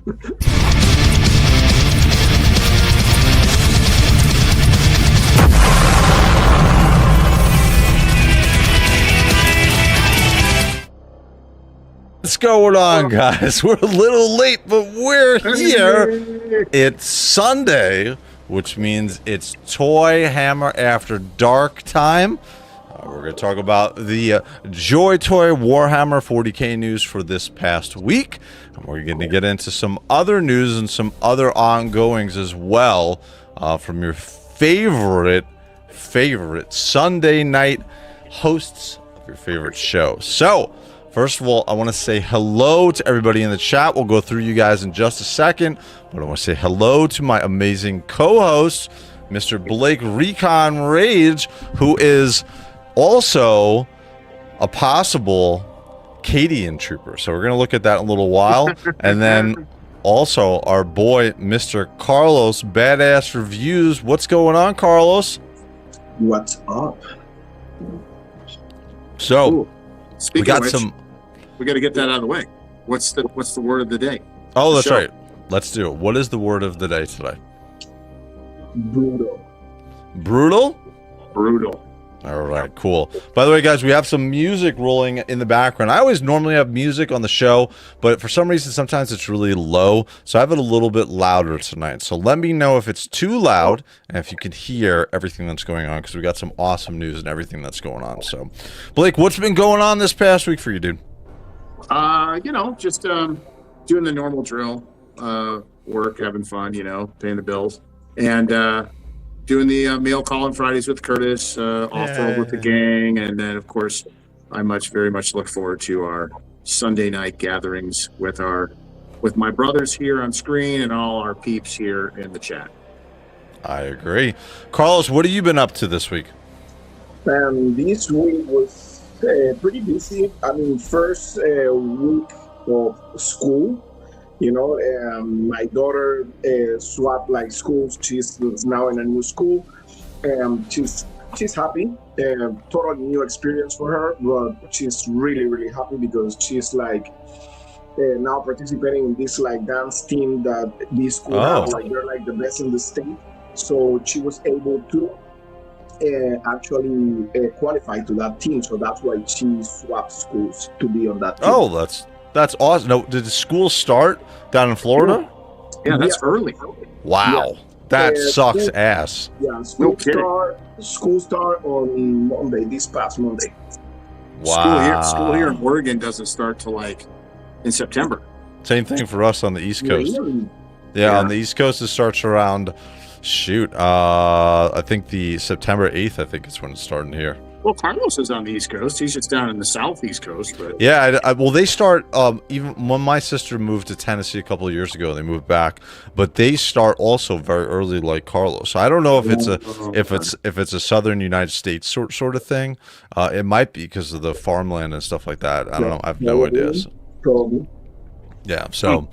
What's going on, guys? We're a little late, but we're here. It's Sunday, which means it's ToyHammer After Dark time. We're going to talk about the JOYTOY Warhammer 40k news for this past week. And we're going to get into some other news and some other ongoings as well from your favorite Sunday night hosts of your favorite show. So, first of all, I want to say hello to everybody in the chat. We'll go through you guys in just a second, but I want to say hello to my amazing co-host, Mr. Blake Recon Rage, who is also a possible Cadian trooper. So we're going to look at that in a little while. And then also our boy, Mr. Carlos Badass Reviews. What's going on, Carlos? What's up? So, Speaking we got of which, some... we got to get that out of the way. What's the word of the day? Oh, that's show. right. Let's do it. What is the word of the day today? Brutal. Brutal? Brutal. All right, cool. By the way, guys, we have some music rolling in the background. I always normally have music on the show, but for some reason, sometimes it's really low. So I have it a little bit louder tonight. So let me know if it's too loud and if you can hear everything that's going on, because we got some awesome news and everything that's going on. So, Blake, what's been going on this past week for you, dude? You know, just doing the normal drill, work, having fun, you know, paying the bills, and doing the mail calling Fridays with Curtis, off-road with the gang, and then, of course, I very much look forward to our Sunday night gatherings with my brothers here on screen and all our peeps here in the chat. I agree. Carlos, what have you been up to this week? This week was pretty busy. I mean, first week of school. You know, my daughter swapped like schools. She's now in a new school. She's happy. Totally new experience for her, but she's really happy because she's like now participating in this like dance team that this school has. Like they're like the best in the state. So she was able to actually qualify to that team. So that's why she swapped schools to be on that team. Oh, that's awesome. No, did the school start down in Florida? Yeah, that's early. Wow. Yeah. That sucks ass. Yeah, school start on Monday, this past Monday. Wow. School here in Oregon doesn't start till like in September. Same thing for us on the East Coast. Really? Yeah, on the East Coast it starts around, I think the September 8th, I think is when it's starting here. Well, Carlos is on the East Coast. He's just down in the southeast coast. But yeah, well, they start even when my sister moved to Tennessee a couple of years ago. They moved back, but they start also very early, like Carlos. So I don't know if it's a Southern United States sort of thing. It might be because of the farmland and stuff like that. I don't know. I have no idea. Probably. Yeah. So,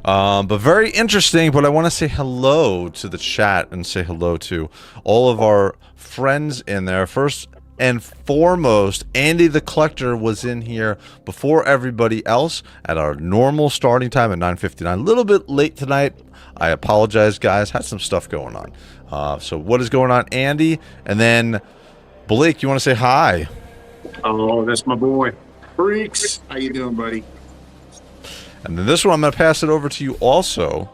but very interesting. But I want to say hello to the chat and say hello to all of our friends in there. First and foremost, Andy the Collector was in here before everybody else at our normal starting time at 9:59. A little bit late tonight. I apologize, guys. Had some stuff going on. So what is going on, Andy? And then Blake, you want to say hi? Oh, that's my boy. Freaks. How you doing, buddy? And then this one, I'm going to pass it over to you also.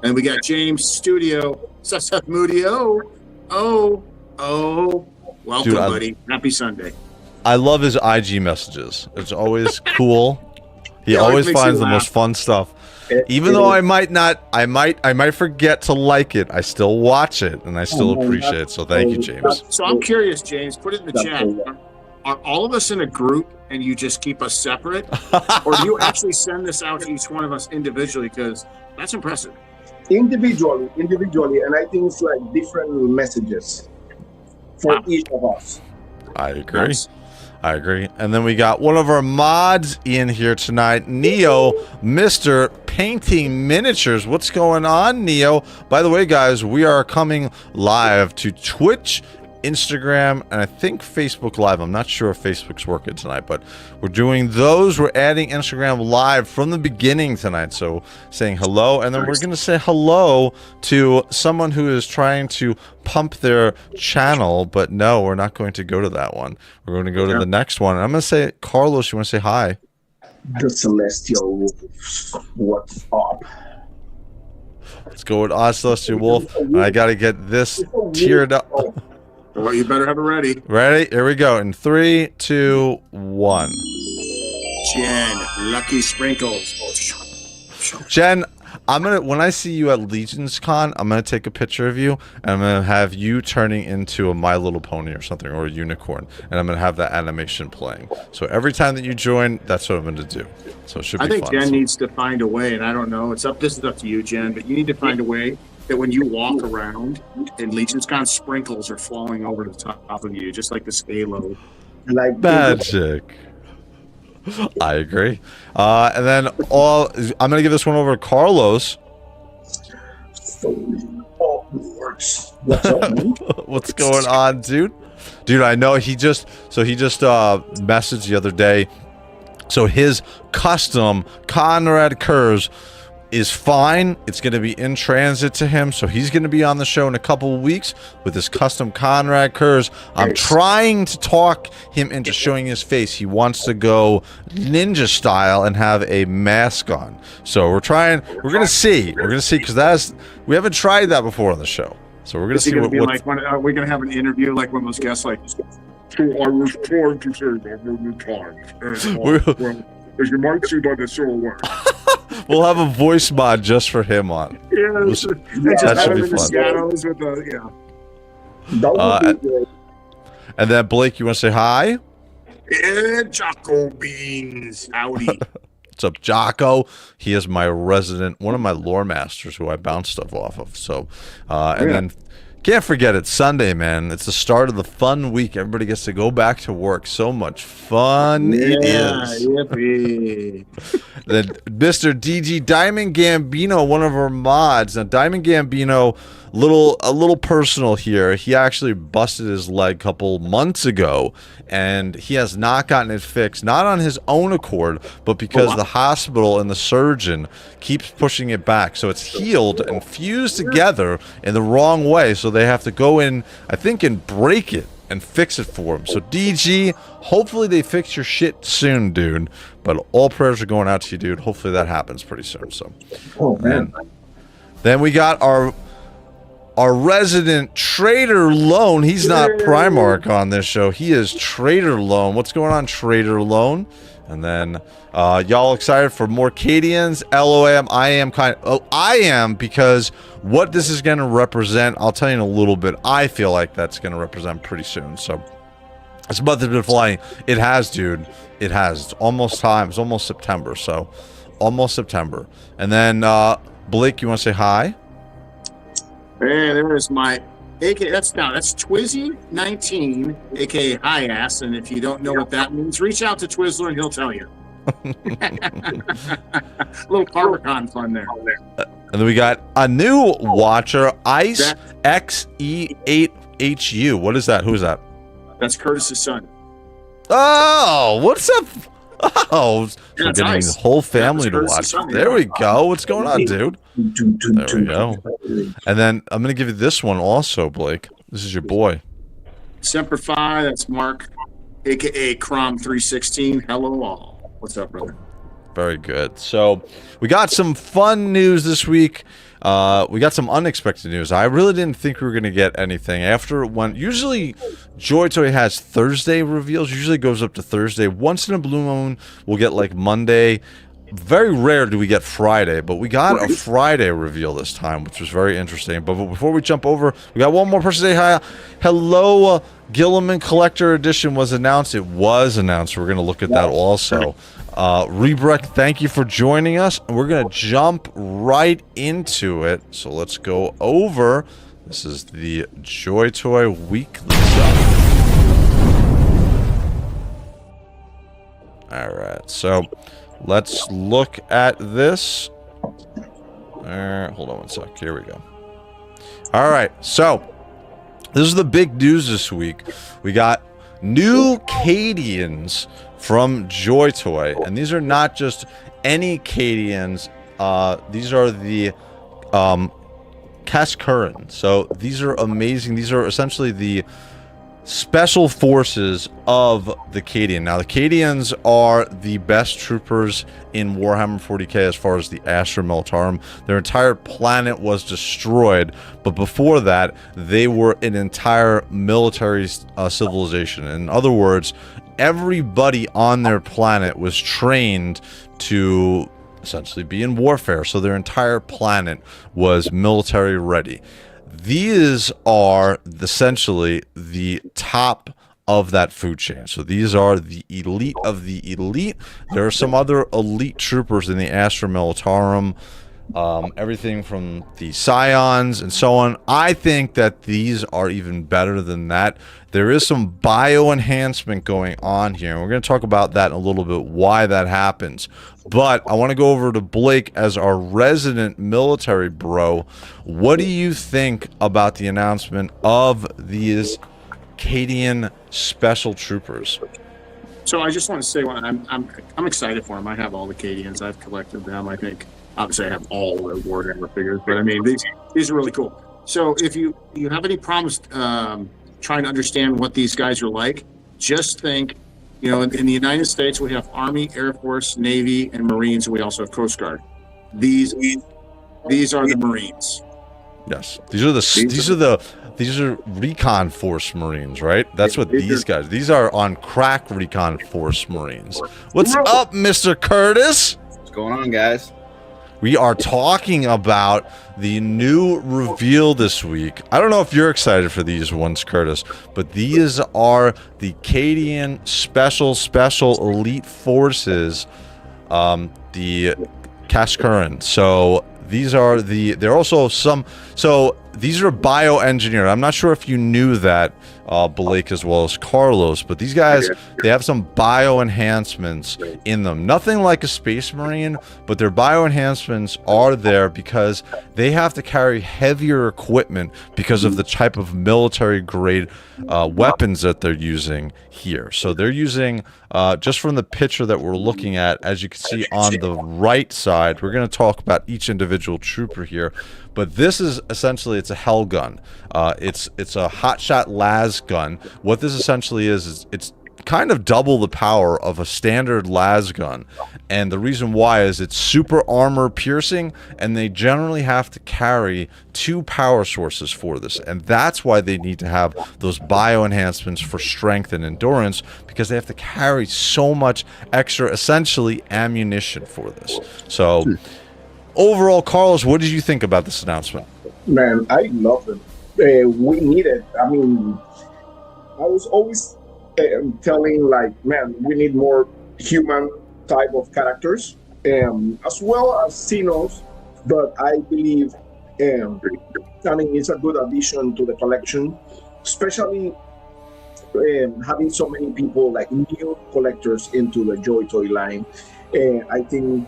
And we got James Studio. Seth Mudio. Oh. Welcome, Dude, buddy. Happy Sunday. I love his IG messages. It's always cool. He It always makes finds you the laugh. most fun stuff. Even though I might forget to like it, I still watch it and I still appreciate it. So thank you, James. So I'm curious, James. Put it in the chat. Are all of us in a group and you just keep us separate, or do you actually send this out to each one of us individually? Because that's impressive. Individually, and I think it's like different messages for each of us. I agree. I agree. And then we got one of our mods in here tonight, Neo, Mr. Painting Miniatures. What's going on, Neo? By the way, guys, we are coming live to Twitch Instagram, and I think Facebook Live. I'm not sure if Facebook's working tonight, but we're doing those. We're adding Instagram Live from the beginning tonight. So saying hello, and then we're going to say hello to someone who is trying to pump their channel, but no, we're not going to go to that one. We're going to go to the next one. And I'm going to say, Carlos, you want to say hi? The Celestial Wolves. What's up? Let's go with Celestial Wolf. And I got to get this tiered up. Well, you better have it ready. Ready? Here we go. In 3, 2, 1. Jen, Lucky Sprinkles. Jen, I'm gonna when I see you at Legion's Con, I'm gonna take a picture of you, and I'm gonna have you turning into a My Little Pony or something, or a unicorn, and I'm gonna have that animation playing. So every time that you join, that's what I'm gonna do. So it should be fun. I think Jen needs to find a way, and I don't know. This is up to you, Jen, but you need to find a way that when you walk around and Legion's Con sprinkles are falling over the top of you, just like the halo. Like magic. I agree. And then I'm gonna give this one over to Carlos. What's going on, dude? Dude, I know he just messaged the other day. So his custom Conrad Kurz is fine. It's going to be in transit to him, so he's going to be on the show in a couple of weeks with his custom Conrad Kurz. I'm trying to talk him into showing his face. He wants to go ninja style and have a mask on. So we're going to see. We're going to see, because we haven't tried that before on the show. So we're going to see what like are we going to have an interview like one of those guests like, so I was trying to say that many times. And, as you might see by the silhouette. We'll have a voice mod just for him on. Yeah, that should be fun. And then Blake, you want to say hi? Yeah, Jocko Beans. Howdy. What's up, Jocko? He is my resident, one of my lore masters who I bounce stuff off of. So, and then can't forget it's Sunday, man. It's the start of the fun week. Everybody gets to go back to work. So much fun it is. Yippee. Then Mr. DG Diamond Gambino, one of our mods. Now, Diamond Gambino, a little personal here. He actually busted his leg a couple months ago, and he has not gotten it fixed, not on his own accord, but because the hospital and the surgeon keeps pushing it back. So it's healed and fused together in the wrong way. So they have to go in, I think, and break it and fix it for him. So DG, hopefully they fix your shit soon, dude. But all prayers are going out to you, dude. Hopefully that happens pretty soon. So, then we got our resident Trader Lone. He's not Primarch on this show. He is Trader Lone. What's going on, Trader Lone? And then y'all excited for more Cadians? LOM. I am, because what this is going to represent, I'll tell you in a little bit. I feel like that's going to represent pretty soon. So this month has been flying. It has, dude. It has. It's almost time. It's almost September. So almost September. And then Blake, you want to say hi? Hey, there is my aka. That's Twizzy 19, aka High Ass. And if you don't know what that means, reach out to Twizzler and he'll tell you. Little Comic-Con fun there. And then we got a new watcher, Ice XE8HU. What is that? Who is that? That's Curtis's son. Oh, what's up? Oh, Yeah, we're getting nice. the whole family to Curtis's watch. son, There yeah. we go. What's going on, dude? There we go. And then I'm going to give you this one also, Blake. This is your boy. Semper Fi, that's Mark, aka Crom 316. Hello all. What's up, brother? Very good. So we got some fun news this week. We got some unexpected news. I really didn't think we were going to get anything after one. Usually JOYTOY has Thursday reveals. Usually goes up to Thursday. Once in a blue moon, we'll get like Monday. Very rare do we get Friday, but we got a Friday reveal this time, which was very interesting. But before we jump over, we got one more person say hi. Hello, Gilliman Collector Edition was announced. It was announced. We're going to look at that also. Rebreck, thank you for joining us. And we're going to jump right into it. So let's go over. This is the JOYTOY Weekly stuff. All right, so let's look at this. Hold on one sec. Here we go. All right, so This is the big news this week. We got new Cadians from JOYTOY, and these are not just any Cadians. These are the Kasrkin. So these are amazing. These are essentially the special forces of the Cadian. Now, the Cadians are the best troopers in Warhammer 40k as far as the Astra Militarum. Their entire planet was destroyed, but before that, they were an entire military civilization. In other words, everybody on their planet was trained to essentially be in warfare, so their entire planet was military ready. These are essentially the top of that food chain. So these are the elite of the elite. There are some other elite troopers in the Astra Militarum, everything from the Scions and so on. I think that these are even better than that. There is some bio enhancement going on here, and we're going to talk about that in a little bit, why that happens. But I want to go over to Blake as our resident military bro. What do you think about the announcement of these Cadian special troopers? So I just want to say, I'm excited for them. I have all the Cadians. I've collected them. I think obviously I have all the Warhammer figures, but I mean these are really cool. So if you have any problems trying to understand what these guys are like, just think, you know, in the United States we have Army, Air Force, Navy, and Marines, and we also have Coast Guard. These are the Marines. Yes, these are recon force Marines, right? That's what these guys. These are on crack recon force Marines. What's up, Mr. Curtis? What's going on, guys? We are talking about the new reveal this week. I don't know if you're excited for these ones, Curtis, but these are the Cadian special elite forces, the Kasrkin. So these are they're also so these are bioengineered. I'm not sure if you knew that, Blake, as well as Carlos, but these guys, they have some bio enhancements in them. Nothing like a Space Marine, but their bio enhancements are there because they have to carry heavier equipment because of the type of military grade weapons that they're using here. So they're using, just from the picture that we're looking at, as you can see on the right side, we're going to talk about each individual trooper here. But this is essentially, it's a hell gun. It's a hotshot las gun. What this essentially is it's kind of double the power of a standard las gun. And the reason why is it's super armor piercing, and they generally have to carry 2 power sources for this. And that's why they need to have those bio enhancements for strength and endurance, because they have to carry so much extra, essentially, ammunition for this. So overall, Carlos, what did you think about this announcement? Man, I love it. We need it. I mean, I was always telling, like, man, we need more human type of characters, as well as Xenos, but I believe, I mean, it's a good addition to the collection, especially having so many people, like new collectors into the JOYTOY line. I think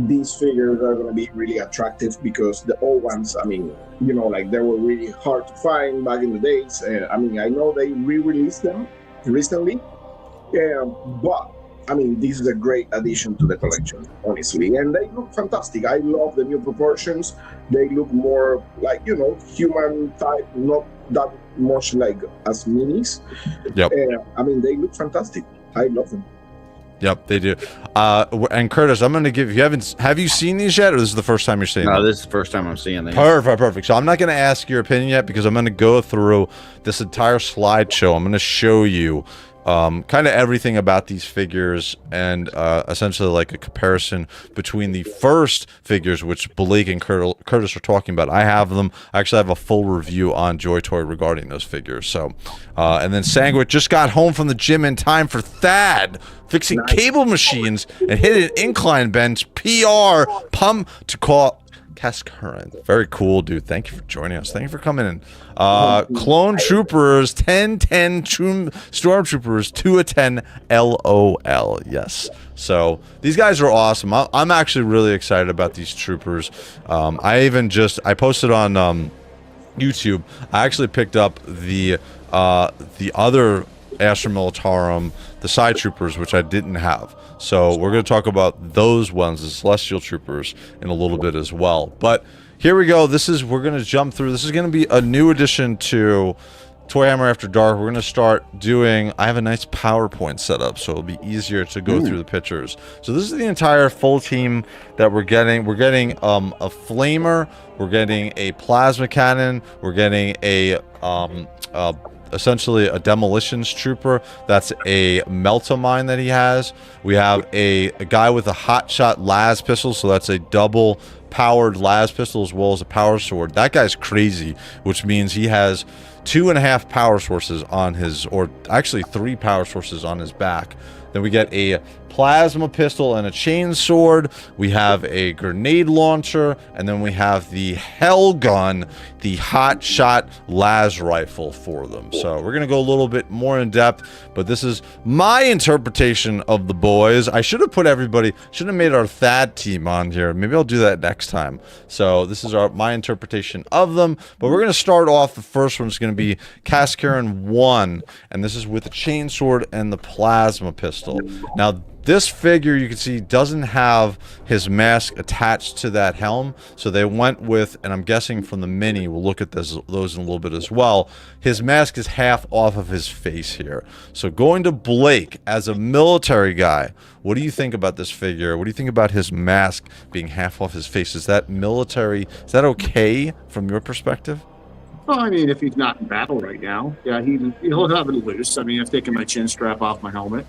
these figures are going to be really attractive because the old ones, I mean, you know, like they were really hard to find back in the days. I mean, I know they re-released them recently, but I mean, this is a great addition to the collection, honestly, and they look fantastic. I love the new proportions. They look more like, you know, human type, not that much like as minis. Yep. I mean, they look fantastic. I love them. Yep, they do. And Curtis, I'm going to give you, have you seen these yet, or this is the first time you're seeing them? No, this is the first time I'm seeing them. Perfect. So I'm not going to ask your opinion yet, because I'm going to go through this entire slideshow. I'm going to show you kind of everything about these figures, and essentially like a comparison between the first figures, which Blake and Curtis are talking about. I have them. I actually have a full review on JOYTOY regarding those figures. So, and then Sandwich just got home from the gym in time for Thad fixing cable machines and hit an incline bench. PR pump to call Kasrkin. Very cool, dude. Thank you for joining us. Thank you for coming in. Clone Troopers 1010 Stormtroopers 2 of 10 LOL. Yes. So these guys are awesome. I'm actually really excited about these troopers. I posted on YouTube, I actually picked up the other Astra Militarum, the side troopers, which I didn't have. So we're going to talk about those ones, the Celestial Troopers, in a little bit as well. But here we go. We're going to jump through. This is going to be a new addition to ToyHammer After Dark. We're going to start doing, I have a nice PowerPoint set up, so it'll be easier to go through the pictures. So this is the entire full team that we're getting. We're getting a flamer, we're getting a plasma cannon, we're getting a essentially a demolitions trooper. That's a meltamine that he has. We have a guy with a hotshot las pistol, so that's a double powered las pistol as well as a power sword. That guy's crazy, which means he has 2.5 power sources on his, or actually 3 power sources on his back. Then we get a plasma pistol and a chain sword. We have a grenade launcher, and then we have the hell gun, the hot shot las rifle for them. So we're gonna go a little bit more in depth, but this is my interpretation of the boys. I should have put everybody, should have made our Thad team on here. Maybe I'll do that next time. So this is my interpretation of them, but we're gonna start off. The first one's gonna be Kasrkin 1, and this is with the chain sword and the plasma pistol. Now this figure, you can see, doesn't have his mask attached to that helm, so they went with, and I'm guessing from the mini, we'll look at those in a little bit as well, his mask is half off of his face here. So going to Blake, as a military guy, what do you think about this figure? What do you think about his mask being half off his face? Is that military, is that okay from your perspective? Well, I mean, if he's not in battle right now, yeah, he'll have it loose. I mean, I've taken my chin strap off my helmet.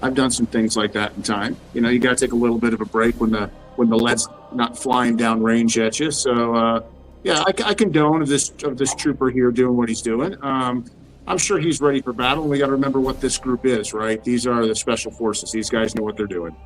I've done some things like that in time. You know, you got to take a little bit of a break when the lead's not flying down range at you. So, yeah, I condone of this trooper here doing what he's doing. I'm sure he's ready for battle. We got to remember what this group is, right? These are the special forces. These guys know what they're doing.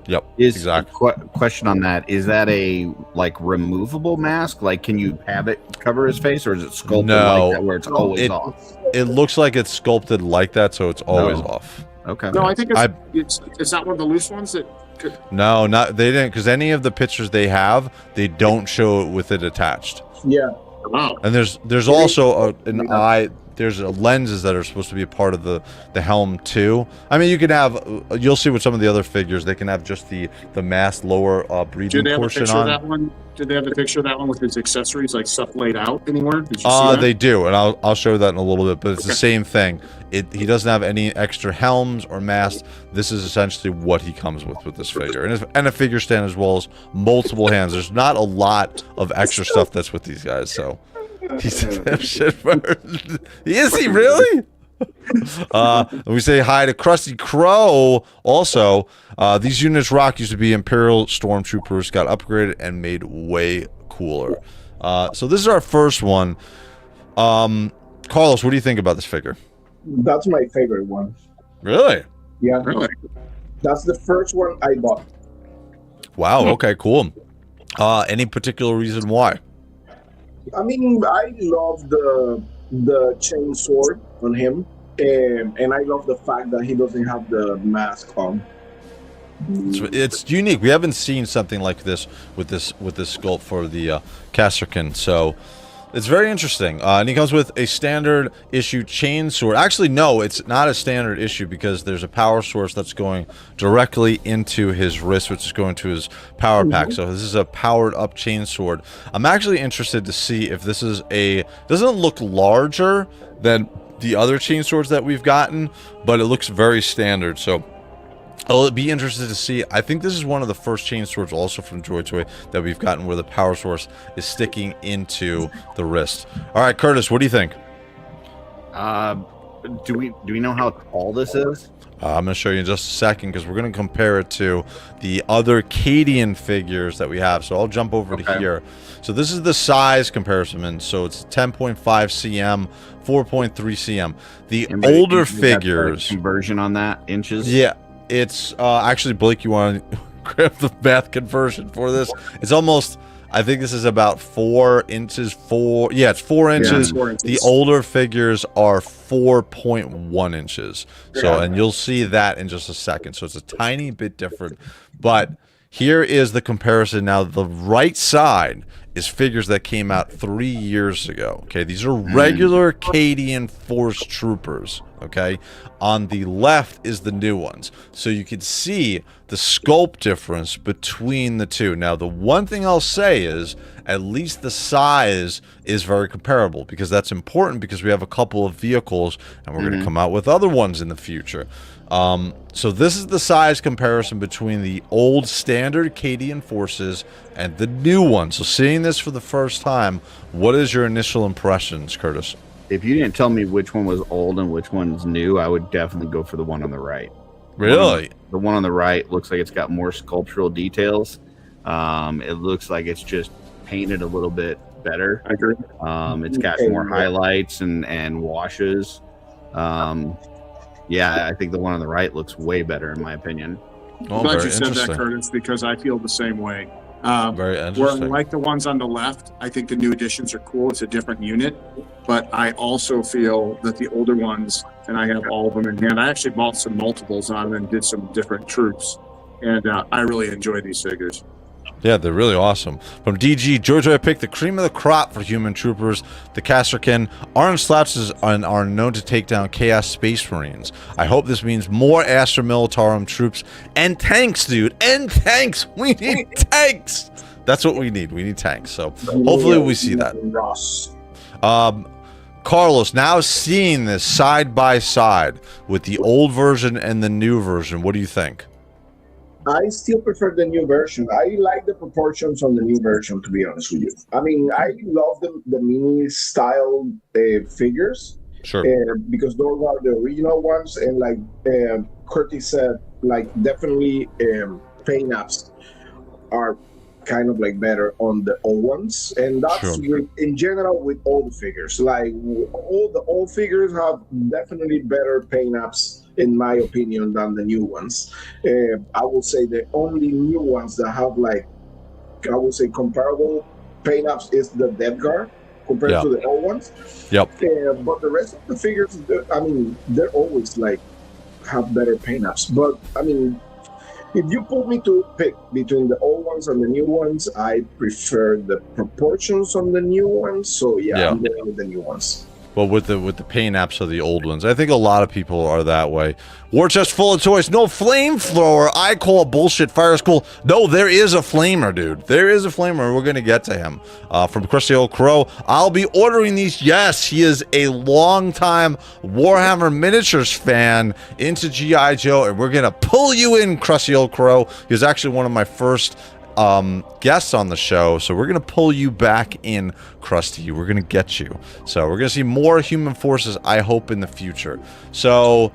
Yep, exactly. Question on that: is that a removable mask? Like, can you have it cover his face, or is it sculpted like that where it's always off? It looks like it's sculpted like that, so it's always off. Okay. No, I think it's not one of the loose ones that could... No, they didn't, because any of the pictures they have, they don't show it with it attached. Yeah. Wow. And there's also an eye. There's lenses that are supposed to be a part of the helm too. I mean, you can have, you'll see with some of the other figures, they can have just the mask lower breathing portion on. That one? Did they have a picture of that one with his accessories, like stuff laid out anywhere? Did you see that? They do, and I'll show that in a little bit. But it's the same thing. He doesn't have any extra helms or masks. This is essentially what he comes with this figure, and a figure stand as well as multiple hands. There's not a lot of extra stuff that's with these guys. So he's shit first. Is he really? We say hi to Krusty Crow. Also, these units rock. Used to be Imperial Stormtroopers, got upgraded and made way cooler. So this is our first one. Carlos, what do you think about this figure? That's my favorite one. Really? Yeah. Really? That's the first one I bought. Wow. Okay. Cool. Any particular reason why? I mean, I love the chain sword on him, and I love the fact that he doesn't have the mask on. It's unique. We haven't seen something like this with this sculpt for the Kasrkin, so it's very interesting. And he comes with a standard issue chain sword. Actually, no, it's not a standard issue because there's a power source that's going directly into his wrist, which is going to his power pack. So this is a powered up chain sword. I'm actually interested to see if this is doesn't look larger than the other chain swords that we've gotten, but it looks very standard. So I'll be interested to see. I think this is one of the first chain swords also from JOYTOY that we've gotten where the power source is sticking into the wrist. All right, Curtis, what do you think? Do we know how tall this is? I'm going to show you in just a second because we're going to compare it to the other Cadian figures that we have. So I'll jump over to here. So this is the size comparison. And so it's 10.5 cm, 4.3 cm. The older figures... Conversion on that, inches? Yeah. It's actually, Blake, you want to grab the math conversion for this? It's almost, I think this is about 4 inches. Yeah, it's 4 inches. Yeah, 4 inches. The older figures are 4.1 inches. So, and you'll see that in just a second. So it's a tiny bit different. But here is the comparison. Now, the right side is figures that came out 3 years ago. Okay, these are regular Cadian Force troopers. Okay, on the left is the new ones, so you can see the sculpt difference between the two. Now, the one thing I'll say is at least the size is very comparable, because that's important, because we have a couple of vehicles and we're going to come out with other ones in the future. So this is the size comparison between the old standard Cadian forces and the new one. So seeing this for the first time, what is your initial impressions, Curtis? If you didn't tell me which one was old and which one's new, I would definitely go for the one on the right. Really? The one on the right looks like it's got more sculptural details. It looks like it's just painted a little bit better. I agree. It's got more highlights and washes. Yeah, I think the one on the right looks way better in my opinion. Oh, I'm glad very you said that, interesting. Curtis, because I feel the same way. Very Where interesting. like the ones on the left, I think the new additions are cool. It's a different unit, but I also feel that the older ones, and I have all of them in hand. I actually bought some multiples on them and did some different troops, and I really enjoy these figures. Yeah, they're really awesome. From DG, JOYTOY picked the cream of the crop for human troopers. The Kasrkin orange slouches are known to take down Chaos Space Marines. I hope this means more Astra Militarum troops and tanks, dude. And tanks. We need tanks. That's what we need. We need tanks. So hopefully we see that. Ross. Carlos, now seeing this side by side with the old version and the new version, what do you think? I still prefer the new version. I like the proportions on the new version, to be honest with you. I mean, I love the mini style figures. Sure. Because those are the original ones, and like Curtis said, like definitely paint-ups are kind of like better on the old ones, and that's in general with all the figures. Like all the old figures have definitely better paint-ups, in my opinion, than the new ones. I would say the only new ones that have like, I would say, comparable paint-ups is the Death Guard compared to the old ones. Yep. But the rest of the figures, I mean, they're always like have better paint-ups. But I mean, if you put me to pick between the old ones and the new ones, I prefer the proportions on the new ones. So yeah. I'm going with the new ones. Well, with the paint apps of the old ones, I think a lot of people are that way. War chest full of toys, no flamethrower. I call bullshit. Fire school. No, there is a flamer, dude. There is a flamer. We're gonna get to him. From Crusty Old Crow, I'll be ordering these. Yes, he is a longtime Warhammer miniatures fan into GI Joe, and we're gonna pull you in, Crusty Old Crow. He was actually one of my first guests on the show, so we're gonna pull you back in, Krusty. We're gonna get you. So we're gonna see more human forces, I hope, in the future. So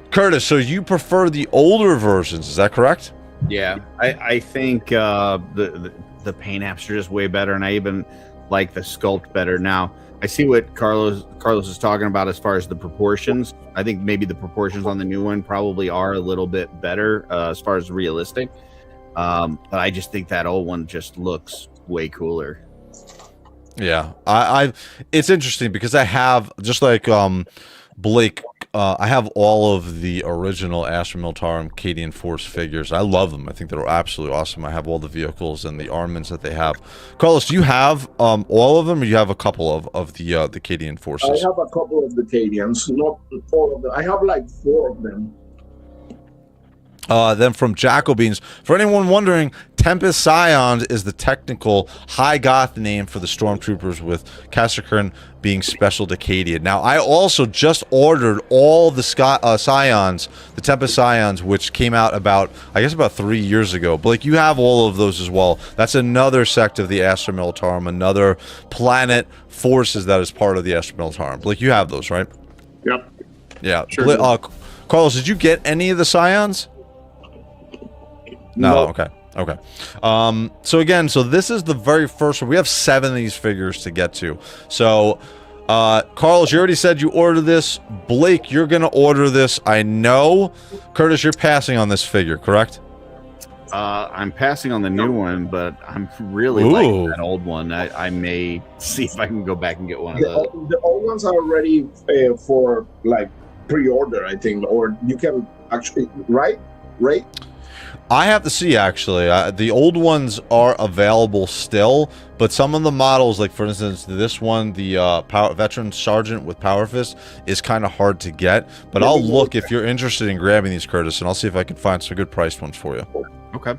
Curtis, so you prefer the older versions, is that correct? Yeah, I think the paint apps are just way better, and I even like the sculpt better. Now I see what Carlos is talking about as far as the proportions. I think maybe the proportions on the new one probably are a little bit better as far as realistic. But I just think that old one just looks way cooler. Yeah, it's interesting because I have, just like Blake, I have all of the original Astra Militarum Cadian Force figures. I love them. I think they're absolutely awesome. I have all the vehicles and the armaments that they have. Carlos, do you have all of them, or do you have a couple of the Cadian forces? I have a couple of the Cadians, not all of them. I have like 4 of them. Then from Jacobines, for anyone wondering, Tempest Scions is the technical High Goth name for the Stormtroopers, with Kasrkin being special to Cadia. Now, I also just ordered all the Scions, the Tempest Scions, which came out about 3 years ago. Blake, you have all of those as well. That's another sect of the Astra Militarum, another planet forces that is part of the Astra Militarum. Blake, you have those, right? Yep. Yeah. Sure. Carlos, did you get any of the Scions? No. Okay. So again, this is the very first one. We have 7 of these figures to get to. So, Carlos, you already said you ordered this. Blake, you're gonna order this. I know. Curtis, you're passing on this figure, correct? I'm passing on the new one, but I'm really liking that old one. I may see if I can go back and get one of those. The old ones are ready for like pre-order, I think, or you can actually, right? I have to see, actually. The old ones are available still, but some of the models, like for instance, this one, the Veteran Sergeant with Power Fist, is kind of hard to get. But I'll look if you're interested in grabbing these, Curtis, and I'll see if I can find some good priced ones for you. Okay.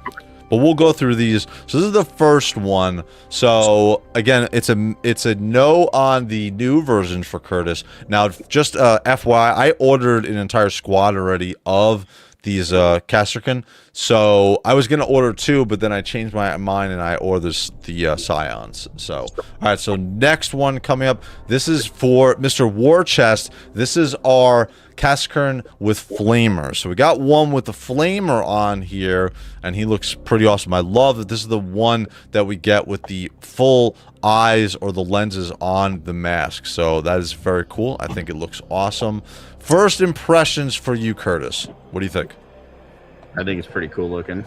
But we'll go through these. So this is the first one. So again, it's a no on the new versions for Curtis. Now, just FYI, I ordered an entire squad already of these Kasrkin. So I was gonna order 2, but then I changed my mind and I ordered the Scions. So all right. So next one coming up. This is for Mr. War Chest. This is our Kasrkin with Flamer. So we got one with the Flamer on here, and he looks pretty awesome. I love that this is the one that we get with the full eyes or the lenses on the mask. So that is very cool. I think it looks awesome. First impressions for you, Curtis. What do you think? I think it's pretty cool looking.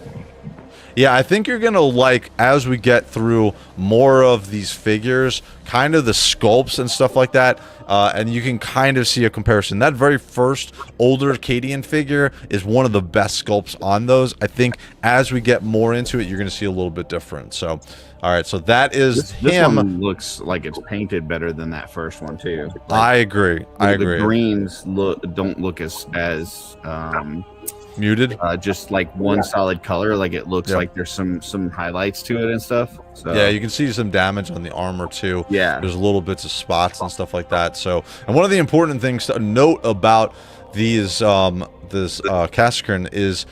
Yeah, I think you're gonna like, as we get through more of these figures, kind of the sculpts and stuff like that, and you can kind of see a comparison. That very first older Cadian figure is one of the best sculpts on those. I think as we get more into it, you're gonna see a little bit different. So, all right, so that is this him. One looks like it's painted better than that first one too. Like, I agree. I agree. The greens don't look as muted. Just like one solid color. Like it looks like there's some highlights to it and stuff. So yeah, you can see some damage on the armor too. Yeah, there's little bits of spots and stuff like that. So, and one of the important things to note about these this Kasrkin is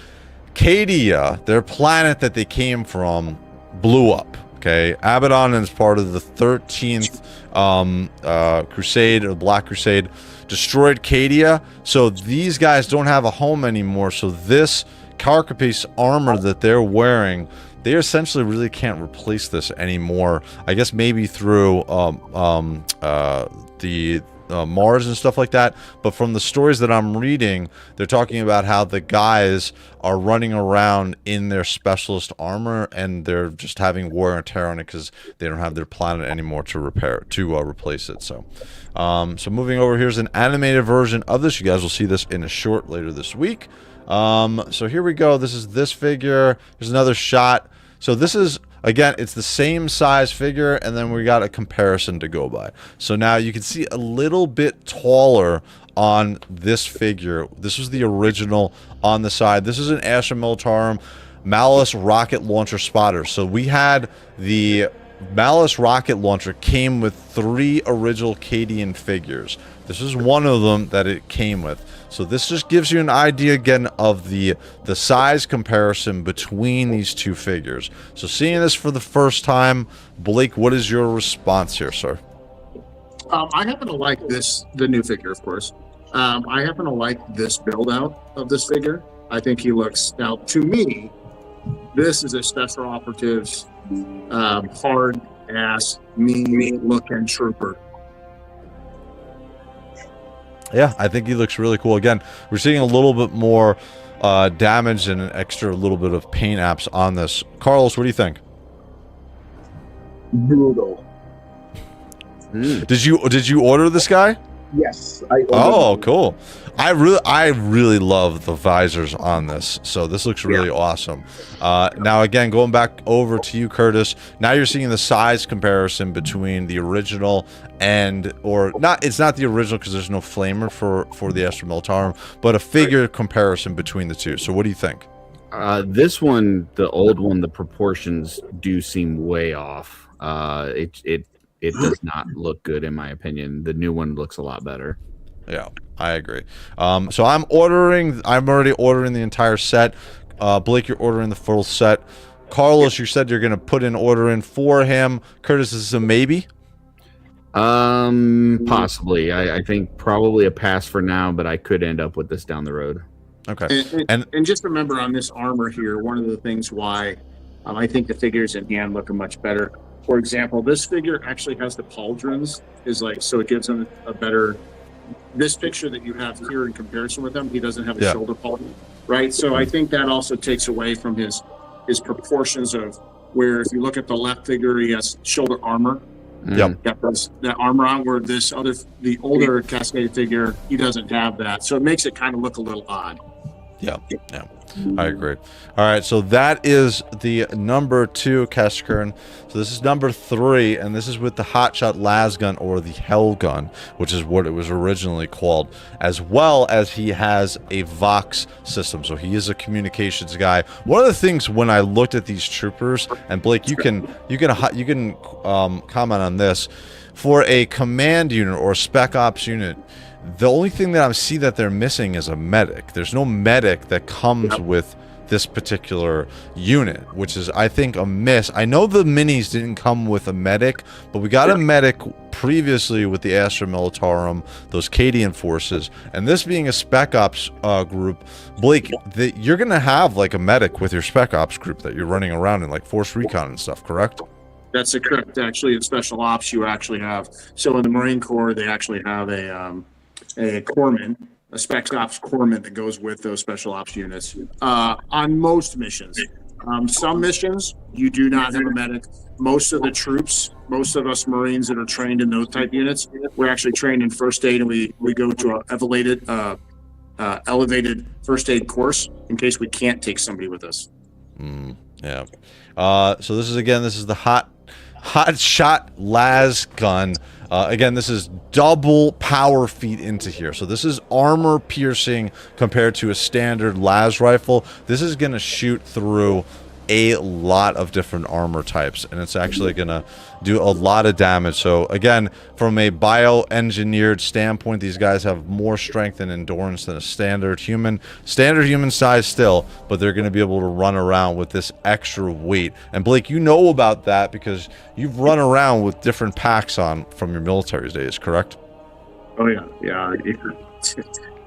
Cadia, their planet that they came from, blew up. Okay, Abaddon is part of the 13th Crusade, or Black Crusade, destroyed Cadia. So these guys don't have a home anymore. So this Carapace Armour that they're wearing, they essentially really can't replace this anymore. I guess maybe through the Mars and stuff like that. But from the stories that I'm reading, they're talking about how the guys are running around in their specialist armor, and they're just having wear and tear on it because they don't have their planet anymore to replace it. So, so moving over, here's an animated version of this. You guys will see this in a short later this week. So here we go. This is this figure. There's another shot. So this is, again, it's the same size figure, and then we got a comparison to go by. So now you can see a little bit taller on this figure. This was the original on the side. This is an Astra Militarum Malice rocket launcher spotter. So we had the Malice rocket launcher came with 3 original Cadian figures. This is one of them that it came with. So this just gives you an idea again of the size comparison between these two figures. So seeing this for the first time, Blake, what is your response here, sir? I happen to like this, the new figure, of course. I happen to like this build out of this figure. I think he looks, now to me, this is a Special Operatives hard ass, mean looking trooper. Yeah, I think he looks really cool. Again, we're seeing a little bit more damage and an extra little bit of paint apps on this. Carlos, what do you think? Brutal. Did you order this guy? Yes, I ordered. Oh, cool. I really love the visors on this. So this looks really awesome. Now again, going back over to you, Curtis. Now you're seeing the size comparison between the original and, or not. It's not the original because there's no flamer for the Astra Militarum, but a figure comparison between the two. So what do you think? This one, the old one, the proportions do seem way off. It does not look good in my opinion. The new one looks a lot better. Yeah, I agree. So I'm already ordering the entire set. Blake, you're ordering the full set. Carlos, you said you're going to put an order in for him. Curtis, is this a maybe? Possibly. I think probably a pass for now, but I could end up with this down the road. Okay. And just remember on this armor here, one of the things why I think the figures in hand look much better. For example, this figure actually has the pauldrons, so it gives him a better. This picture that you have here in comparison with him, he doesn't have a shoulder pauldron, right? So I think that also takes away from his proportions of where if you look at the left figure, he has shoulder armor. Yep. That armor on, where the older Cascade figure, he doesn't have that. So it makes it kind of look a little odd. Yeah, yeah, I agree. All right, so that is the number 2 Kasrkin. So this is number 3, and this is with the Hotshot Lasgun, or the Hell Gun, which is what it was originally called, as well as he has a Vox system. So he is a communications guy. One of the things when I looked at these troopers, and Blake, you can comment on this, for a command unit or a spec ops unit, the only thing that I see that they're missing is a medic. There's no medic that comes with this particular unit, which is, I think, a miss. I know the minis didn't come with a medic, but we got a medic previously with the Astra Militarum, those Cadian forces, and this being a spec ops group, Blake, you're going to have like a medic with your spec ops group that you're running around in, like Force Recon and stuff, correct? That's correct. Actually, in special ops, you actually have, so in the Marine Corps, they actually have a corpsman, a spec ops corpsman that goes with those special ops units on most missions. Some missions, you do not have a medic. Most of the troops, most of us Marines that are trained in those type units, we're actually trained in first aid, and we go to an elevated first aid course in case we can't take somebody with us. Yeah. So this is the Hotshot Lasgun. Again, this is double power feet into here. So this is armor piercing compared to a standard las rifle. This is going to shoot through a lot of different armor types, and it's actually going to do a lot of damage. So again, from a bioengineered standpoint, these guys have more strength and endurance than a standard human size still, but they're going to be able to run around with this extra weight. And Blake, you know about that because you've run around with different packs on from your military days, correct? Oh yeah. It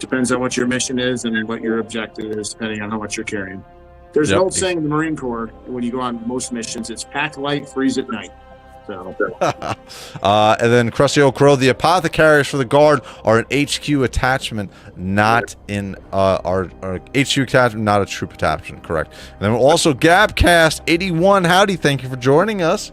depends on what your mission is and what your objective is, depending on how much you're carrying. There's an old saying in the Marine Corps, when you go on most missions, it's pack light, freeze at night. So. And then Krusty Old Crow, the apothecaries for the guard are an HQ attachment, not in our HQ attachment, not a troop attachment, correct. And then also Gabcast81, howdy, thank you for joining us.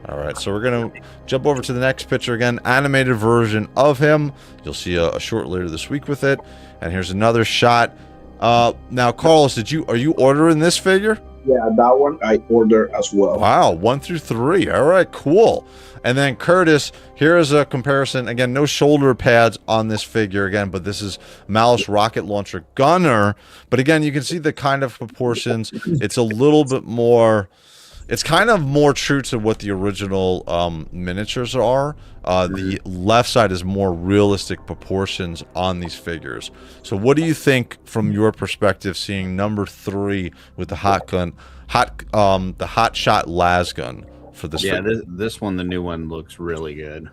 All right, so we're going to jump over to the next picture again, animated version of him. You'll see a short later this week with it. And here's another shot. Now, Carlos, are you ordering this figure? Yeah, that one I ordered as well. Wow, 1 through 3. All right, cool. And then Curtis, here is a comparison. Again, no shoulder pads on this figure again, but this is Malice Rocket Launcher Gunner. But again, you can see the kind of proportions. It's a little bit more... It's kind of more true to what the original miniatures are. The left side is more realistic proportions on these figures. So what do you think from your perspective, seeing number 3 with the the Hotshot Lasgun for this figure? Yeah, this one, the new one, looks really good.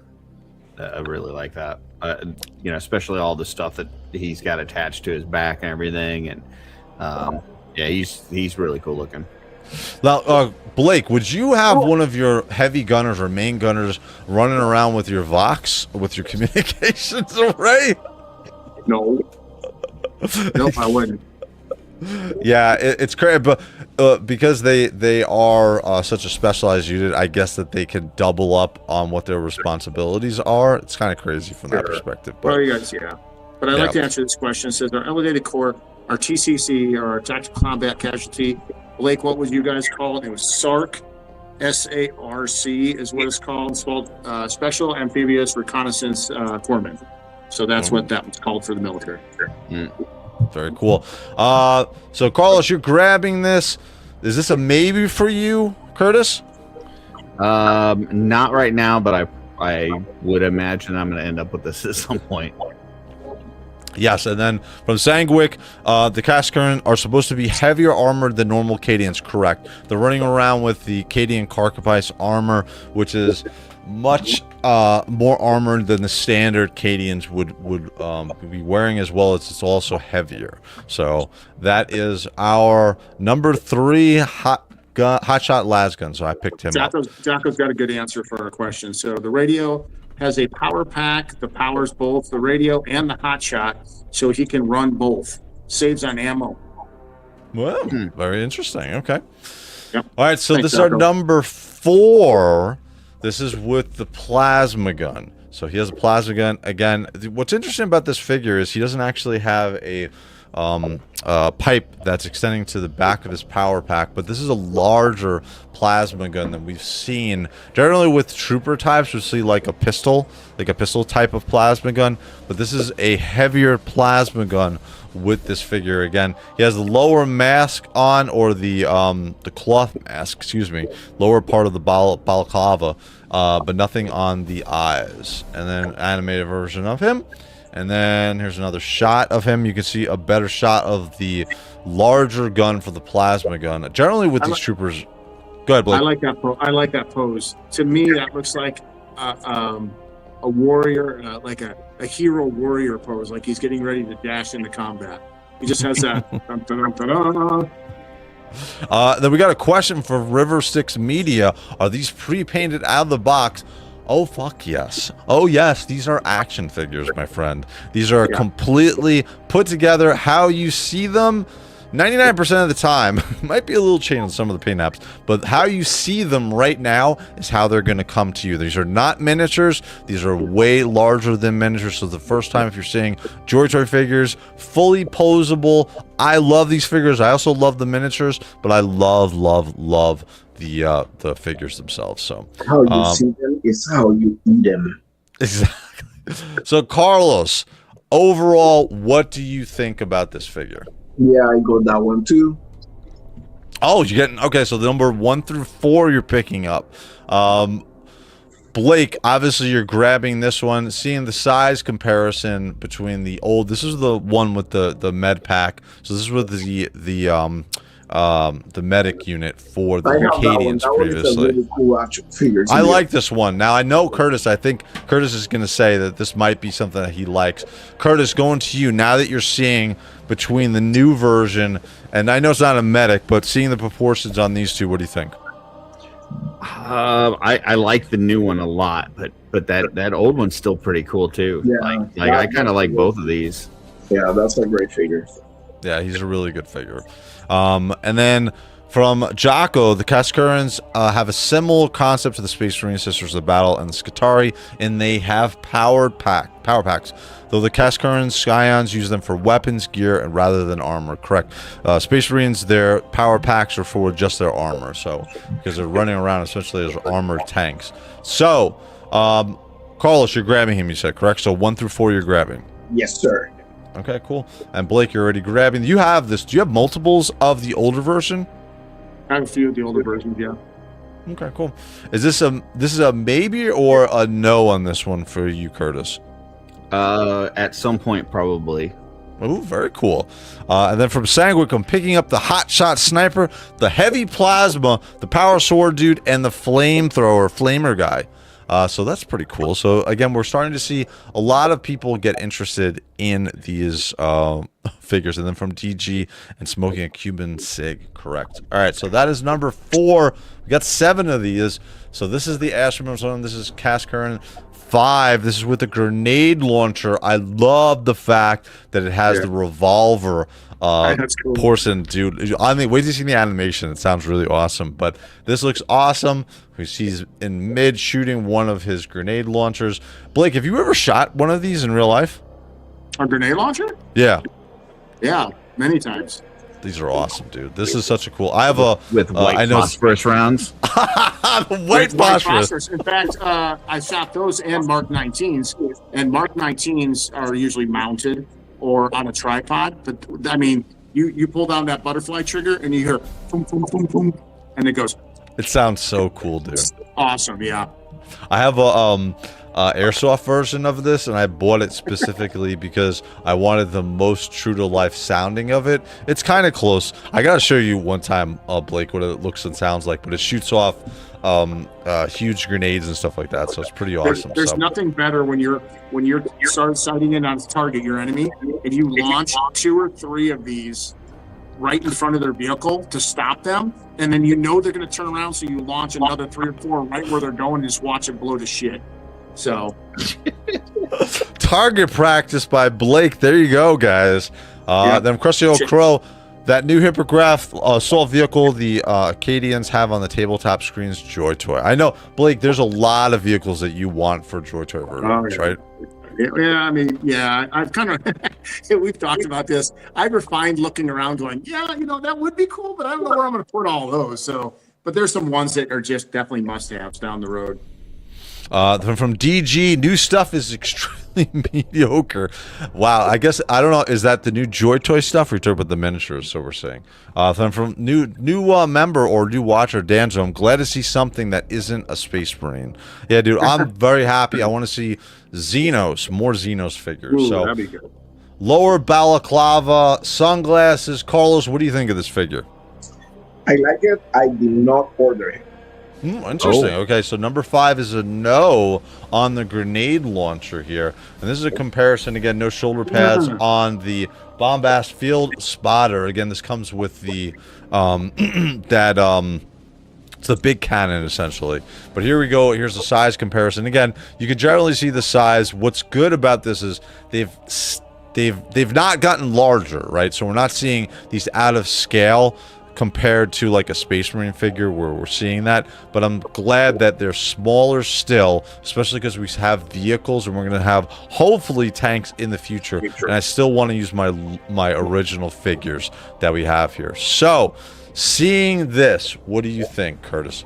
I really like that. You know, especially all the stuff that he's got attached to his back and everything. And yeah, he's really cool looking. Now, Blake, would you have one of your heavy gunners or main gunners running around with your Vox, with your communications array? No. Nope, I wouldn't. Yeah, it's crazy, but because they are such a specialized unit, I guess that they can double up on what their responsibilities are. It's kind of crazy from that perspective. But, well, you guys, yeah. But I'd like to answer this question. It says, our elevated core, our TCC, or our tactical combat casualty, Blake, what would you guys call it? It was SARC, S-A-R-C is what it's called. It's called Special Amphibious Reconnaissance Corpsman. So that's what that was called for the military. Very cool. So Carlos, you're grabbing this. Is this a maybe for you, Curtis? Not right now, but I would imagine I'm going to end up with this at some point. Yes, and then from Sanguic, the Kasrkin are supposed to be heavier armored than normal Cadians, correct. They're running around with the Cadian Carapace Armour, which is much more armored than the standard Cadians would be wearing, as well as it's also heavier. So that is our number 3 Hotshot Lasgun, so I picked him up. Jocko's got a good answer for our question. So the radio has a power pack that powers both the radio and the hotshot, so he can run both. Saves on ammo. Well, very interesting. Okay. Yep. All right, so Thanks, this is our Jocko. number 4. This is with the plasma gun. So he has a plasma gun. Again, what's interesting about this figure is he doesn't actually have a pipe that's extending to the back of his power pack, but this is a larger plasma gun than we've seen. Generally with trooper types, we see like a pistol type of plasma gun, but this is a heavier plasma gun with this figure. Again, he has the lower mask on, or the cloth mask, excuse me, lower part of the balaclava, but nothing on the eyes. And then animated version of him. And then here's another shot of him. You can see a better shot of the larger gun for the plasma gun. Generally with these troopers, go ahead, Blake. I like that pose. To me, that looks like a warrior, like a hero warrior pose, like he's getting ready to dash into combat. He just has that. Dun, dun, dun, dun, dun. Then we got a question for River Six Media. Are these pre-painted out of the box? Oh, fuck yes. Oh, yes. These are action figures, my friend. These are completely put together. How you see them, 99% of the time, might be a little change on some of the paint apps, but how you see them right now is how they're going to come to you. These are not miniatures. These are way larger than miniatures. So the first time if you're seeing JOYTOY figures, fully posable. I love these figures. I also love the miniatures, but I love the figures themselves. So how you see them is how you eat them. Exactly. So Carlos, overall, what do you think about this figure? Yeah, I got that one too. Oh, you're getting okay. So the number 1 through 4 you're picking up. Blake, obviously you're grabbing this one, seeing the size comparison between the old. This is the one with the med pack. So this is with the medic unit for the Cadians previously. Really cool figure. I like this one. Now I know Curtis. I think Curtis is going to say that this might be something that he likes. Curtis, going to you now that you're seeing between the new version, and I know it's not a medic, but seeing the proportions on these two, what do you think? I like the new one a lot, but that old one's still pretty cool too. Yeah, like I kind of like both of these. Yeah, that's a great figure. Yeah, he's a really good figure. And then from Jocko, the Kasrkins have a similar concept to the Space Marine Sisters of Battle and the Skitarii, and they have power packs. Though the Kasrkins Scions use them for weapons, gear, and rather than armor. Correct. Space Marines, their power packs are for just their armor, so because they're running around essentially as armored tanks. So, Carlos, you're grabbing him. You said correct. So 1 through 4, you're grabbing. Yes, sir. Okay, cool. And Blake, you're already grabbing. You have this. Do you have multiples of the older version? I have a few of the older versions, yeah. Okay, cool. Is this a maybe or a no on this one for you, Curtis? At some point, probably. Ooh, very cool. And then from Sandwick, I'm picking up the Hotshot Sniper, the Heavy Plasma, the Power Sword Dude, and the Flamer guy. So that's pretty cool. So again, we're starting to see a lot of people get interested in these figures. And then from DG and Smoking a Cuban Cig, correct. All right, so that is number 4. We got 7 of these. So this is the Astra Militarum. This is Kasrkin 5. This is with the grenade launcher. I love the fact that it has the revolver that's cool. portion, dude. I mean, wait to see the animation. It sounds really awesome. But this looks awesome. He's in mid shooting one of his grenade launchers. Blake, have you ever shot one of these in real life? A grenade launcher? Yeah. Yeah, many times. These are awesome, dude. This is such a cool. I have a with white phosphorus rounds. white phosphorus. In fact, I shot those and Mark 19s, and Mark 19s are usually mounted or on a tripod. But I mean, you pull down that butterfly trigger and you hear boom, boom, boom, boom, and it goes. It sounds so cool, dude. Awesome, yeah. I have a airsoft version of this, and I bought it specifically because I wanted the most true to life sounding of it. It's kind of close. I gotta show you one time, Blake, what it looks and sounds like, but it shoots off huge grenades and stuff like that, so it's pretty awesome. There's nothing better when you're start sighting in on target your enemy and you launch 2 or 3 of these right in front of their vehicle to stop them, and then you know they're going to turn around, so you launch another 3 or 4 right where they're going and just watch it blow to shit. So target practice by Blake. There you go, guys. Then Crusty Old Crow, that new Hippogriff assault vehicle the Cadians have on the tabletop screens, JOYTOY. I know, Blake, there's a lot of vehicles that you want for JOYTOY versions, right? Yeah, I mean, yeah, I've kind of, we've talked about this. I've refined looking around going, yeah, that would be cool, but I don't know where I'm going to put all those. So, but there's some ones that are just definitely must-haves down the road. From DG, new stuff is extremely mediocre. Wow, I guess, I don't know, is that the new JOYTOY stuff? Or you talking about the miniatures, so we're saying. Then from new member or new watcher, Danzo, I'm glad to see something that isn't a Space Marine. Yeah, dude, I'm very happy. I want to see Xenos, more Xenos figures. Ooh, so that'd be good. lower balaclava, sunglasses. Carlos, what do you think of this figure? I like it. I did not order it. Interesting. Okay, so number 5 is a no on the grenade launcher here. And this is a comparison. Again, no shoulder pads on the Bombast Field Spotter. Again, this comes with the it's the big cannon, essentially. But here we go. Here's the size comparison. Again, you can generally see the size. What's good about this is they've not gotten larger, right? So we're not seeing these out of scale compared to like a Space Marine figure where we're seeing that. But I'm glad that they're smaller still, especially because we have vehicles and we're going to have hopefully tanks in the future. And I still want to use my original figures that we have here. So seeing this, what do you think, Curtis?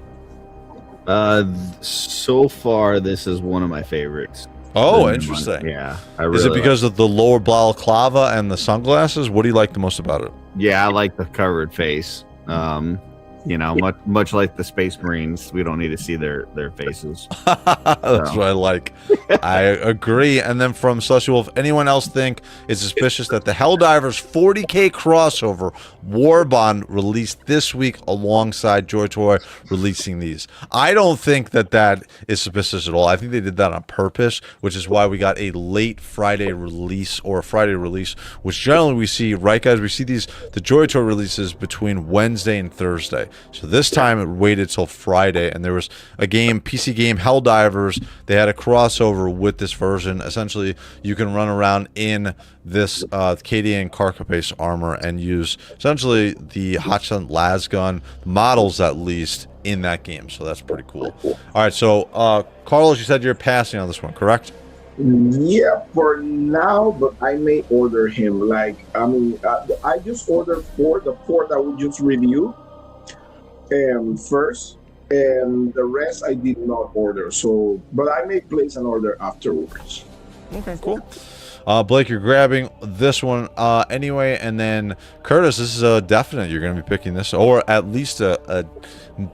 So far, this is one of my favorites. Oh, interesting. Yeah, I really is it because of the lower balaclava and the sunglasses? What do you like the most about it? Yeah, I like the covered face. Much like the Space Marines, we don't need to see their faces. That's what I like. I agree. And then from Slushy Wolf, anyone else think it's suspicious that the Helldivers 40K crossover Warbond released this week alongside JOYTOY releasing these? I don't think that is suspicious at all. I think they did that on purpose, which is why we got a late Friday release or a Friday release, which generally we see, right guys? We see the JOYTOY releases between Wednesday and Thursday. So this time it waited till Friday, and there was a game, PC game, Helldivers. They had a crossover with this version. Essentially, you can run around in this Cadian Carapace Armour and use essentially the Hotshot Lasgun models, at least, in that game. So that's pretty cool. All right, so Carlos, you said you're passing on this one, correct? Yeah, for now, but I may order him. I just ordered the 4 that we just reviewed first, and the rest I did not order. So, but I may place an order afterwards. Okay, cool. Blake, you're grabbing this one anyway, and then Curtis, this is a definite. You're going to be picking this, or at least a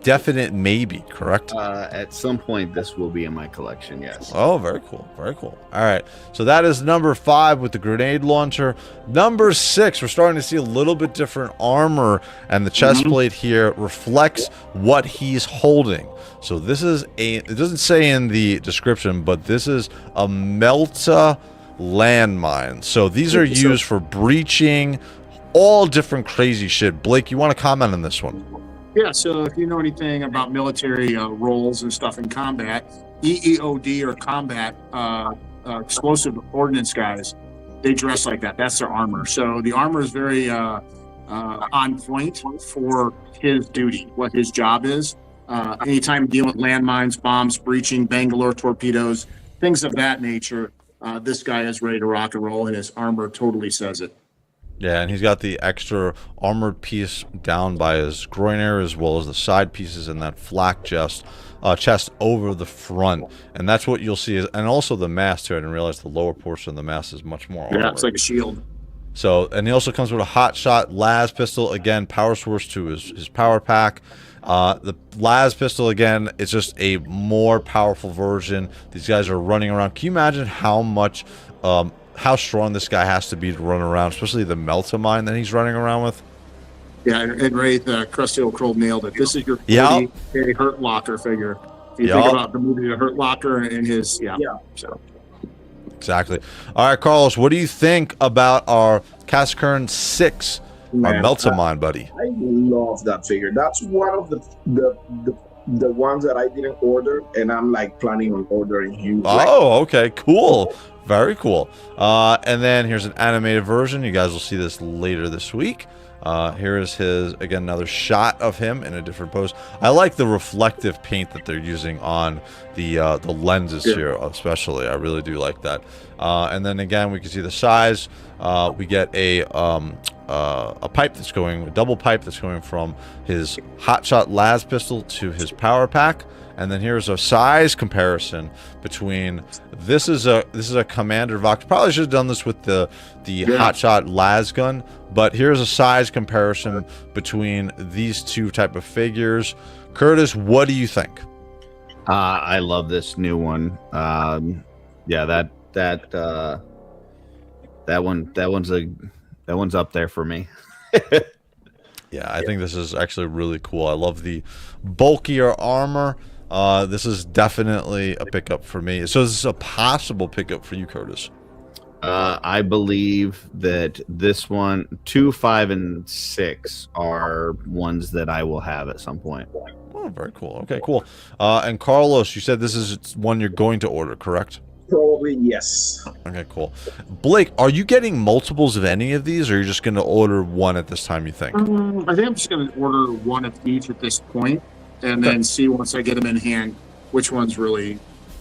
definite maybe, correct? At some point, this will be in my collection, yes. Oh, very cool. Very cool. All right. So that is number 5 with the grenade launcher. Number 6, we're starting to see a little bit different armor, and the chest plate here reflects what he's holding. So this is it doesn't say in the description, but this is a Melta landmine. So these are used for breaching, all different crazy shit. Blake, you want to comment on this one? Yeah, so if you know anything about military roles and stuff in combat, EEOD or combat explosive ordnance guys, they dress like that. That's their armor. So the armor is very on point for his duty, what his job is. Anytime dealing with landmines, bombs, breaching, Bangalore torpedoes, things of that nature, this guy is ready to rock and roll, and his armor totally says it. Yeah, and he's got the extra armored piece down by his groin area, as well as the side pieces and that flak chest over the front. And that's what you'll see. And also the mask, too. I didn't realize the lower portion of the mask is much more armored. Yeah, it's like a shield. So, and he also comes with a Hotshot Las pistol. Again, power source to his power pack. The Las pistol, again, it's just a more powerful version. These guys are running around. Can you imagine how much... how strong this guy has to be to run around, especially the Melta mine that he's running around with? Yeah, and Ray, the Crusty Old Crow nailed it. This is your 40K Hurt Locker figure. If you think about the movie The Hurt Locker and his, so. Exactly. All right, Carlos, what do you think about our Kasrkin 6, our Melta mine, buddy? I love that figure. That's one of the ones that I didn't order, and I'm like planning on ordering him. Oh, okay, cool. Very cool. And then here's an animated version. You guys will see this later this week. Here is his, again, another shot of him in a different pose. I like the reflective paint that they're using on the lenses here, especially. I really do like that. And then again, we can see the size. We get a pipe that's going, a double pipe that's going from his hotshot las pistol to his power pack. And then here's a size comparison between this is a Commander Vox. Probably should have done this with the hotshot Lasgun, but here's a size comparison between these two type of figures. Curtis, what do you think? I love this new one. Yeah, that one's up there for me. Yeah, I think this is actually really cool. I love the bulkier armor. This is definitely a pickup for me. So this is a possible pickup for you, Curtis. I believe that this one, 2, 5, and 6 are ones that I will have at some point. Oh, very cool. Okay, cool. And Carlos, you said this is one you're going to order, correct? Probably yes. Okay, cool. Blake, are you getting multiples of any of these, or are you just going to order one at this time, you think? I think I'm just going to order one of each at this point, and then see once I get them in hand which ones really,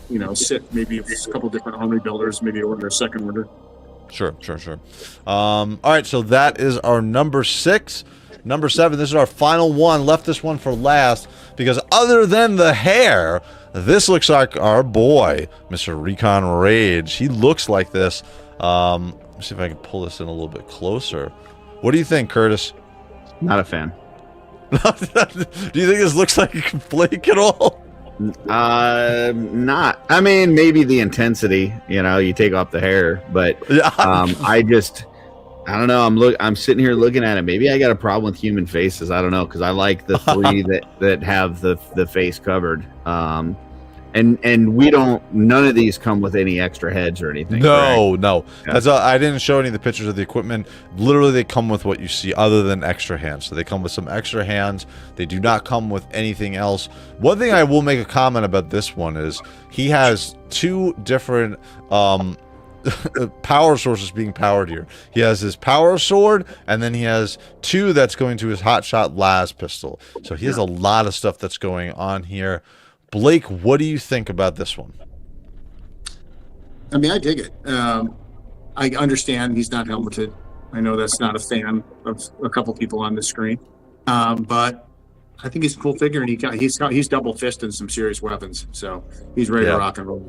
you know, sit. Maybe if it's a couple different army builders, maybe order a second order. Sure. All right, so that is our number 6. Number 7, this is our final one. Left this one for last because other than the hair, this looks like our boy, Mr. Recon Rage. He looks like this. Let's see if I can pull this in a little bit closer. What do you think, Curtis? Not a fan. Do you think this looks like Blake at all? Not. I mean, maybe the intensity. You know, you take off the hair, but Yeah. I don't know. I'm sitting here looking at it. Maybe I got a problem with human faces. I don't know, because I like the 3 that have the face covered. And we don't. None of these come with any extra heads or anything. No, correct? no. Yeah. That's I didn't show any of the pictures of the equipment. Literally, they come with what you see, other than extra hands. So they come with some extra hands. They do not come with anything else. One thing I will make a comment about this one is he has 2 different power sources being powered here. He has his power sword, and then he has 2 that's going to his hotshot las pistol. So he has a lot of stuff that's going on here. Blake, what do you think about this one? I mean, I dig it. I understand he's not helmeted. I know that's not a fan of a couple people on the screen, but I think he's a cool figure, and he's double fisting some serious weapons, so he's ready to rock and roll.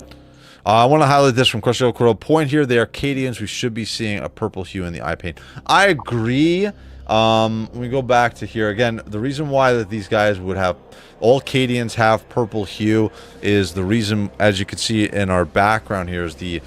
I want to highlight this from Question Coral. Point here, they are Cadians. We should be seeing a purple hue in the eye paint. I agree. When we go back to here again, the reason why that these guys would have all Cadians have purple hue is the reason, as you can see in our background here, is the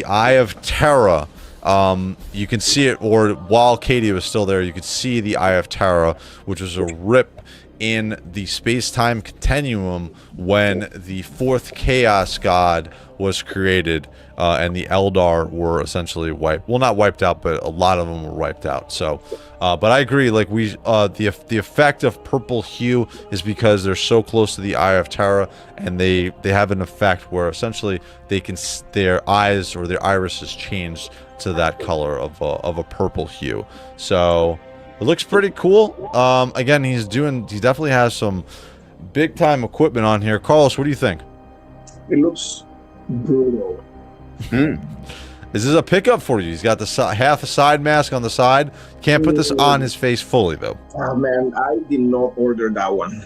Eye of Terra. You can see it, or while Cadia was still there, you could see the Eye of Terra, which was a rip in the space-time continuum when the 4th Chaos God was created, and the Eldar were essentially wiped. Well, not wiped out, but a lot of them were wiped out. So, but I agree. Like the effect of purple hue is because they're so close to the Eye of Terra, and they have an effect where essentially they can their eyes or their irises change to that color of a purple hue. So it looks pretty cool. Again, he definitely has some big time equipment on here. Carlos, what do you think? It looks brutal. Is this a pickup for you? He's got the half a side mask on the side. Can't put this on his face fully though. Oh man, I did not order that one.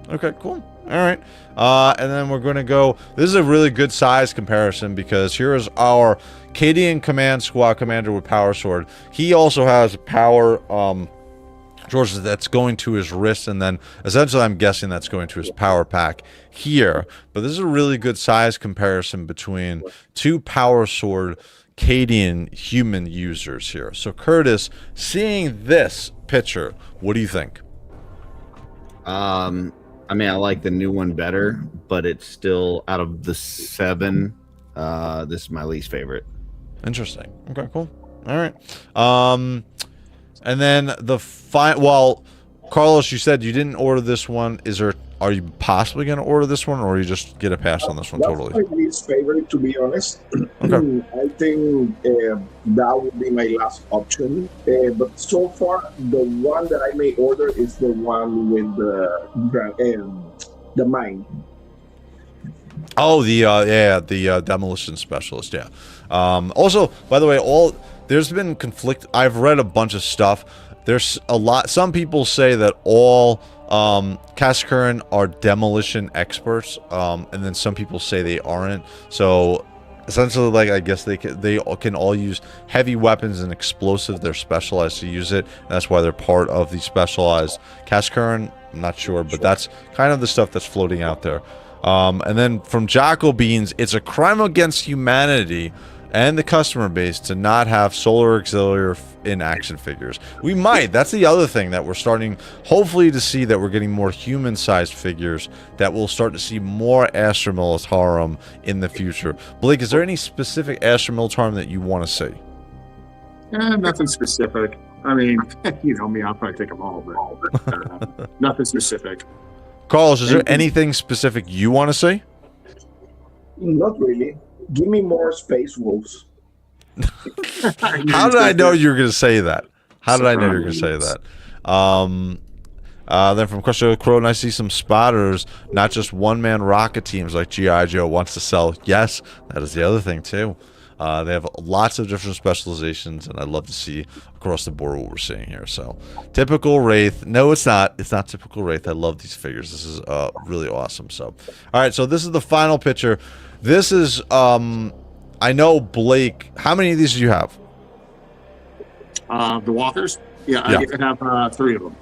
Okay, cool. All right. And then we're going to go. This is a really good size comparison because here is our Cadian Command Squad Commander with Power Sword. He also has power sources that's going to his wrist, and then essentially I'm guessing that's going to his power pack here. But this is a really good size comparison between 2 Power Sword Cadian human users here. So Curtis, seeing this picture, what do you think? I mean, I like the new one better, but it's still, out of the 7, this is my least favorite. Interesting. Okay, cool. All right. And then well, Carlos, you said you didn't order this one. Is there are you possibly going to order this one, or you just get a pass on this one totally? That's my least favorite, to be honest. Okay. I think that would be my last option. But so far, the one that I may order is the one with the mine. Oh, the demolition specialist. Yeah. Also, by the way, there's been conflict. I've read a bunch of stuff. There's a lot. Some people say that all Kasrkin are demolition experts, and then some people say they aren't. So essentially, like, I guess they can all use heavy weapons and explosives. They're specialized to use it, and that's why they're part of the specialized Kasrkin. I'm not sure, but that's kind of the stuff that's floating out there. And then from Jackal Beans, it's a crime against humanity and the customer base to not have Solar Auxiliary in action figures. We might. That's the other thing that we're starting, hopefully, to see, that we're getting more human-sized figures, that we'll start to see more Astra Militarum in the future. Blake, is there any specific Astra Militarum that you want to see? Nothing specific. I mean, you know me, I'll probably take them all, but nothing specific. Carlos, is there anything specific you want to see? Not really. Give me more Space Wolves. How did I know you were going to say that? How did I know you were going to say that? Then from Question Crow, and I see some spotters, not just one-man rocket teams like G.I. Joe wants to sell. Yes, that is the other thing, too. They have lots of different specializations, and I'd love to see across the board what we're seeing here. So, typical Wraith. No, it's not. It's not typical Wraith. I love these figures. This is really awesome. So, all right. So this is the final picture. This is, I know, Blake, how many of these do you have? The walkers? Yeah, I have 3 of them.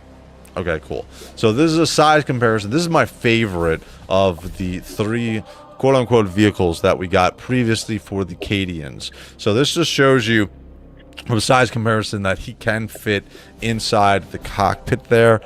Okay, cool. So this is a size comparison. This is my favorite of the 3 quote-unquote vehicles that we got previously for the Cadians. So this just shows you from a size comparison that he can fit inside the cockpit there,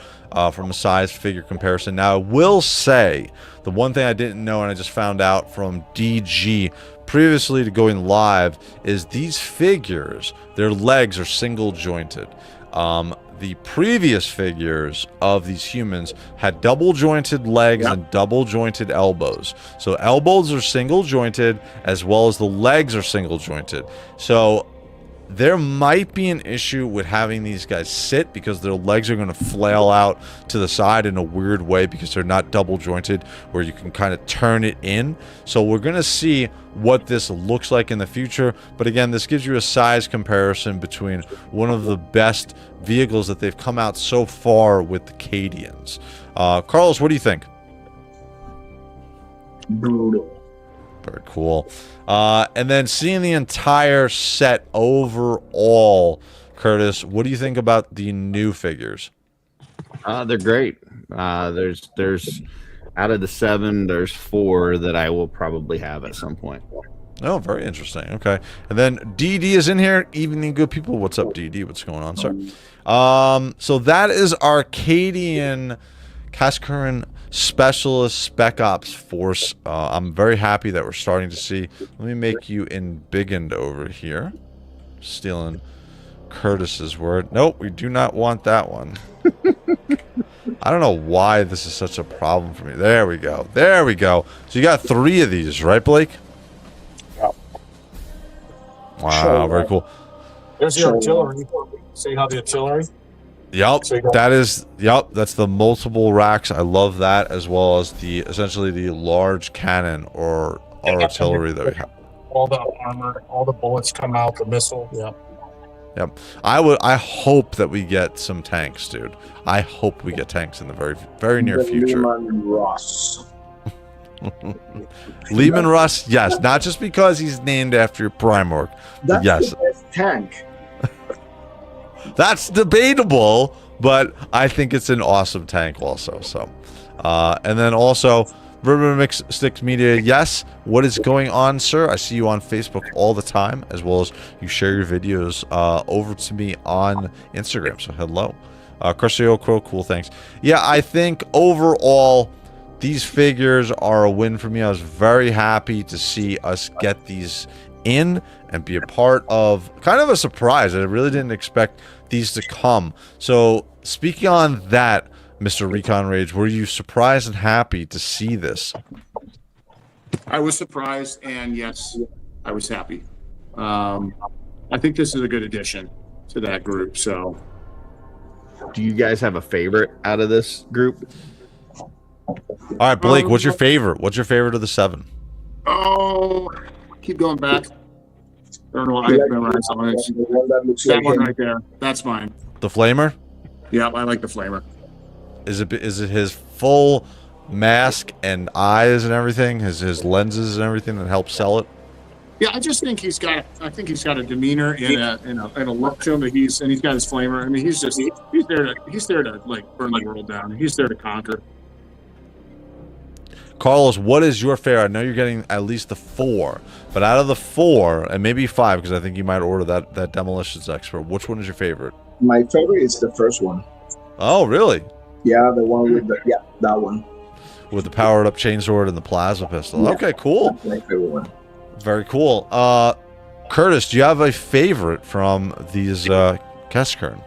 from a size figure comparison. Now, I will say, the one thing I didn't know and I just found out from DG previously to going live is these figures, their legs are single jointed. The previous figures of these humans had double jointed legs and double jointed elbows. So elbows are single jointed as well as the legs are single jointed. So there might be an issue with having these guys sit because their legs are going to flail out to the side in a weird way because they're not double jointed where you can kind of turn it in. So we're going to see what this looks like in the future. But again, this gives you a size comparison between one of the best vehicles that they've come out so far with the Cadians. Carlos, what do you think? Brutal. Very cool. And then seeing the entire set overall, Curtis, what do you think about the new figures? They're great. There's out of the 7, there's 4 that I will probably have at some point. Oh, very interesting. Okay. And then DD is in here. Evening, good people. What's up, DD? What's going on, sir? So that is our Cadian Kasrkin Specialist Spec Ops Force. I'm very happy that we're starting to see. Let me make you embiggened over here. Stealing Curtis's word. Nope, we do not want that one. I don't know why this is such a problem for me. There we go. There we go. So you got 3 of these, right, Blake? Yep. Wow, very cool. There's the artillery. See how the artillery? Yep, that's the multiple racks. I love that, as well as the essentially the large cannon or artillery that we have. All the armor, all the bullets come out, the missile. Yep. I hope that we get some tanks, dude. I hope we get tanks in the very near future. Lehman Russ. Lehman Russ, yes. Not just because he's named after Primarch. That's yes. the best tank. That's debatable, but I think it's an awesome tank also. So, and then also, River Mix Sticks Media, yes. What is going on, sir? I see you on Facebook all the time, as well as you share your videos over to me on Instagram. So, hello. Crucio Crow, cool, thanks. Yeah, I think overall, these figures are a win for me. I was very happy to see us get these in and be a part of kind of a surprise. I really didn't expect these to come. So speaking on that, Mr. Recon Rage, were you surprised and happy to see this? I was surprised, and yes, I was happy. I think this is a good addition to that group. So, Do you guys have a favorite out of this group? All right, Blake, what's your favorite? What's your favorite of the 7? oh, keep going back. I don't know. I memorized on it. The one that looks That like one him. right there. That's mine. The Flamer? Yeah, I like the Flamer. Is it his full mask and eyes and everything, his lenses and everything that helps sell it? Yeah, I just think he's got. I think he's got a demeanor and a look to him that he's got his Flamer. I mean, he's there to like burn the world down. He's there to conquer. Carlos, what is your favorite? I know you're getting at least the 4, but out of the 4, and maybe 5, because I think you might order that Demolitions Expert, which one is your favorite? My favorite is the first one. Oh, really? Yeah, the one with that one. With the powered up chainsword and the plasma pistol. Yeah. Okay, cool. That's my favorite one. Very cool. Curtis, do you have a favorite from these Kasrkin?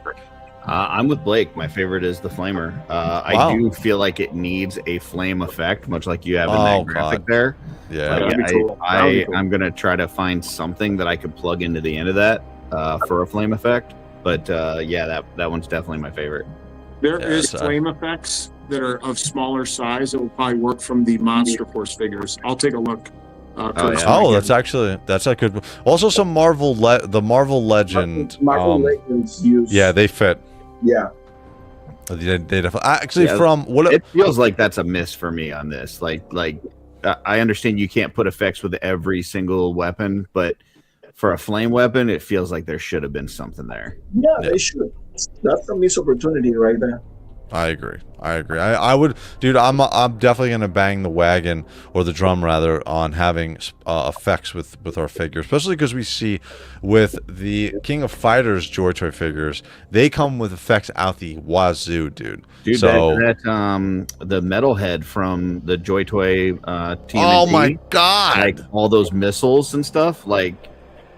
I'm with Blake. My favorite is the Flamer. Wow. I do feel like it needs a flame effect, much like you have in that graphic there. Yeah. That'd be cool. That'd be cool. I'm going to try to find something that I could plug into the end of that for a flame effect. But yeah, that one's definitely my favorite. There Yeah, is so- flame effects that are of smaller size that will probably work from the Monster Force figures. I'll take a look. Curtis, yeah. Oh, that's a good. Also, some Marvel the Marvel Legend. Marvel Legends use. Yeah, they fit. Yeah. They definitely. Actually, Yeah, from what It feels like that's a miss for me on this. Like I understand you can't put effects with every single weapon, but for a flame weapon, it feels like there should have been something there. Yeah, they should. That's a missed opportunity right there. I agree. I would, dude. I'm definitely gonna bang the wagon or the drum rather on having effects with our figures, especially because we see with the King of Fighters JOYTOY figures, they come with effects out the wazoo, dude. Dude, So the metalhead from the JOYTOY TMNT, oh my god, like all those missiles and stuff, like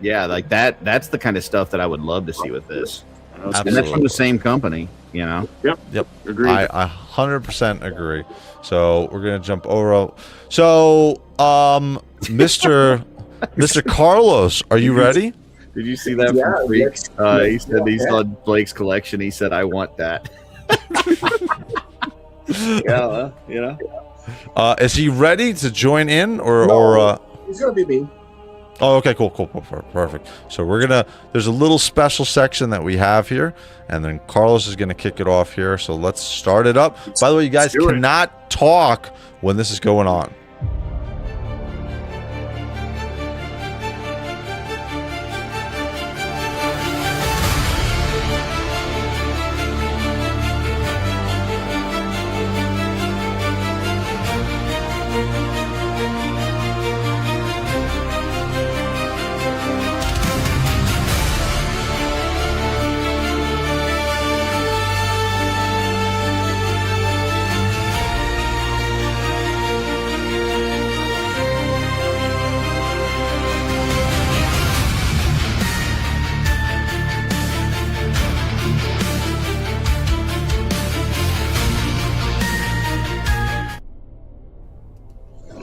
yeah, like that's the kind of stuff that I would love to see with this. And that's from Absolutely. the same company, you know. Yep. Agreed. I 100% agree. So we're gonna jump over. So Mr. Carlos, are you ready? Did you see that Yeah, from Freak? yes, He yes, said he yeah. saw Blake's collection. He said, "I want that." Yeah, you know. Is he ready to join in No. It's gonna be me. Oh, okay, cool, perfect. So there's a little special section that we have here, and then Carlos is gonna kick it off here. So let's start it up. By the way, you guys do it. cannot talk when this is going on.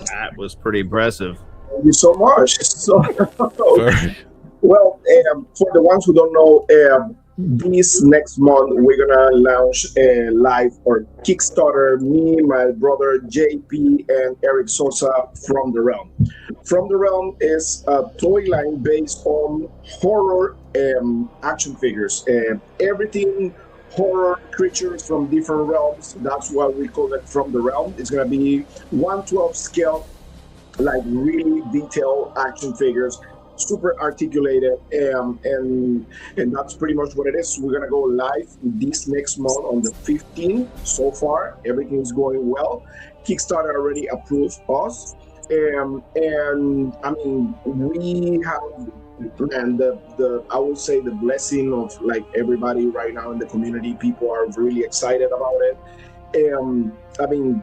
That was pretty impressive. Thank you so much. So, Very- well, for the ones who don't know, this next month we're gonna launch a live or Kickstarter. Me, my brother JP, and Eric Sosa from the Realm. From the Realm is a toy line based on horror action figures. Everything horror creatures from different realms. That's why we call it From the Realm. It's gonna be 1/12 scale, like really detailed action figures, super articulated, and that's pretty much what it is. We're gonna go live this next month on the 15th. So far, everything is going well. Kickstarter already approved us, and I mean we have. And the I would say the blessing of like everybody right now in the community, people are really excited about it. I mean,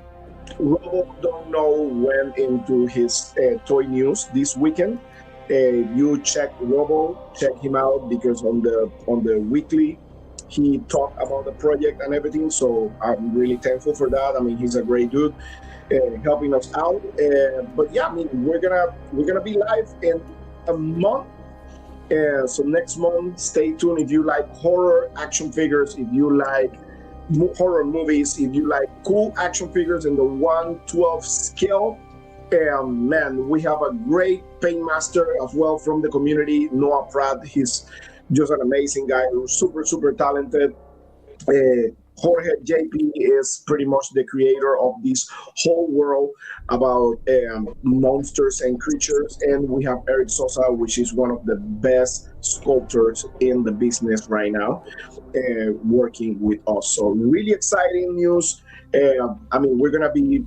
Robo don't know went into his toy news this weekend. You check Robo, check him out because on the weekly he talked about the project and everything. So I'm really thankful for that. I mean, he's a great dude, helping us out. But yeah, I mean, we're gonna be live in a month. So next month, stay tuned. If you like horror action figures, if you like horror movies, if you like cool action figures in the 1/12 scale, man, we have a great paint master as well from the community, Noah Pratt. He's just an amazing guy, super talented. Jorge JP is pretty much the creator of this whole world about monsters and creatures. And we have Eric Sosa, which is one of the best sculptors in the business right now, working with us. So really exciting news. I mean, we're going to be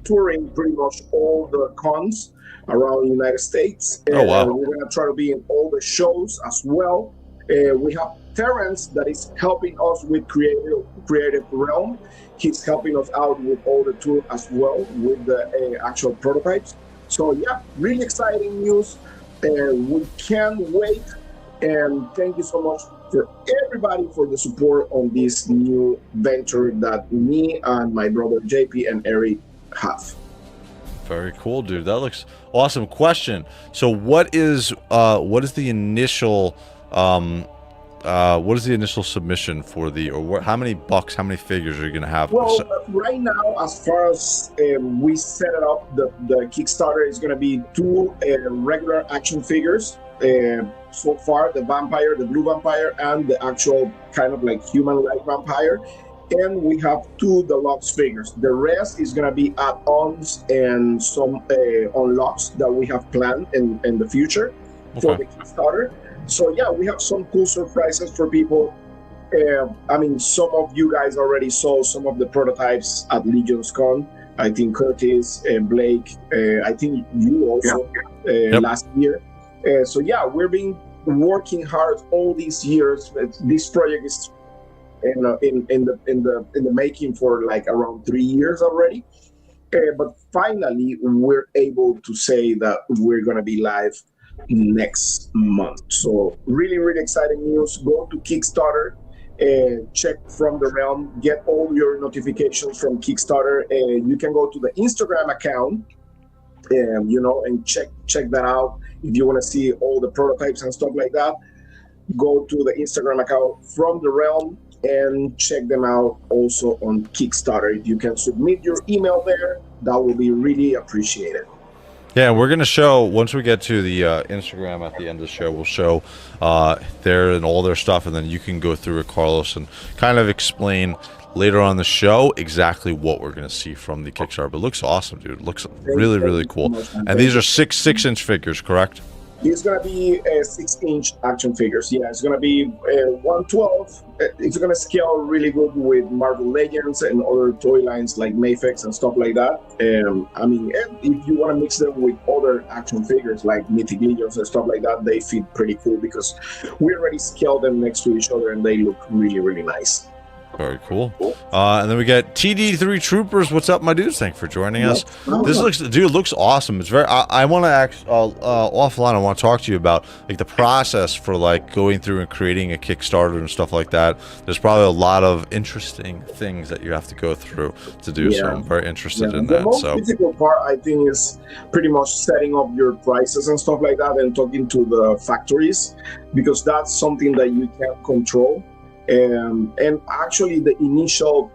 touring pretty much all the cons around the United States. Oh, wow. We're going to try to be in all the shows as well. We have Terrence that is helping us with creative realm. He's helping us out with all the tour as well with the actual prototypes. So yeah, really exciting news. We can't wait. And thank you so much for everybody for the support on this new venture that me and my brother JP and Eric have. Very cool, dude. That looks awesome. Question. So what is the initial submission for the, or how many bucks, how many figures are you gonna have? Well, right now, as far as we set it up, the Kickstarter is gonna be 2 regular action figures. So far, the vampire, the blue vampire, and the actual kind of like human-like vampire. And we have 2 deluxe figures. The rest is gonna be add-ons and some unlocks that we have planned in the future for the Kickstarter. So yeah, we have some cool surprises for people. I mean, some of you guys already saw some of the prototypes at Legion's Con. I think Curtis and Blake, I think you also last year. So yeah, we've been working hard all these years. This project is in the making for like around 3 years already. But finally, we're able to say that we're gonna be live next month. So really exciting news. Go to Kickstarter and check From the Realm, get all your notifications from Kickstarter, and you can go to the Instagram account and check that out. If you want to see all the prototypes and stuff like that, go to the Instagram account From the Realm and check them out also on Kickstarter. If you can submit your email there, that will be really appreciated. Yeah, we're going to show, once we get to the Instagram at the end of the show, we'll show there and all their stuff, and then you can go through it, Carlos, and kind of explain later on the show exactly what we're going to see from the Kickstarter. But it looks awesome, dude. It looks really cool. And these are 6-inch figures, correct? It's going to be 6-inch action figures. Yeah, it's going to be 1/12. It's going to scale really good with Marvel Legends and other toy lines like Mayfix and stuff like that. I mean, if you want to mix them with other action figures like Mythic Legions and stuff like that, they fit pretty cool because we already scaled them next to each other and they look really nice. Very cool. And then we got TD3 Troopers. What's up, my dudes? Thanks for joining us. This looks awesome. It's very. I want to ask offline. I want to talk to you about like the process for like going through and creating a Kickstarter and stuff like that. There's probably a lot of interesting things that you have to go through to do. So I'm very interested in that. The most difficult part, I think, is pretty much setting up your prices and stuff like that, and talking to the factories, because that's something that you can't control. And actually the initial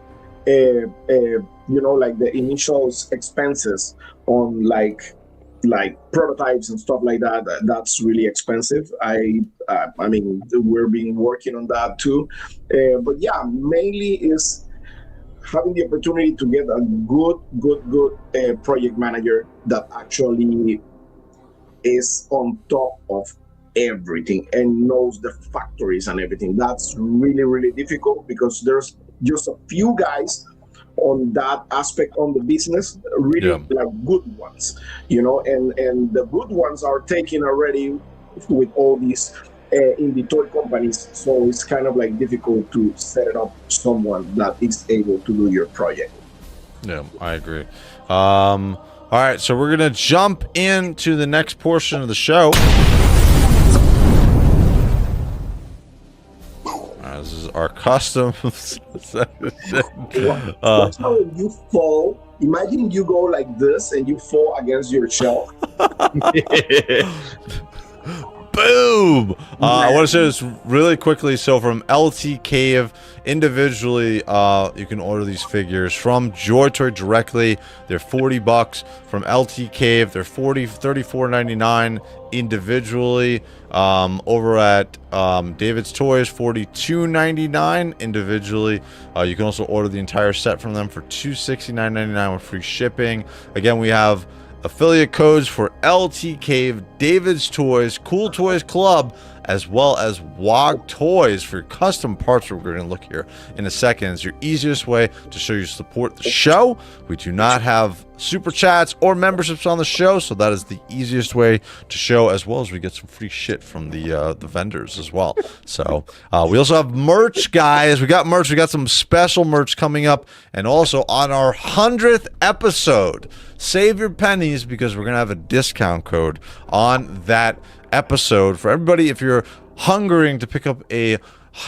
like the initial expenses on like prototypes and stuff like that, that's really expensive. I mean, we've been working on that too, but yeah, mainly is having the opportunity to get a good project manager that actually is on top of everything and knows the factories and everything. That's really difficult because there's just a few guys on that aspect on the business, really like good ones, and the good ones are taken already with all these indie toy companies. So it's kind of like difficult to set it up someone that is able to do your project. Yeah, I agree. All right, so we're gonna jump into the next portion of the show. This is our custom section. Watch how when you fall. Imagine you go like this and you fall against your shelf. Boom! I want to show this really quickly. So from LT Cave, individually, you can order these figures from JOYTOY directly. They're $40. From LT Cave, they're $34.99 individually. Over at David's Toys, $42.99 individually. You can also order the entire set from them for $269.99 with free shipping. Again, we have affiliate codes for LT Cave, David's Toys, Cool Toys Club, as well as WOG Toys for your custom parts. We're going to look here in a second. It's your easiest way to show you support the show. We do not have super chats or memberships on the show, so that is the easiest way to show, as well as we get some free shit from the vendors as well. So we also have merch, guys. We got merch. We got some special merch coming up, and also on our 100th episode, save your pennies, because we're gonna have a discount code on that episode for everybody. If you're hungering to pick up a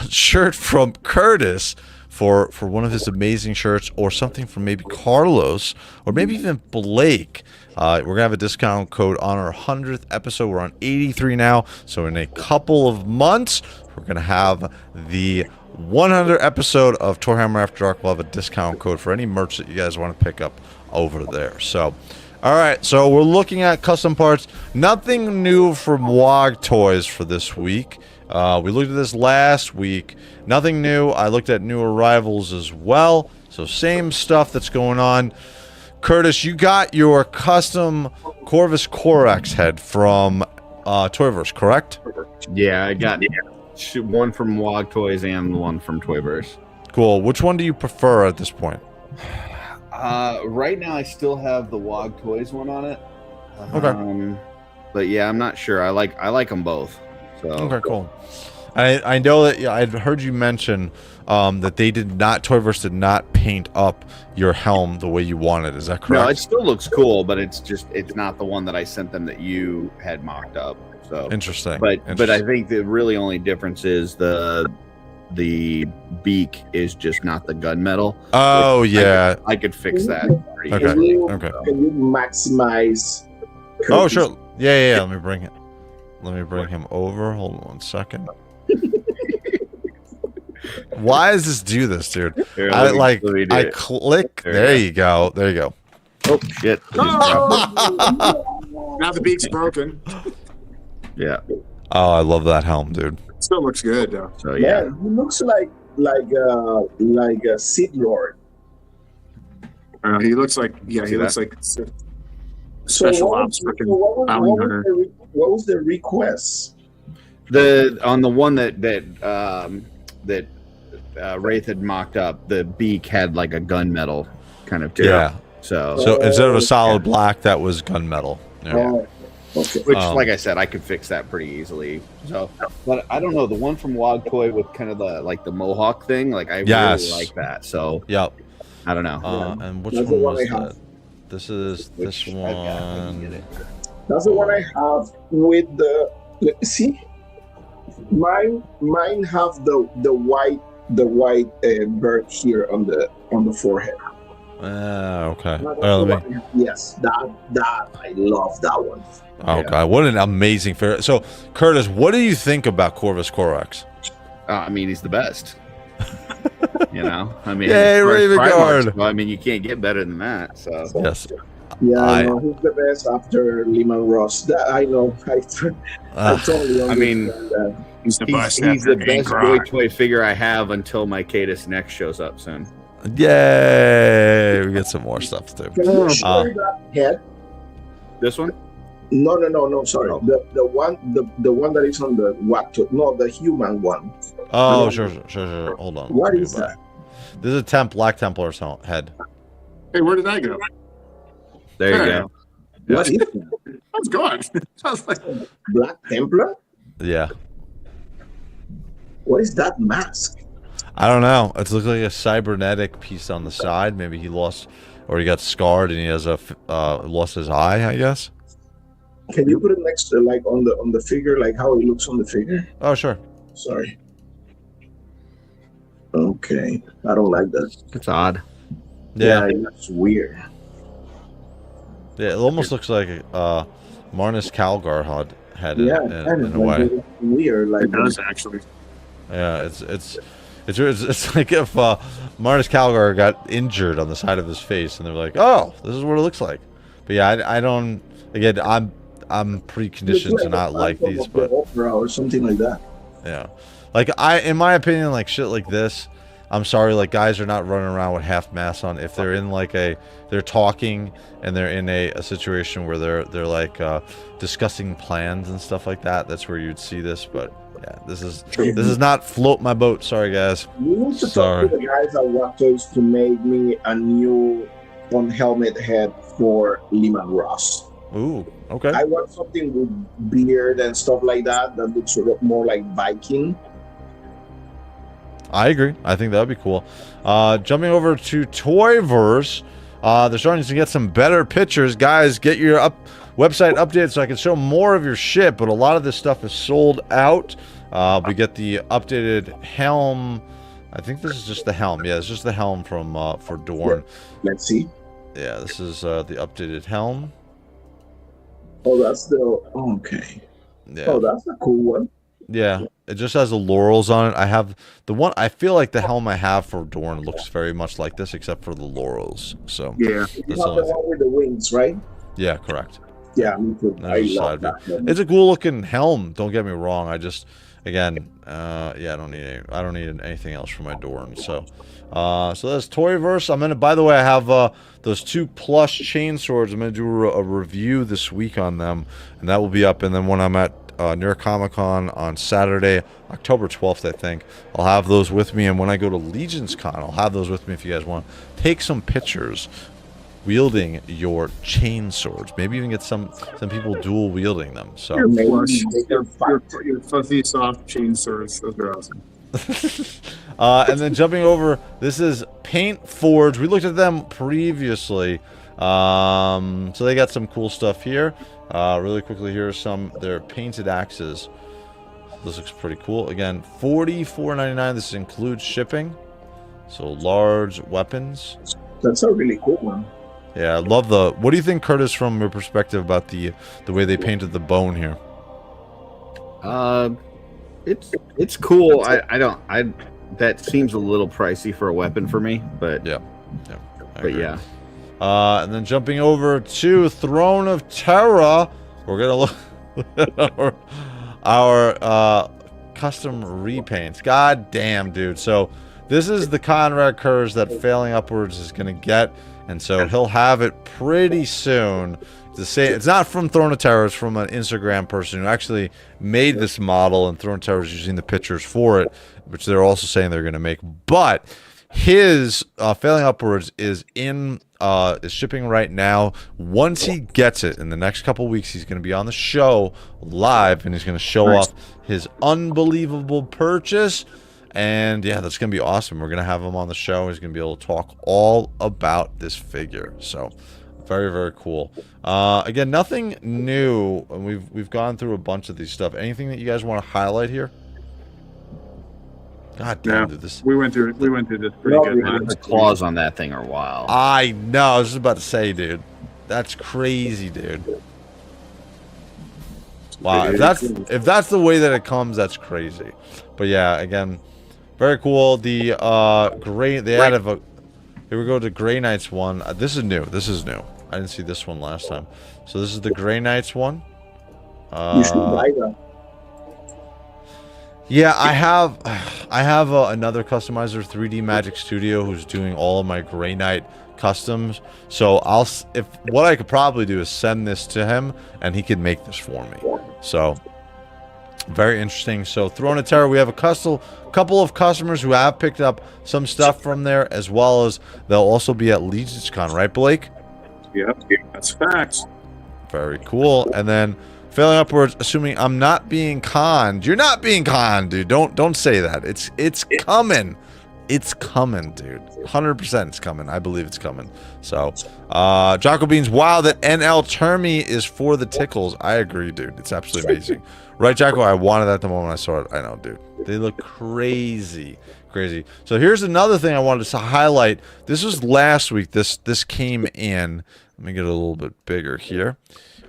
shirt from Curtis for one of his amazing shirts, or something from maybe Carlos, or maybe even Blake, we're gonna have a discount code on our 100th episode. We're on 83 now, so in a couple of months we're gonna have the 100th episode of ToyHammer After Dark. We'll have a discount code for any merch that you guys want to pick up over there. So all right, so we're looking at custom parts. Nothing new from WOG Toys for this week. We looked at this last week. Nothing new. I looked at new arrivals as well. So same stuff that's going on. Curtis, you got your custom Corvus Corax head from Toyverse, correct? Yeah, I got one from WOG Toys and one from Toyverse. Cool. Which one do you prefer at this point? Right now I still have the WOG Toys one on it. Okay. But yeah, I'm not sure. I like them both. So okay, cool. I know that, yeah, I'd heard you mention that Toyverse did not paint up your helm the way you wanted. Is that correct? No, it still looks cool, but it's not the one that I sent them that you had mocked up. So interesting. But I think the really only difference is the beak is just not the gunmetal. Oh yeah, I could fix that pretty okay. easily. Can you maximize? Oh sure. Yeah. Let me bring him over. Hold on one second. Why does this do this, dude? Here, I click. There There you go. There you go. Oh shit. Now the beak's broken. Yeah. Oh, I love that helm, dude. Still looks good though. So yeah. He looks like a Sith Lord. He looks like like So special ops freaking bounty hunter. what was the request? On the one that Wraith had mocked up, the beak had like a gunmetal kind of too. Yeah. So instead of a solid black, that was gunmetal. Yeah. Okay. which, like I said, I could fix that pretty easily. So, but I don't know, the one from WOG Toy with kind of the mohawk thing, like I really like that. So yep. I don't know. And which That's the one one was I have. that? This is this I've got, let me one. get it. That's the one I have with the. See, mine have the white bird here on the forehead. Okay. That's Let the me. one I have. Yes, that I love that one. Oh god, what an amazing figure! So, Curtis, what do you think about Corvus Corax? I mean, he's the best. You know, I mean, Yay, as far as Raven Primarchs Guard. go, I mean, you can't get better than that. So Yes. Yeah, no, he's the best after Lehman Ross. That I know. I totally understand I mean, that. He's the best. he's the after best Ankrog. Joy Toy figure I have until my Cadus next shows up soon. Yay! We get some more stuff too. Can you show that head? This one? No. Sorry, Oh. the one that is on the what? No, the human one. Oh, sure. Hold on. What is that? This is a Black Templar's head. Hey, where did that go? There you Yeah. go. What is that? How's it going? I was like, Black Templar? Yeah. What is that mask? I don't know. It looks like a cybernetic piece on the side. Maybe he lost, or he got scarred, and he has lost his eye, I guess. Can you put it next to like on the figure, like how it looks on the figure? Oh, sure. Sorry. Okay, I don't like that. It's odd. Yeah. It's weird. Yeah, it almost looks like Marnus Calgar had it Yeah, in a way. Weird, like It does actually. Yeah, it's like if Marnus Calgar got injured on the side of his face, and they're like, "Oh, this is what it looks like." But yeah, I don't. Again, I'm preconditioned to not like these, but or something like that. yeah, like in my opinion, like shit like this. I'm sorry, like guys are not running around with half masks on. If they're in like they're talking and they're in a situation where they're like discussing plans and stuff like that. That's where you'd see this. But yeah, this is not float my boat. Sorry, guys. You need to talk to the guys at JOYTOYs to make me a new helmet head for Lehman Ross. Ooh, okay. I want something with beard and stuff like that looks a lot more like Viking. I agree. I think that would be cool. Jumping over to Toyverse, they're starting to get some better pictures. Guys, get your website updated so I can show more of your shit, but a lot of this stuff is sold out. We get the updated helm. I think this is just the helm. Yeah, it's just the helm from for Dorn. Yeah. Let's see. Yeah, this is the updated helm. Oh, that's the... Okay. Yeah. Oh, that's a cool one. Yeah, it just has the laurels on it. I have the one. I feel like the helm I have for Dorn looks very much like this, except for the laurels. So Yeah. You have that's the the only thing. one with the wings, right? Yeah, correct. Yeah, me too. I There's a love side that view. one. It's a cool looking helm. Don't get me wrong. I just, again, yeah, I don't need anything else for my Dorn. So, so that's Toyverse. I'm gonna. By the way, I have those 2 plush chain swords. I'm gonna do a review this week on them, and that will be up. And then when I'm at near Comic-Con on Saturday, October 12th, I think, I'll have those with me. And when I go to Legions Con, I'll have those with me if you guys want to take some pictures wielding your chain swords. Maybe even get some people dual wielding them. So Maybe Flush. they can fight. Your fuzzy soft chain swords. Those are awesome. and then jumping over, this is Paint Forge. We looked at them previously. So they got some cool stuff here. Really quickly, here are some their painted axes. This looks pretty cool. Again, $44.99. This includes shipping. So large weapons. That's a really cool one. Yeah, I love the. What do you think, Curtis, from your perspective about the way they painted the bone here? It's cool. That seems a little pricey for a weapon for me, but Yeah, I but agree. yeah. And then jumping over to Throne of Terror, we're gonna look at our custom repaints. God damn, dude. So this is the Conrad curves that Failing Upwards is gonna get, and so he'll have it pretty soon. To say it's not from Throne of Terror, it's from an Instagram person who actually made this model, and Throne of Terror is using the pictures for it, which they're also saying they're gonna make. But his Failing Upwards is in is shipping right now. Once he gets it in the next couple weeks, he's going to be on the show live, and he's going to show off his unbelievable purchase. And yeah, that's going to be awesome. We're going to have him on the show. He's going to be able to talk all about this figure. So very, very cool. Again, nothing new, and we've gone through a bunch of these stuff. Anything that you guys want to highlight here? God damn, dude, this. We went through this pretty good. The claws on that thing are wild. I know. I was just about to say, dude. That's crazy, dude. Wow, if that's the way that it comes, that's crazy. But yeah, again, very cool. The gray. They added a. Here we go to Grey Knights one. This is new. This is new. I didn't see this one last time. So this is the Grey Knights one. You should buy that. Yeah, I have another customizer, 3D Magic Studio, who's doing all of my Grey Knight customs. So what I could probably do is send this to him, and he can make this for me. So very interesting. So Throne of Terror, we have a couple of customers who have picked up some stuff from there, as well as they'll also be at Legions Con, right, Blake? Yep, that's facts. Very cool. And then Failing Upwards, assuming I'm not being conned. You're not being conned, dude. Don't say that. It's coming. It's coming, dude. 100% it's coming. I believe it's coming. So, Jocko Beans, wow, that NL Termi is for the tickles. I agree, dude. It's absolutely amazing. Right, Jocko? I wanted that the moment I saw it. I know, dude. They look crazy. Crazy. So here's another thing I wanted to highlight. This was last week. This came in. Let me get it a little bit bigger here.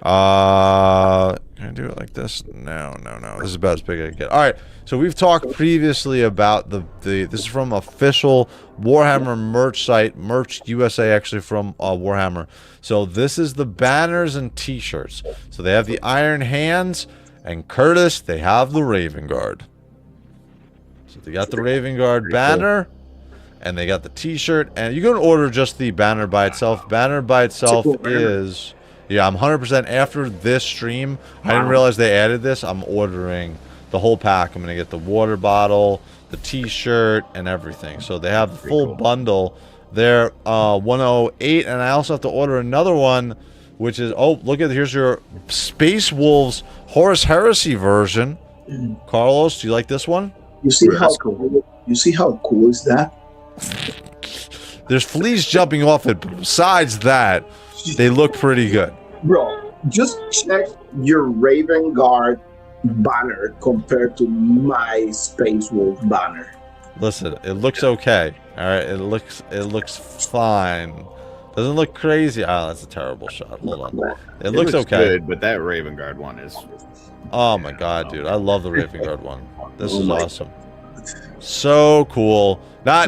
Can I do it like this? No. This is about as big as I can get. All right. So we've talked previously about this is from official Warhammer merch site, Merch USA, actually from Warhammer. So this is the banners and T-shirts. So they have the Iron Hands, and Curtis, they have the Raven Guard. So they got the Raven Guard banner, and they got the T-shirt, and you can order just the banner by itself. Banner by itself is, yeah, I'm 100% after this stream. I didn't realize they added this. I'm ordering the whole pack. I'm gonna get the water bottle, the T-shirt, and everything. So they have the full bundle. They're 108, and I also have to order another one, which is, oh, look at, here's your Space Wolves Horus Heresy version. Carlos, do you like this one? You see how cool? You see how cool is that? There's fleas jumping off it, but besides that, they look pretty good. Bro, just check your Raven Guard banner compared to my Space Wolf banner. Listen, it looks okay. All right, it looks fine. Doesn't look crazy. Oh, that's a terrible shot. Hold on. It looks okay. Good, but that Raven Guard one is. Oh my god, dude! I love the Raven Guard one. This is awesome. So cool. I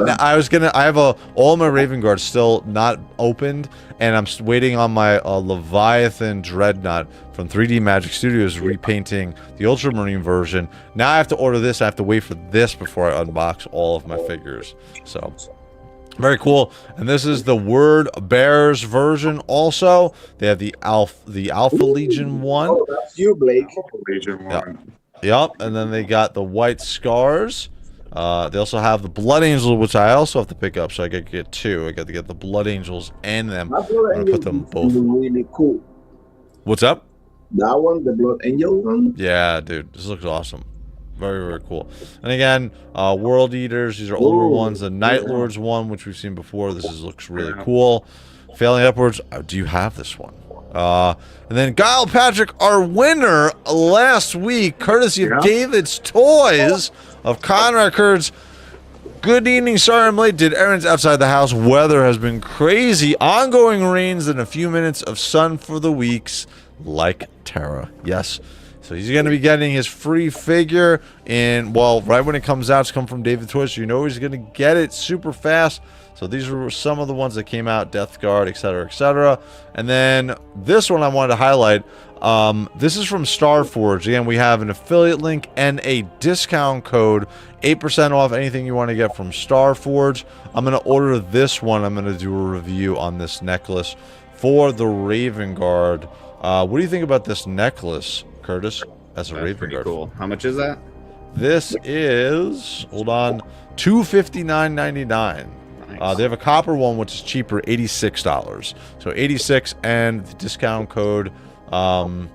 have all my Raven Guards still not opened, and I'm waiting on my Leviathan Dreadnought from 3D Magic Studios repainting the Ultramarine version. Now I have to order this. I have to wait for this before I unbox all of my figures. So very cool. And this is the Word Bearers version. Also, they have the Alpha Legion one. Oh, that's you, Blake. Legion one. Yep. And then they got the White Scars. They also have the Blood Angels, which I also have to pick up, so I got to get two. I got to get the Blood Angels and them. I'm gonna put them both. Really cool. What's up? That one, the Blood Angel one. Yeah, dude, this looks awesome. Very, very cool. And again, World Eaters. These are older ones. The Night Lords one, which we've seen before. This looks really cool. Failing Upwards. Do you have this one? And then Guile Patrick, our winner last week, courtesy of David's Toys of Conrad Kurds. Good evening, sorry I'm late. Did errands outside the house. Weather has been crazy. Ongoing rains and a few minutes of sun for the weeks, like Terra. Yes. So he's going to be getting his free figure in, well, right when it comes out. It's come from David Toys, so you know he's going to get it super fast. So these were some of the ones that came out, Death Guard, etc., etc. And then this one I wanted to highlight. This is from Starforge. Again, we have an affiliate link and a discount code, 8% off anything you want to get from Starforge. I'm going to order this one. I'm going to do a review on this necklace for the Raven Guard. What do you think about this necklace, Curtis, as a Raven Guard? Cool. How much is that? This is, hold on, $259.99. They have a copper one, which is cheaper, $86. So $86 and the discount code. So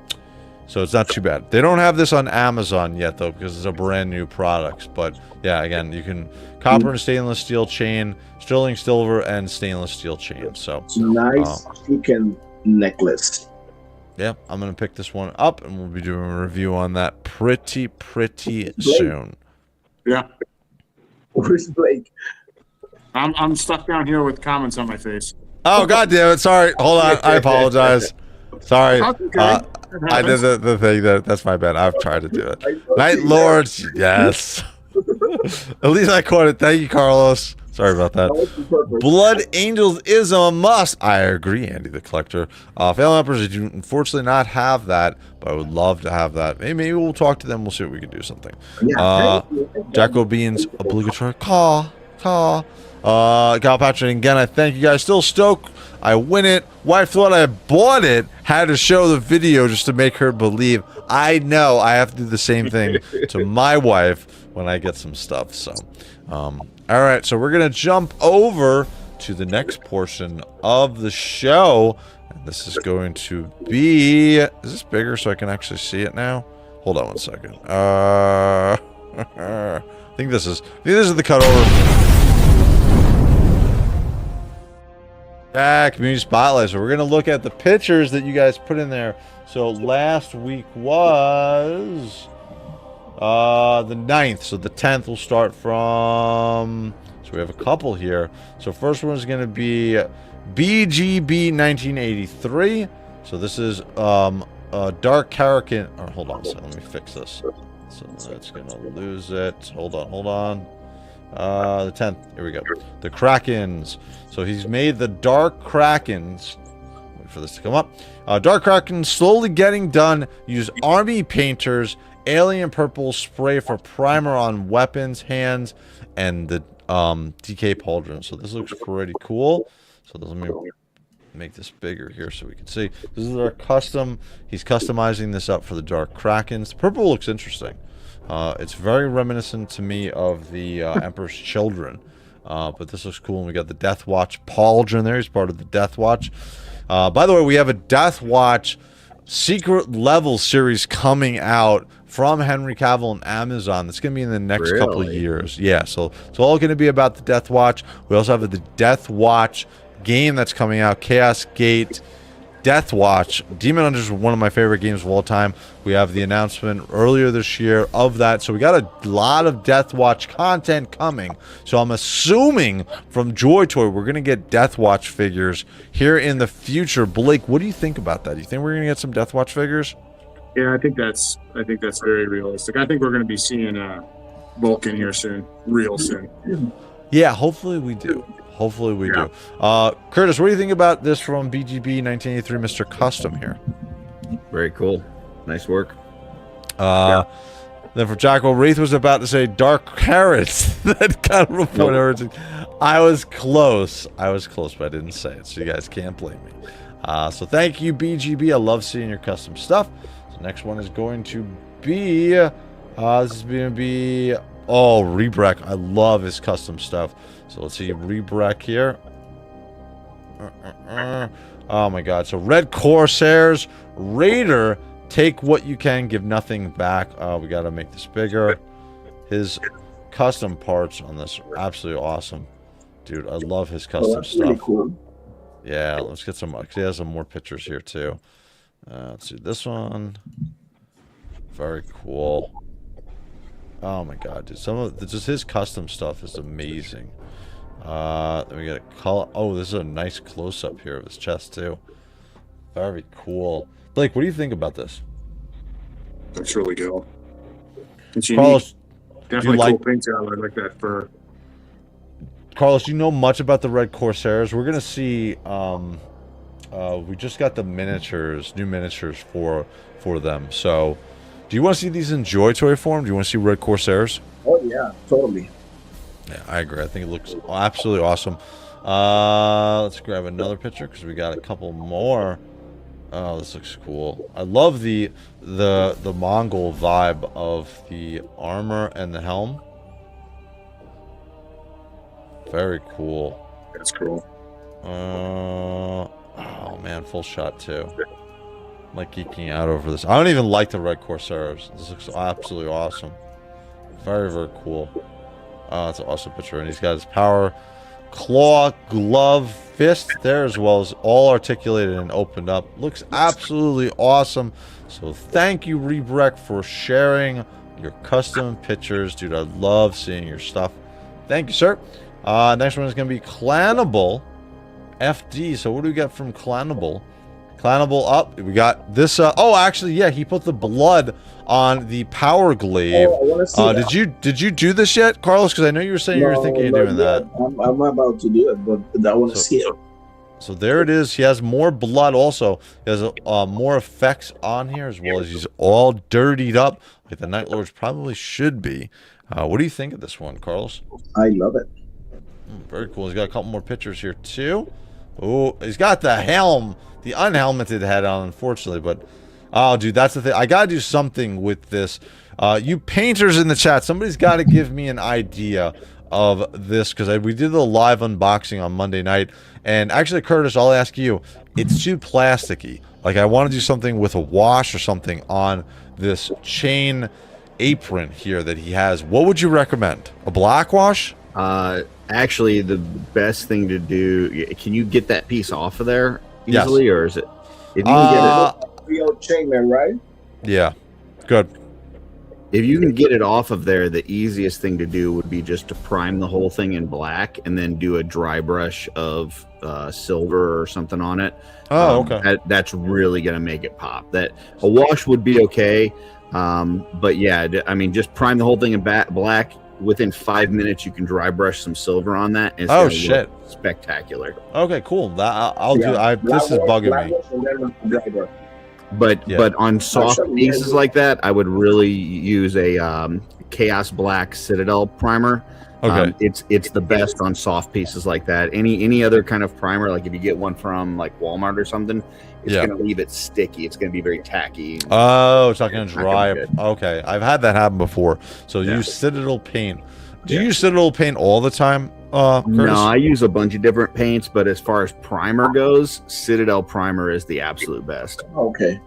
it's not too bad. They don't have this on Amazon yet, though, because it's a brand new product. But yeah, again, you can copper and stainless steel chain, sterling silver, and stainless steel chain. So nice chicken necklace. Yeah, I'm gonna pick this one up, and we'll be doing a review on that pretty soon. Yeah. Where's Blake? I'm stuck down here with comments on my face. Oh, god damn it. Sorry. Hold on. I apologize. Sorry. Okay. I did the thing. That's my bad. I've tried to do it. Night Lords. Yes. At least I caught it. Thank you, Carlos. Sorry about that. Blood Angels is a must. I agree, Andy the Collector. Failing Uppers, I do unfortunately not have that, but I would love to have that. Maybe we'll talk to them. We'll see if we can do something. Jacko Beans, obligatory call. Gal Patrick, again, I thank you guys. Still stoked. I win it. Wife thought I bought it. Had to show the video just to make her believe. I know I have to do the same thing to my wife when I get some stuff. So, all right. So we're gonna jump over to the next portion of the show, and this is going to be. Is this bigger so I can actually see it now? Hold on one second. I think this is the cutover. Community Spotlight. So we're going to look at the pictures that you guys put in there. So last week was the 9th. So the 10th will start from... So we have a couple here. So first one is going to be BGB 1983. So this is Dark Kasrkin. Oh, hold on a second. Let me fix this. So it's going to lose it. Hold on. The 10th. Here we go. The Krakens. So he's made the Dark Krakens. Wait for this to come up. Dark Krakens slowly getting done. Use army painters, alien purple spray for primer on weapons, hands, and the DK pauldron. So this looks pretty cool. So let me make this bigger here so we can see. This is our custom. He's customizing this up for the Dark Krakens. The purple looks interesting. It's very reminiscent to me of the Emperor's Children. But this looks cool. And we got the Death Watch pauldron there. He's part of the Death Watch. By the way, we have a Death Watch secret level series coming out from Henry Cavill and Amazon. That's going to be in the next couple of years. Yeah, so it's all going to be about the Death Watch. We also have the Death Watch game that's coming out, Chaos Gate Death Watch. Demon Hunters is one of my favorite games of all time. We have the announcement earlier this year of that. So we got a lot of Death Watch content coming. So I'm assuming from JOYTOY we're going to get Death Watch figures here in the future. Blake, what do you think about that? Do you think we're going to get some Death Watch figures? Yeah, I think that's very realistic. I think we're going to be seeing Vulcan here soon, real soon. Yeah, hopefully we do. Hopefully we do. Curtis, what do you think about this from BGB 1983 Mr. Custom here? Very cool. Nice work. Then for Jacko, Wraith was about to say Dark Carrots. That kind of report everything. I was close, but I didn't say it, so you guys can't blame me. So thank you, BGB. I love seeing your custom stuff. So next one is going to be... this is going to be... Oh, Rebrek. I love his custom stuff. So let's see Rebrek here. Oh my god. So Red Corsairs, Raider, take what you can, give nothing back. We got to make this bigger. His custom parts on this are absolutely awesome. Dude, I love his custom stuff. Really cool. Yeah, let's get some... He has some more pictures here too. Let's see this one. Very cool. Oh my god, dude. Some of just his custom stuff is amazing. Then we got a color. Oh, this is a nice close-up here of his chest too. Very cool. Blake, what do you think about this? That's really cool. It's Carlos, unique. Definitely cool paint job. I like that fur. Carlos, you know much about the Red Corsairs? We're gonna see. We just got the miniatures, new miniatures for them. So, do you want to see these in JOYTOY form? Do you want to see Red Corsairs? Oh yeah, totally. Yeah, I agree. I think it looks absolutely awesome. Let's grab another picture because we got a couple more. Oh, this looks cool. I love the Mongol vibe of the armor and the helm. Very cool. That's cool. Oh man, full shot too. I'm like geeking out over this. I don't even like the Red Corsairs. This looks absolutely awesome. Very, very cool. It's an awesome picture. And he's got his power claw, glove, fist there, as well as all articulated and opened up. Looks absolutely awesome. So thank you, Rebrek, for sharing your custom pictures. Dude, I love seeing your stuff. Thank you, sir. Next one is going to be Clanable FD. So what do we get from Clanable? Clanable up. We got this. Oh, actually, yeah, he put the blood on the power glaive. Oh, I wanna see that. Did you do this yet, Carlos? Because I know you were saying you were thinking of doing that. I'm about to do it, but I want to see it. So there it is. He has more blood also. He has more effects on here, as well as he's all dirtied up, like the Night Lords probably should be. What do you think of this one, Carlos? I love it. Very cool. He's got a couple more pictures here too. Oh, he's got the helm, the unhelmeted head on, unfortunately. But oh, dude, that's the thing. I gotta do something with this. You painters in the chat, somebody's got to give me an idea of this, because we did the live unboxing on Monday night. And actually, Curtis, I'll ask you. It's too plasticky. Like, I want to do something with a wash or something on this chain apron here that he has. What would you recommend? A black wash? Actually, the best thing to do, can you get that piece off of there Yes. easily, or is it? If you can get it, Real chainman, right? Yeah. Good. if you can get it off of there, the easiest thing to do would be just to prime the whole thing in black and then do a dry brush of silver or something on it. Oh, okay. That's really going to make it pop. That a wash would be okay, but yeah, I mean, just prime the whole thing in black. Within 5 minutes, you can dry brush some silver on that. And it's Oh, gonna shit. look spectacular. Okay, cool. That I'll do. This is bugging me. But on soft Actually, pieces like that, I would really use a Chaos Black Citadel primer. Okay. It's the best on soft pieces like that. Any other kind of primer, like if you get one from like Walmart or something, it's Yeah. going to leave it sticky. It's going to be very tacky. Oh, it's not going to Not gonna dry. be good. Okay, I've had that happen before. So Yeah. use Citadel paint. Do you use Citadel paint all the time, Curtis? No, I use a bunch of different paints, but as far as primer goes, Citadel primer is the absolute best. Okay.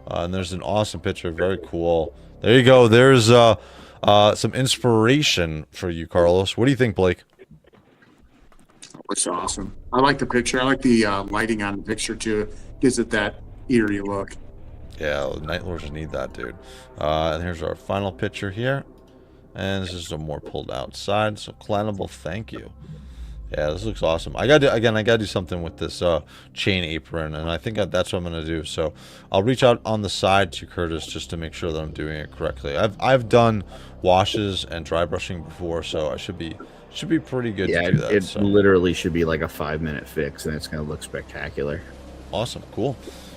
And there's an awesome picture. Very cool. There you go. There's some inspiration for you, Carlos. What do you think, Blake? It's awesome. I like the picture. I like the lighting on the picture too. Gives it that eerie look. Yeah, Night Lords need that, dude. And here's our final picture here. And this is a more pulled out side. So Clanable, thank you. Yeah, this looks awesome. I gotta do something with this chain apron, and I think that's what I'm gonna do. So I'll reach out on the side to Curtis just to make sure that I'm doing it correctly. I've done washes and dry brushing before, so I should be pretty good Yeah, to do that. it So. literally should be like a 5-minute fix, and it's going to look spectacular. Awesome, cool.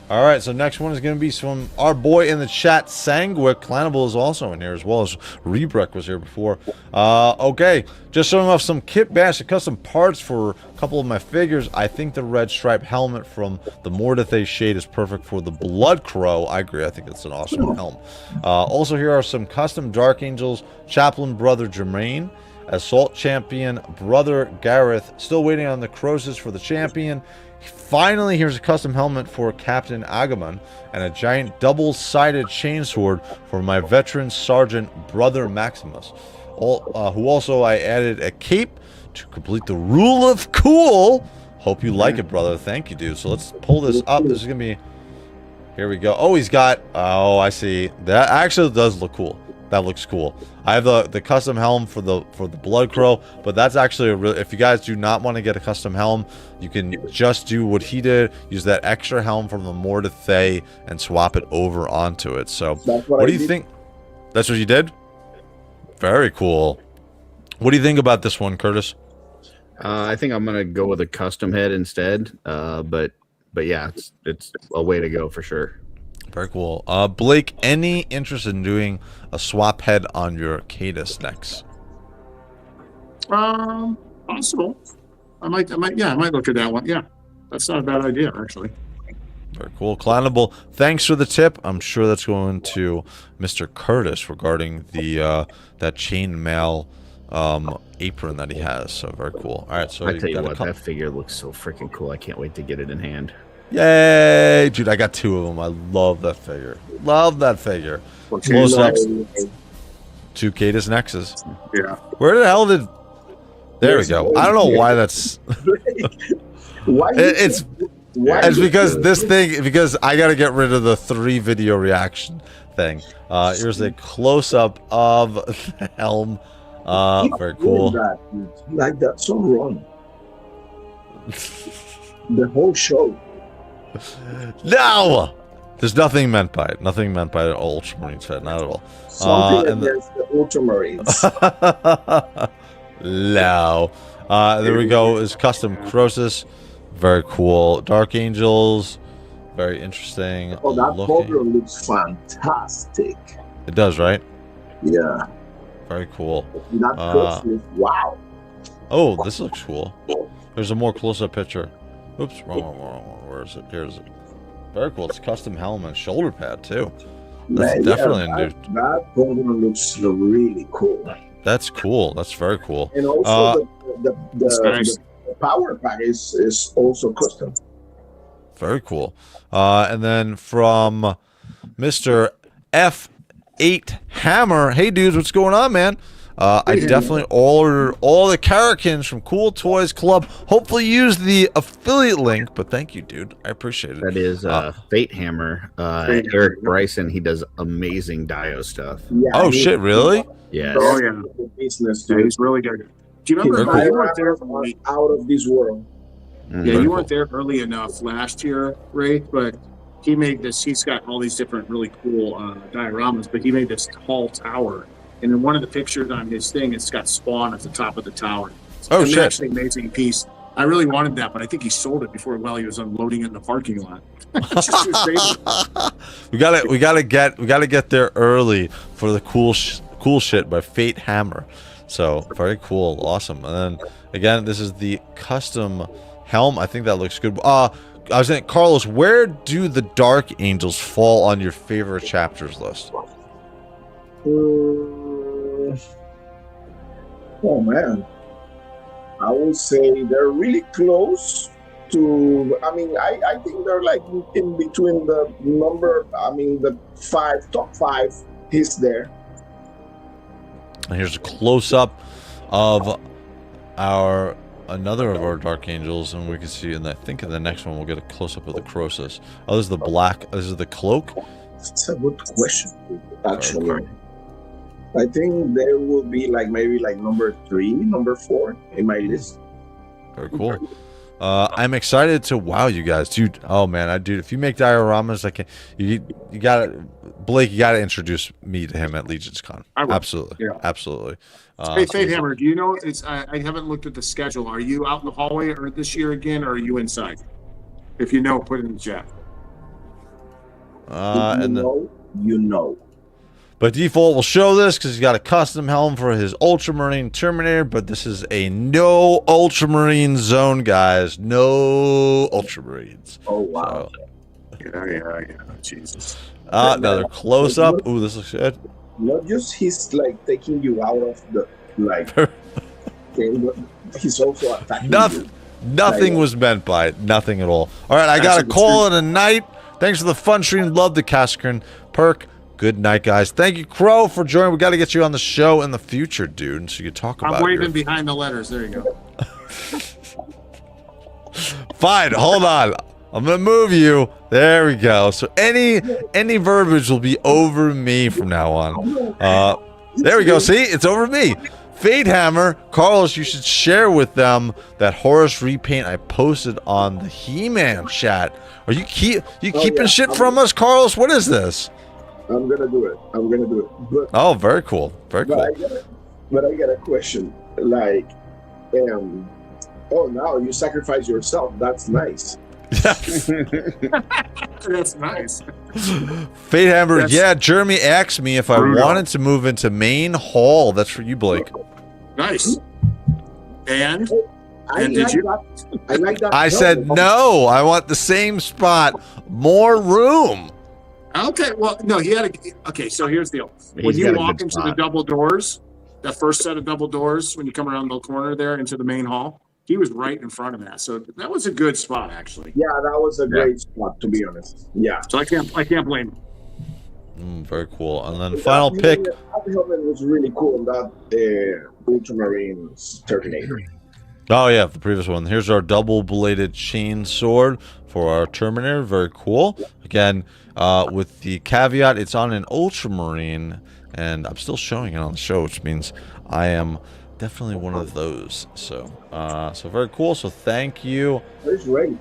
All right, so next one is going to be from our boy in the chat, Sanguic. Clanable is also in here, as well as Rebrek was here before. Okay, just showing off some kit bash and custom parts for a couple of my figures. I think the red stripe helmet from the Mordethay shade is perfect for the Blood Crow. I agree, I think it's an awesome helm. Also, here are some custom Dark Angels, Chaplain Brother Jermaine, Assault Champion Brother Gareth, still waiting on the Croesus for the Champion. Finally, here's a custom helmet for Captain Agamon and a giant double-sided chainsword for my veteran Sergeant Brother Maximus, who also I added a cape to complete the rule of cool. Hope you like it, brother. Thank you, dude. So let's pull this up. This is going to be... Here we go. Oh, he's got... Oh, I see. That actually does look cool. That looks cool. I have the custom helm for the Blood Crow, but that's actually a real. If you guys do not want to get a custom helm, you can just do what he did. Use that extra helm from the Mordethay and swap it over onto it. So, what do you think? That's what you did? Very cool. What do you think about this one, Curtis? I think I'm gonna go with a custom head instead. But yeah, it's a way to go for sure. Very cool. Blake, any interest in doing a swap head on your Cadis next? Possible. I might look at that one. Yeah, that's not a bad idea, actually. Very cool. Clanable, thanks for the tip. I'm sure that's going to Mr. Curtis regarding the that chainmail apron that he has. So very cool. All right, so I tell you what, that figure looks so freaking cool. I can't wait to get it in hand. Yay, dude! I got 2 of them. I love that figure. Love that figure. Close ups. 2 Cadis Nexus. Yeah. Where the hell did? There we go. I don't know why that's. Why It's because this thing, because I got to get rid of the 3 video reaction thing. Here's a close up of the helm. Very cool. Like that's so wrong. The whole show. No! There's nothing meant by it. Nothing meant by the Ultramarines head. Not at all. Something against the Ultramarines. No. There we go. Is custom Croesus. Very cool. Dark Angels. Very interesting. Oh, that looking. cover looks fantastic. It does, right? Yeah. Very cool. That Croesus, wow. Oh, this looks cool. There's a more close-up picture. Oops, wrong. Where is it? Here's it. Very cool. It's custom helmet and shoulder pad too. That's Man, definitely yeah, a new. that cover looks really cool. That's cool. That's very cool. And also nice. the power pack is also custom. Very cool. And then from Mr. F8 Hammer. Hey dudes, what's going on, man? I definitely ordered all the Kasrkins from Cool Toys Club. Hopefully use the affiliate link, but thank you, dude. I appreciate it. That is Fate Hammer. Eric Bryson, he does amazing Dio stuff. Yeah, Oh, shit, really? Yes. Oh, yeah. Business, Yeah, dude. he's really good. Do you remember Very you cool. weren't there? Out of this world. Yeah, Very you weren't there early enough last year, Ray, but he made this. He's got all these different really cool dioramas, but he made this tall tower. And in one of the pictures on his thing, it's got Spawn at the top of the tower. Oh, It's shit. actually an amazing piece. I really wanted that, but I think he sold it before while he was unloading it in the parking lot. It's just his favorite. we gotta get there early for the cool shit by Fate Hammer. So very cool, awesome. And then again, this is the custom helm. I think that looks good. I was saying, Carlos, where do the Dark Angels fall on your favorite chapters list? Oh man, I would say they're really close to. I mean, I think they're like in between the number. I mean, the top five is there. And here's a close-up of another of our Dark Angels, and we can see, and I think in the next one we'll get a close-up of the Croesus. Oh, this is the black. This is the cloak. It's a good question, actually. I think there will be like maybe like number 3, number 4 in my list. Very cool. I'm excited to wow you guys, dude. Oh man, dude, if you make dioramas, you gotta, Blake, you gotta introduce me to him at Legion's Con. I will. Absolutely, Yeah. absolutely. Hey, Fate Hammer, do you know? I haven't looked at the schedule. Are you out in the hallway or this year again, or are you inside? If you know, put it in the chat. You know. By default, we'll show this because he's got a custom helm for his Ultramarine Terminator, but this is a no Ultramarine zone, guys. No Ultramarines. Oh wow. So, Yeah. Jesus. another close up. Ooh, this looks good. Not just he's like taking you out of the like thing, but he's also attacking you. Nothing was meant by it. Nothing at all. All right, I got to call it a night. Thanks for the fun stream. Love the Kasrkin perk. Good night, guys. Thank you, Crow, for joining. We got to get you on the show in the future, dude, so you can talk about it. I'm waving behind the letters. There you go. Fine, hold on. I'm gonna move you. There we go. So any verbiage will be over me from now on. There we go. See, it's over me. Fate Hammer, Carlos, you should share with them that Horus repaint I posted on the He-Man chat. Are you keeping shit from us, Carlos? What is this? I'm gonna do it. But Oh, very cool. Very cool. but I got a question. Like, oh, now you sacrifice yourself. That's nice. Yes. That's nice. Fate Hammer, That's yeah, Jeremy asked me if I brutal. wanted to move into main hall. That's for you, Blake. Nice. And I And did like you? that. I like that. I said no. I want the same spot, more room. okay, well, no, he had a. Okay, so here's the deal. When He's you got a walk good into the spot. double doors, that first set of double doors, when you come around the corner there into the main hall, he was right in front of that. So that was a good spot, actually. Yeah, that was a great spot, to be honest. Yeah. So I can't blame him. Very cool. And then final pick. That helmet was really cool. That Ultramarines Terminator. Oh yeah, the previous one. Here's our double-bladed chain sword for our Terminator. Very cool. Again, with the caveat, it's on an Ultramarine, and I'm still showing it on the show, which means I am definitely one of those. So, so very cool. So thank you. Where's Ray?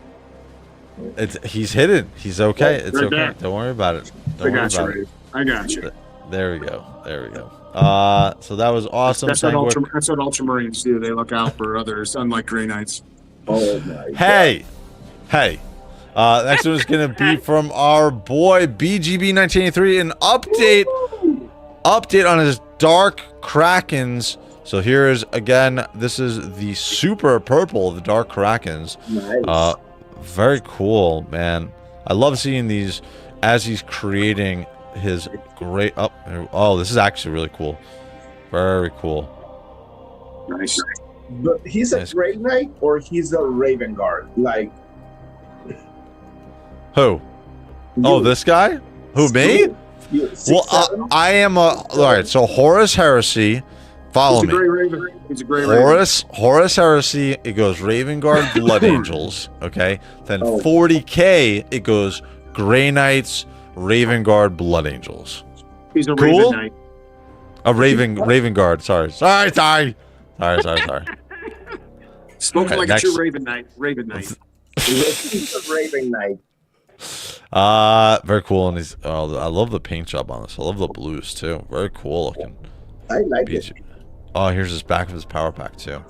He's hidden. He's okay. It's Right okay. there. Don't worry about it. I Don't worry got you, about it. Ray. I got you. There we go. There we go. So that was awesome. That's what Sanguine. Ultramarines do. They look out for others, unlike Grey Knights. Oh my Hey, hey. Next one is going to be from our boy BGB1983, an update on his Dark Krakens. So here is, again, this is the super purple of the Dark Krakens. Nice. Very cool, man. I love seeing these as he's creating his great... Oh, this is actually really cool. Very cool. Nice. But he's a Nice. Grey Knight or he's a Raven Guard? Like, Who? Oh, this guy? Who, me? You, Well, 6'7"? I am a... All right, so Horus Heresy, Follow He's me. a gray raven. He's a gray raven. Horus Heresy, it goes Raven Guard, Blood Angels, okay? Then Oh. 40K, it goes Grey Knights, Raven Guard, Blood Angels. He's a Cool. Raven Knight. A Raven Guard, sorry. Sorry. Spoken Okay, like next. a true Raven Knight. Raven Knight. He's a Raven Knight. Very cool. And I love the paint job on this. I love the blues too. Very cool looking. I like it. Oh, here's his back of his power pack too.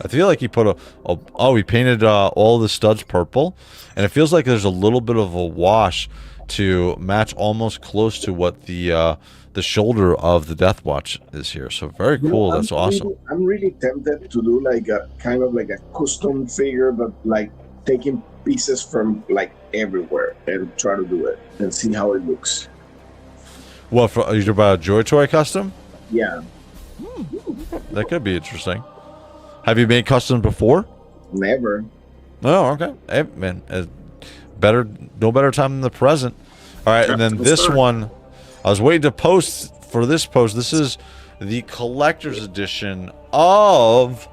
I feel like he put he painted all the studs purple, and it feels like there's a little bit of a wash to match almost close to what the shoulder of the Death Watch is here. So very cool. That's awesome. I'm really tempted to do like a kind of like a custom figure, but like taking pieces from like everywhere and try to do it and see how it looks. What for? Are you talking about JOYTOY custom? Yeah, That could be interesting. Have you made custom before? never. Oh, okay. Hey, man, no better time than the present. All right, and then this one, I was waiting to post for this post. This is the collector's edition of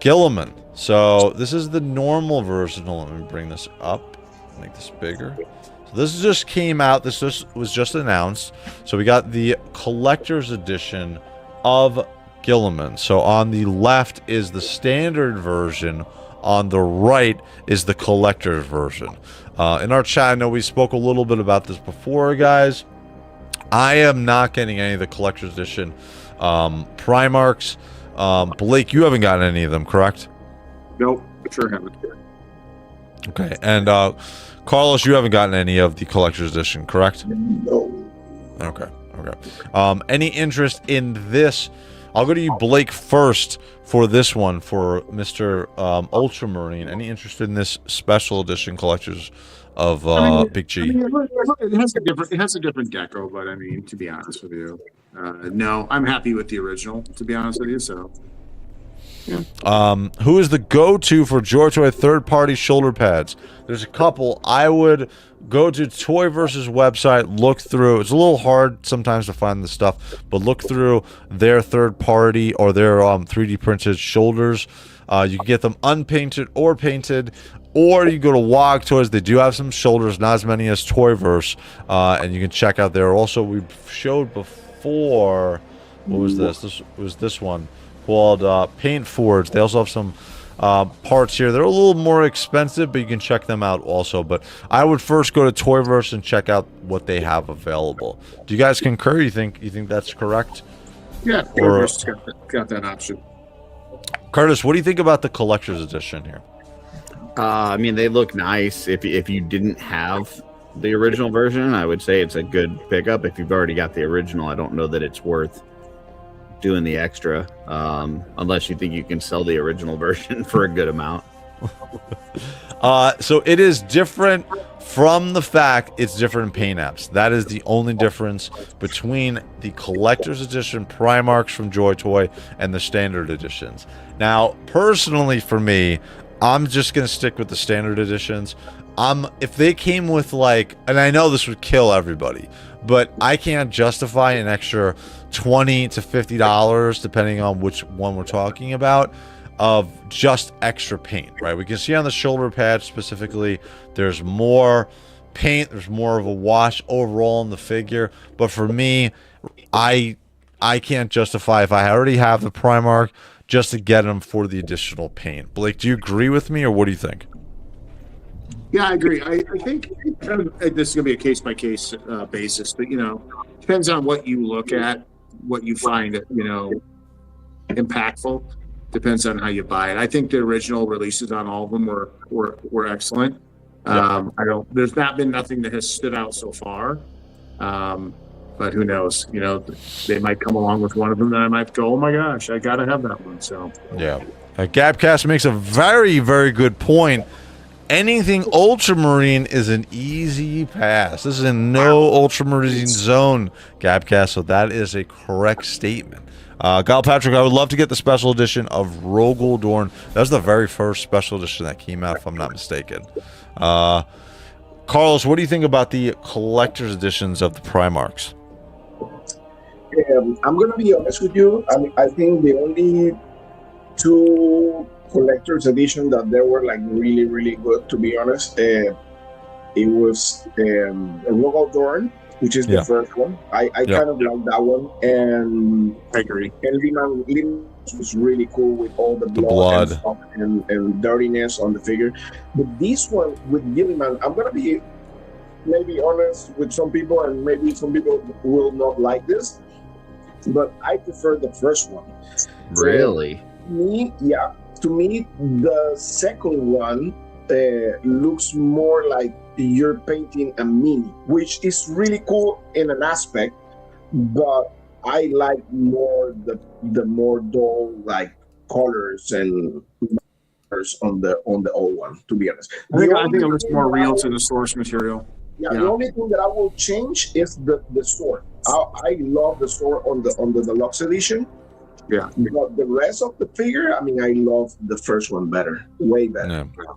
Guilliman. So this is the normal version. Let me bring this up, make this bigger. So this just came out. This was just announced. So we got the collector's edition of Guilliman. So on the left is the standard version. On the right is the collector's version. In our chat, I know we spoke a little bit about this before, guys. I am not getting any of the collector's edition Primarchs. Blake, you haven't gotten any of them, correct? Nope, sure haven't. Okay, and Carlos, you haven't gotten any of the collector's edition, correct? No. Okay. Any interest in this? I'll go to you, Blake, first for this one for Mr. Ultramarine. Any interest in this special edition collectors of Big G? It has a different deco, but I mean, to be honest with you, no, I'm happy with the original. To be honest with you, so. Yeah. Who is the go-to for JOYTOY third-party shoulder pads? There's a couple. I would go to Toy Versus website, look through. It's a little hard sometimes to find the stuff, but look through their third-party or their 3D printed shoulders. You can get them unpainted or painted, or you go to WOG Toys. They do have some shoulders, not as many as Toyverse, and you can check out there. Also, we showed before. What was this? This was this one called Paint Forge. They also have some parts here. They're a little more expensive, but you can check them out also. But I would first go to Toyverse and check out what they have available. Do you guys concur? You think that's correct? Yeah, Or- got that option. Curtis, what do you think about the collector's edition here? I mean, they look nice. If you didn't have the original version, I would say it's a good pickup. If you've already got the original, I don't know that it's worth doing the extra, unless you think you can sell the original version for a good amount. So it is different from the fact it's different paint apps. That is the only difference between the collector's edition Primarchs from JOYTOY and the standard editions. Now, personally for me, I'm just going to stick with the standard editions. If they came with like, and I know this would kill everybody, but I can't justify an extra $20 to $50, depending on which one we're talking about, of just extra paint, right? We can see on the shoulder pad specifically, there's more paint, there's more of a wash overall in the figure. But for me, I can't justify, if I already have the Primarch, just to get them for the additional paint. Blake, do you agree with me, or what do you think? Yeah, I agree. I think kind of, this is going to be a case-by-case basis, but, depends on what you look at, what you find, impactful. Depends on how you buy it. I think the original releases on all of them were excellent. There's not been nothing that has stood out so far. But who knows? They might come along with one of them that I might go, oh my gosh, I gotta have that one. So yeah, Gabcast makes a very, very good point. Anything Ultramarine is an easy pass. This is in no Ultramarine zone, Gabcast. So that is a correct statement. Kyle Patrick, I would love to get the special edition of Rogel Dorn. That was the very first special edition that came out, if I'm not mistaken. Carlos, what do you think about the collector's editions of the Primarchs? I'm gonna be honest with you. I think the only two collector's edition that they were like really, really good, to be honest. It was Rogal Dorn, which is the first one. I kind of like that one, and I agree. And Liman was really cool with all the blood. And, stuff and dirtiness on the figure. But this one with Gilliman, I'm gonna be maybe honest with some people, and maybe some people will not like this, but I prefer the first one. Really? To me, the second one looks more like you're painting a mini, which is really cool in an aspect, but I like more the more dull like colors and on the old one, to be honest. I think it looks more real to the source material. Yeah, the only thing that I will change is the sword. I love the sword on the deluxe edition. Yeah. But the rest of the figure, I mean, I love the first one better. Way better. Yeah.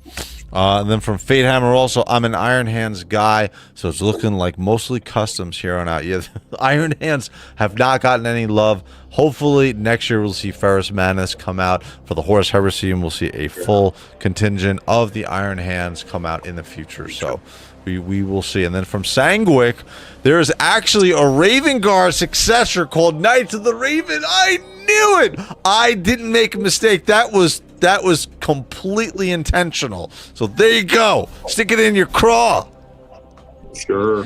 And then from Fate Hammer also, I'm an Iron Hands guy, so it's looking like mostly customs here on out. Yeah, Iron Hands have not gotten any love. Hopefully next year we'll see Ferrous Manus come out for the Horus Heresy, and we'll see a full contingent of the Iron Hands come out in the future. So we will see. And then from Sanguic, there is actually a Raven Guard successor called Knights of the Raven. I knew it. I didn't make a mistake. That was completely intentional. So there you go. Stick it in your craw. Sure.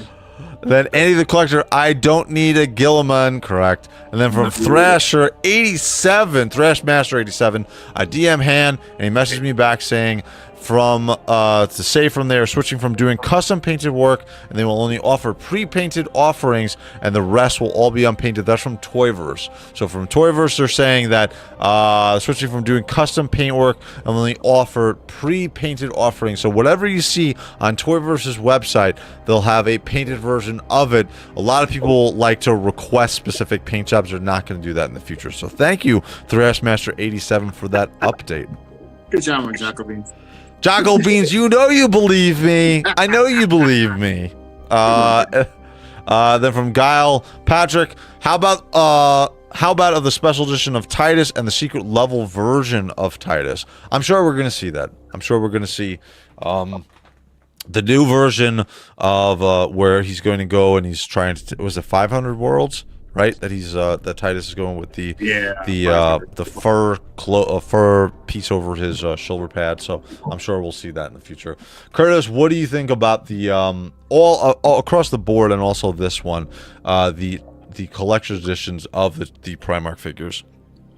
Then Andy the Collector, I don't need a Gilliman, correct. And then from Thrasher 87, Thrash Master 87, a DM hand, and he messaged me back saying to say from there, switching from doing custom painted work, and they will only offer pre-painted offerings, and the rest will all be unpainted. That's from Toyverse. So from Toyverse, they're saying that switching from doing custom paint work and only offer pre-painted offerings. So whatever you see on Toyverse's website, they'll have a painted version of it. A lot of people like to request specific paint jobs. They're not going to do that in the future. So thank you, Thrashmaster 87, for that update. Good job on Jacobin. Jocko Beans, you know you believe me. I know you believe me. Then from Guile Patrick, how about of the special edition of Titus and the secret level version of Titus? I'm sure we're gonna see that. I'm sure we're gonna see the new version of where he's going to go, and he's trying to. Was it 500 worlds? Right, that Titus is going with the fur piece over his shoulder pad. So I'm sure we'll see that in the future. Curtis, what do you think about the all across the board, and also this one, the collector's editions of the Primarch figures?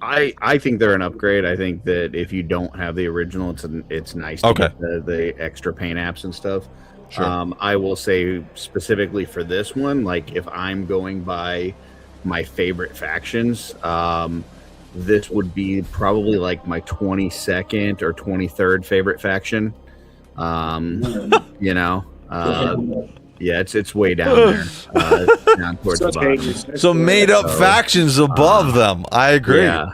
I think they're an upgrade. I think that if you don't have the original, it's nice to get the extra paint apps and stuff. Sure. I will say specifically for this one, like if I'm going by my favorite factions, this would be probably like my 22nd or 23rd favorite faction. You know, yeah, it's way down there, down towards the bottom. So made up factions above them. I agree. Yeah,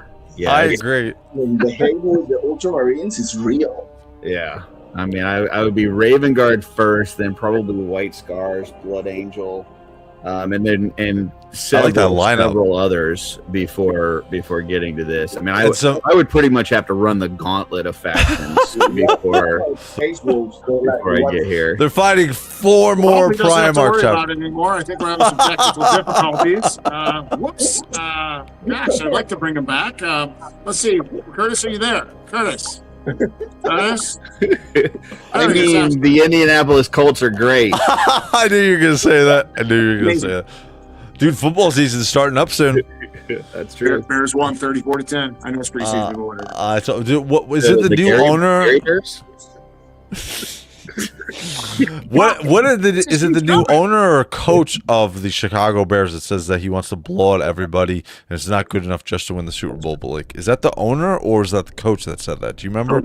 I agree. The hate with the Ultramarines is real. Yeah, I mean, I would be Raven Guard first, then probably White Scars, Blood Angel, and several others before getting to this. I mean, I would pretty much have to run the gauntlet of factions before I get here. They're fighting 4 more Primarch. About it anymore. I think we're having some technical difficulties. Whoops. Gosh, I'd like to bring them back. Let's see. Curtis, are you there? Curtis. Curtis? I mean, the Indianapolis Colts are great. I knew you were going to say that. Dude, football season's starting up soon. That's true. Bears won 34-10. I know it's preseason, but whatever. So, dude, what is it? The new owner? Is it the new owner or coach of the Chicago Bears that says that he wants to blow out everybody and it's not good enough just to win the Super Bowl? But like, is that the owner or is that the coach that said that? Do you remember?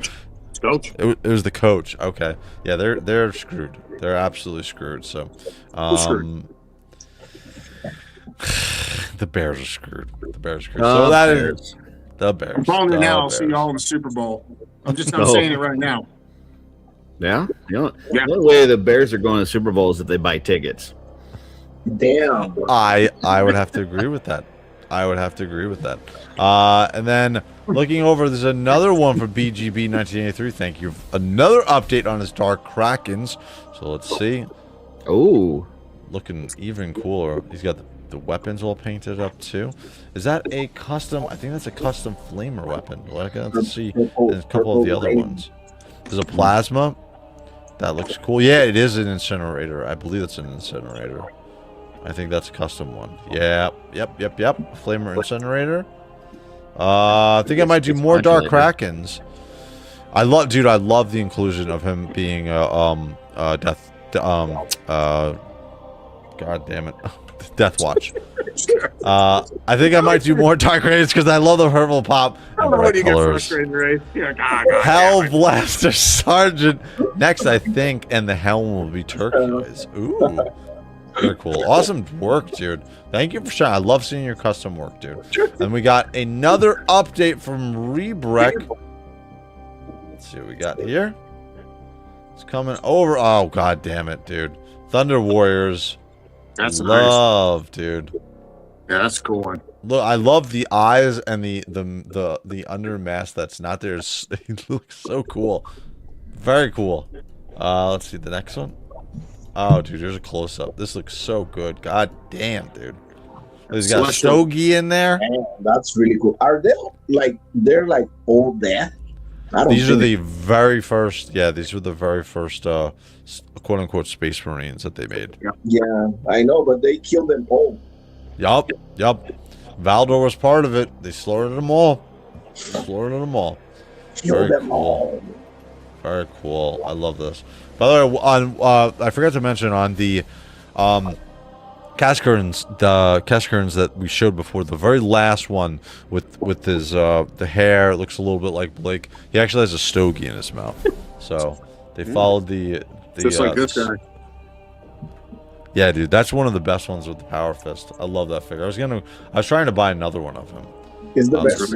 Coach. It was the coach. Okay, yeah, they're screwed. They're absolutely screwed. So, the Bears are screwed. The Bears are screwed. So that is the Bears. I'm calling it now. I'll see y'all in the Super Bowl. I'm saying it right now. Yeah? The only way the Bears are going to the Super Bowl is if they buy tickets. Damn. I would have to agree with that. I would have to agree with that. And then looking over, there's another one for BGB 1983. Thank you. Another update on his Dark Krakens. So let's see. Oh, Looking even cooler. He's got the weapons all painted up too. Is that a custom? I think that's a custom flamer weapon. Let's see. There's a couple of the other ones. There's a plasma. That looks cool. Yeah, it is an incinerator. I believe it's an incinerator. I think that's a custom one. Yeah. Yep. Flamer incinerator. I think I might do more Dark Krakens. I love the inclusion of him being God damn it. Death Watch. I think I might do more Dark Krakens because I love the Purple Pop. I don't know when you get frustrated, right? You're like, God, Hell Blaster Sergeant. Next, I think, and the helm will be turquoise. Ooh. Very cool. Awesome work, dude. Thank you for sharing. I love seeing your custom work, dude. And we got another update from Rebrek. Let's see what we got here. It's coming over. Oh, god damn it, dude. Thunder Warriors. That's love, nice. Dude. Yeah, that's a cool one. Look, I love the eyes and the under mask that's not there. It looks so cool. Very cool. Let's see the next one. Oh, dude, there's a close-up. This looks so good. God damn, dude. He's got a stogie in there. Man, that's really cool. Are they they're like all death? These are the very first, these were the very first quote-unquote Space Marines that they made. Yeah, I know, but they killed them all. Yup. Valdor was part of it. They slaughtered them all. Killed them all. Very cool. I love this. By the way, on I forgot to mention on the Kasrkins, that we showed before, the very last one with his the hair, it looks a little bit like Blake. He actually has a stogie in his mouth. So they followed the just like this guy. Yeah, dude, that's one of the best ones with the Power Fist. I love that figure. I was trying to buy another one of him. He's the best.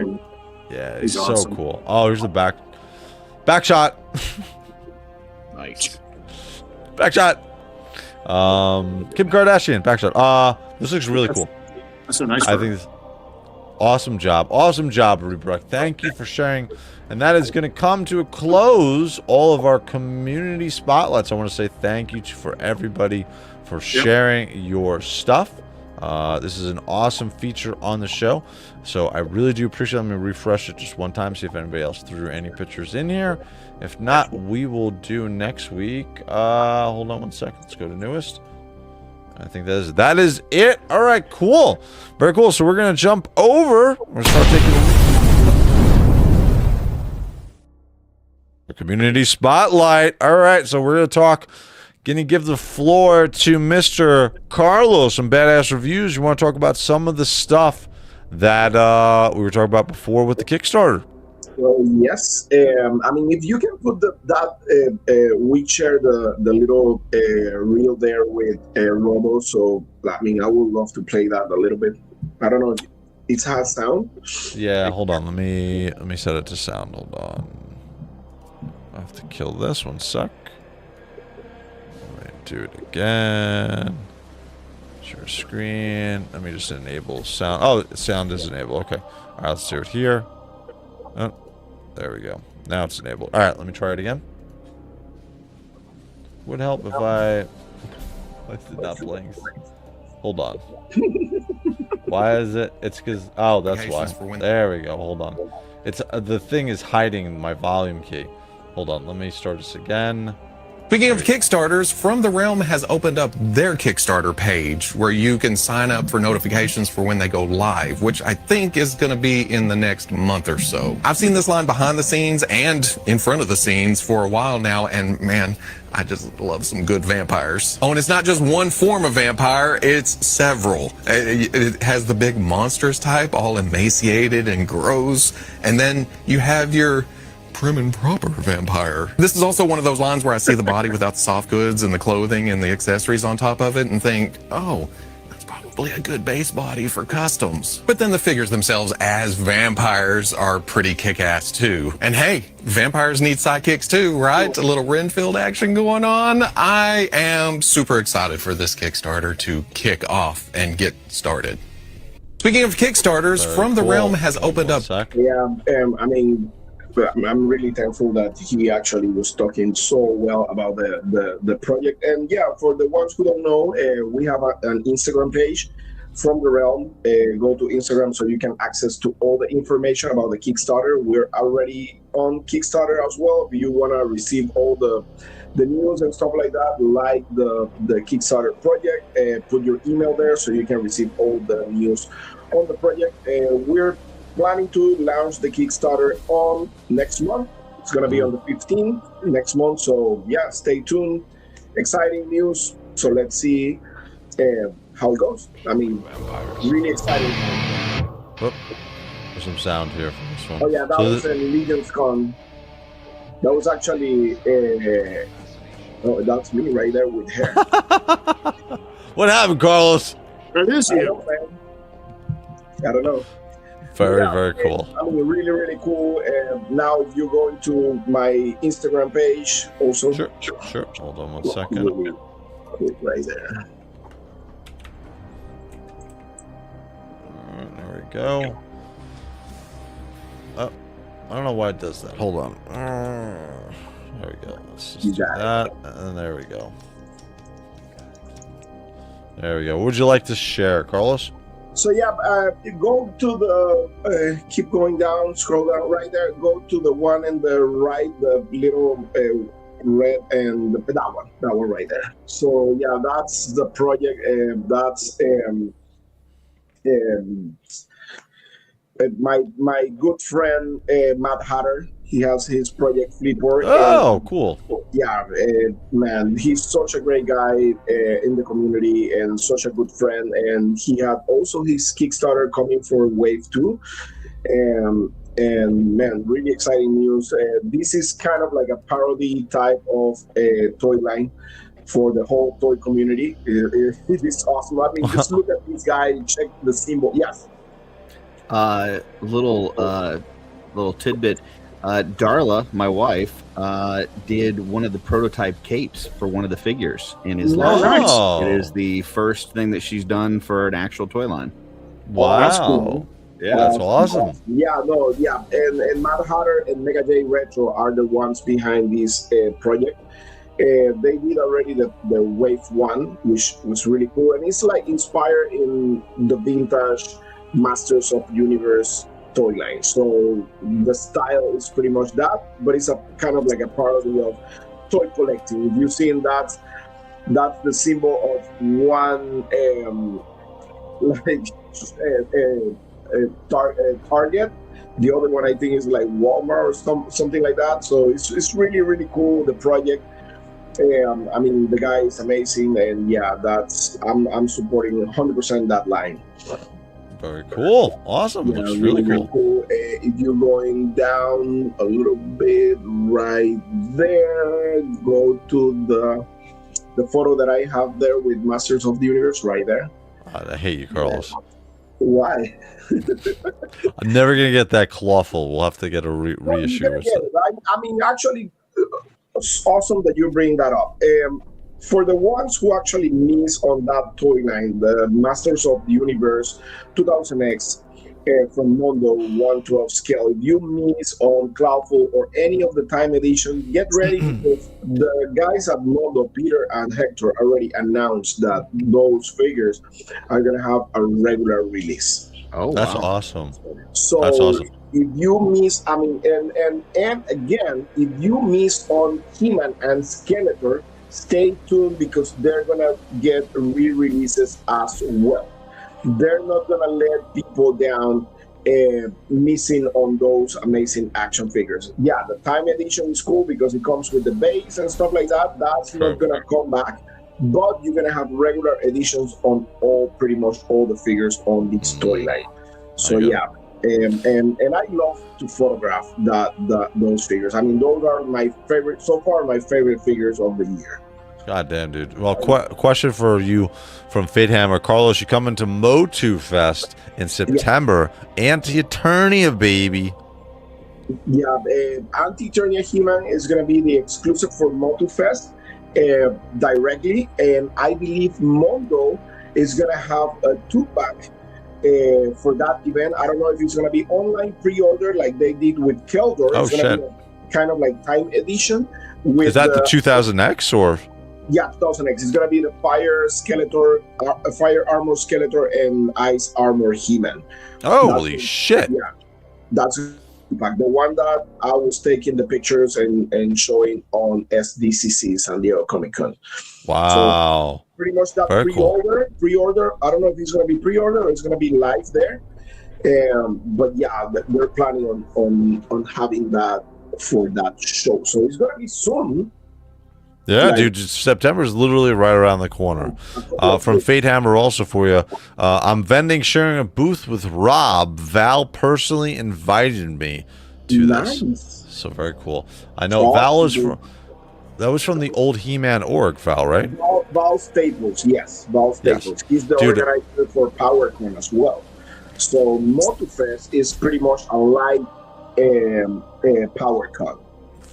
Yeah, he's awesome. so cool. Oh, here's the back shot. nice. Back shot. Kim Kardashian, back shot. This looks really cool. That's a nice I one. think this, awesome job, Rebrek. Thank you for sharing. And that is going to come to a close all of our community spotlights. I want to say thank you for everybody for sharing your stuff. This is an awesome feature on the show, so I really do appreciate it. Let me refresh it just one time, see if anybody else threw any pictures in here. If not, we will do next week. Hold on one second. Let's go to newest. I think that is it. All right, cool. Very cool. So we're going to jump over. We're going to start taking the community spotlight. All right, so we're going to talk. Going to give the floor to Mr. Carlos, some badass reviews. You want to talk about some of the stuff that we were talking about before with the Kickstarter? Well, yes. I mean, if you can put we share the little reel there with Robo. So, I mean, I would love to play that a little bit. I don't know if it has sound. Yeah, hold on. Let me set it to sound. Hold on. I have to kill this one sec. Do it again. Share screen. Let me just enable sound. Oh, sound is enabled. Okay. All right, let's do it here. Oh, there we go. Now it's enabled. All right, let me try it again. Would help if I did not blink. Hold on. Why is it? It's because. Oh, that's why. There we go. Hold on. It's the thing is hiding my volume key. Hold on. Let me start this again. Speaking of Kickstarters, From the Realm has opened up their Kickstarter page where you can sign up for notifications for when they go live, which I think is going to be in the next month or so. I've seen this line behind the scenes and in front of the scenes for a while now, and man, I just love some good vampires. Oh, and it's not just one form of vampire, it's several. It has the big monsters type, all emaciated and gross, and then you have your prim and proper vampire. This is also one of those lines where I see the body without the soft goods and the clothing and the accessories on top of it and think, oh, that's probably a good base body for customs. But then the figures themselves as vampires are pretty kick-ass too. And hey, vampires need sidekicks too, right? A little Renfield action going on. I am super excited for this Kickstarter to kick off and get started. Speaking of Kickstarters, Very From the cool. Realm has opened One up. sec. Yeah, I mean, I'm really thankful that he actually was talking so well about the project. And yeah, for the ones who don't know, we have an Instagram page, From the Realm. Go to Instagram so you can access to all the information about the Kickstarter. We're already on Kickstarter as well. If you want to receive all the news and stuff like that, like the Kickstarter project, put your email there so you can receive all the news on the project. We're planning to launch the Kickstarter on next month. It's going to be on the 15th next month. So yeah, stay tuned. Exciting news. So let's see how it goes. I mean, really exciting. Whoop. There's some sound here from this one. Oh yeah, that So was an Legion's Con. That was actually oh, that's me right there with hair. what happened, Carlos? That is I you. don't know, man. I don't know. Very, Yeah, very cool. I mean, really, really cool. Now, if you go into my Instagram page, also. Sure. Hold on 1 second. Really quick right there. All right, there we go. Oh, I don't know why it does that. Hold on. There we go. Let's just do that, and there we go. There we go. What would you like to share, Carlos? So yeah, go to the, keep going down, scroll down right there, go to the one in the right, the little red, and that one right there. So yeah, that's the project, that's my good friend Matt Hatter. He has his project Flipboard. Oh, cool. Yeah, man, he's such a great guy in the community and such a good friend. And he had also his Kickstarter coming for Wave 2. And man, really exciting news. This is kind of like a parody type of toy line for the whole toy community. It is awesome. I mean, just look at this guy, check the symbol. Yes. Little tidbit. Darla, my wife, did one of the prototype capes for one of the figures in his line. Wow. It is the first thing that she's done for an actual toy line. Wow. That's cool. Yeah, That's awesome. Yeah, no, yeah. And Matt Hatter and Mega J Retro are the ones behind this project. They did already the Wave 1, which was really cool. And it's like inspired in the vintage Masters of Universe toy line. So the style is pretty much that, but it's a kind of like a parody of toy collecting. If you've seen that, that's the symbol of one Target. The other one I think is like Walmart or something like that. So it's really, really cool, the project. I mean, the guy is amazing, and yeah, I'm supporting 100% that line. Very cool. Awesome. Yeah, Looks really cool. If you're going down a little bit right there, go to the photo that I have there with Masters of the Universe right there. I hate you, Carlos. Why? I'm never gonna get that clawful. We'll have to get a reissue or something. I mean, actually, it's awesome that you bring that up. For the ones who actually miss on that toy line, the Masters of the Universe 2000X from Mondo 112 scale, if you miss on Cloudful or any of the time edition, get ready because the guys at Mondo, Peter and Hector, already announced that those figures are going to have a regular release. Oh, That's wow. awesome. So That's awesome. if you miss, I mean, and again, if you miss on He-Man and Skeletor, stay tuned because they're gonna get re-releases as well. They're not gonna let people down missing on those amazing action figures. Yeah, the time edition is cool because it comes with the base and stuff like that. That's not gonna come back, but you're gonna have regular editions on pretty much all the figures on this toy line. So yeah, and I love to photograph those figures. I mean, those are my favorite so far. My favorite figures of the year. God damn, dude. Well, question for you from FateHammer. Carlos, you coming to Motu Fest in September. Anti-Eternia, baby. Yeah, Anti-Eternia He-Man is going to be the exclusive for Motu Fest directly. And I believe Mondo is going to have a 2-pack for that event. I don't know if it's going to be online pre-order like they did with Keldor. Oh, it's going shit. to be kind of like time edition. With Is that the 2000X or? Yeah, 2000X. It's going to be the Fire Skeletor, Fire Armor Skeletor, and Ice Armor He-Man. Holy shit. Yeah, that's the one that I was taking the pictures and showing on SDCC, San Diego Comic Con. Wow. So pretty much that Very cool. pre-order. I don't know if it's going to be pre-order or it's going to be live there. But yeah, we're planning on having that for that show. So it's going to be soon. Yeah, Like- dude, September is literally right around the corner. From FateHammer also for you. I'm vending, sharing a booth with Rob. Val personally invited me to this. Nice. So very cool. I know Awesome, Val is dude. from, that was from the old He-Man org, Val, right? Val Staples, yes, Val Yes. Staples. He's the Dude. organizer for PowerCon as well. So MotoFest is pretty much a live PowerCon.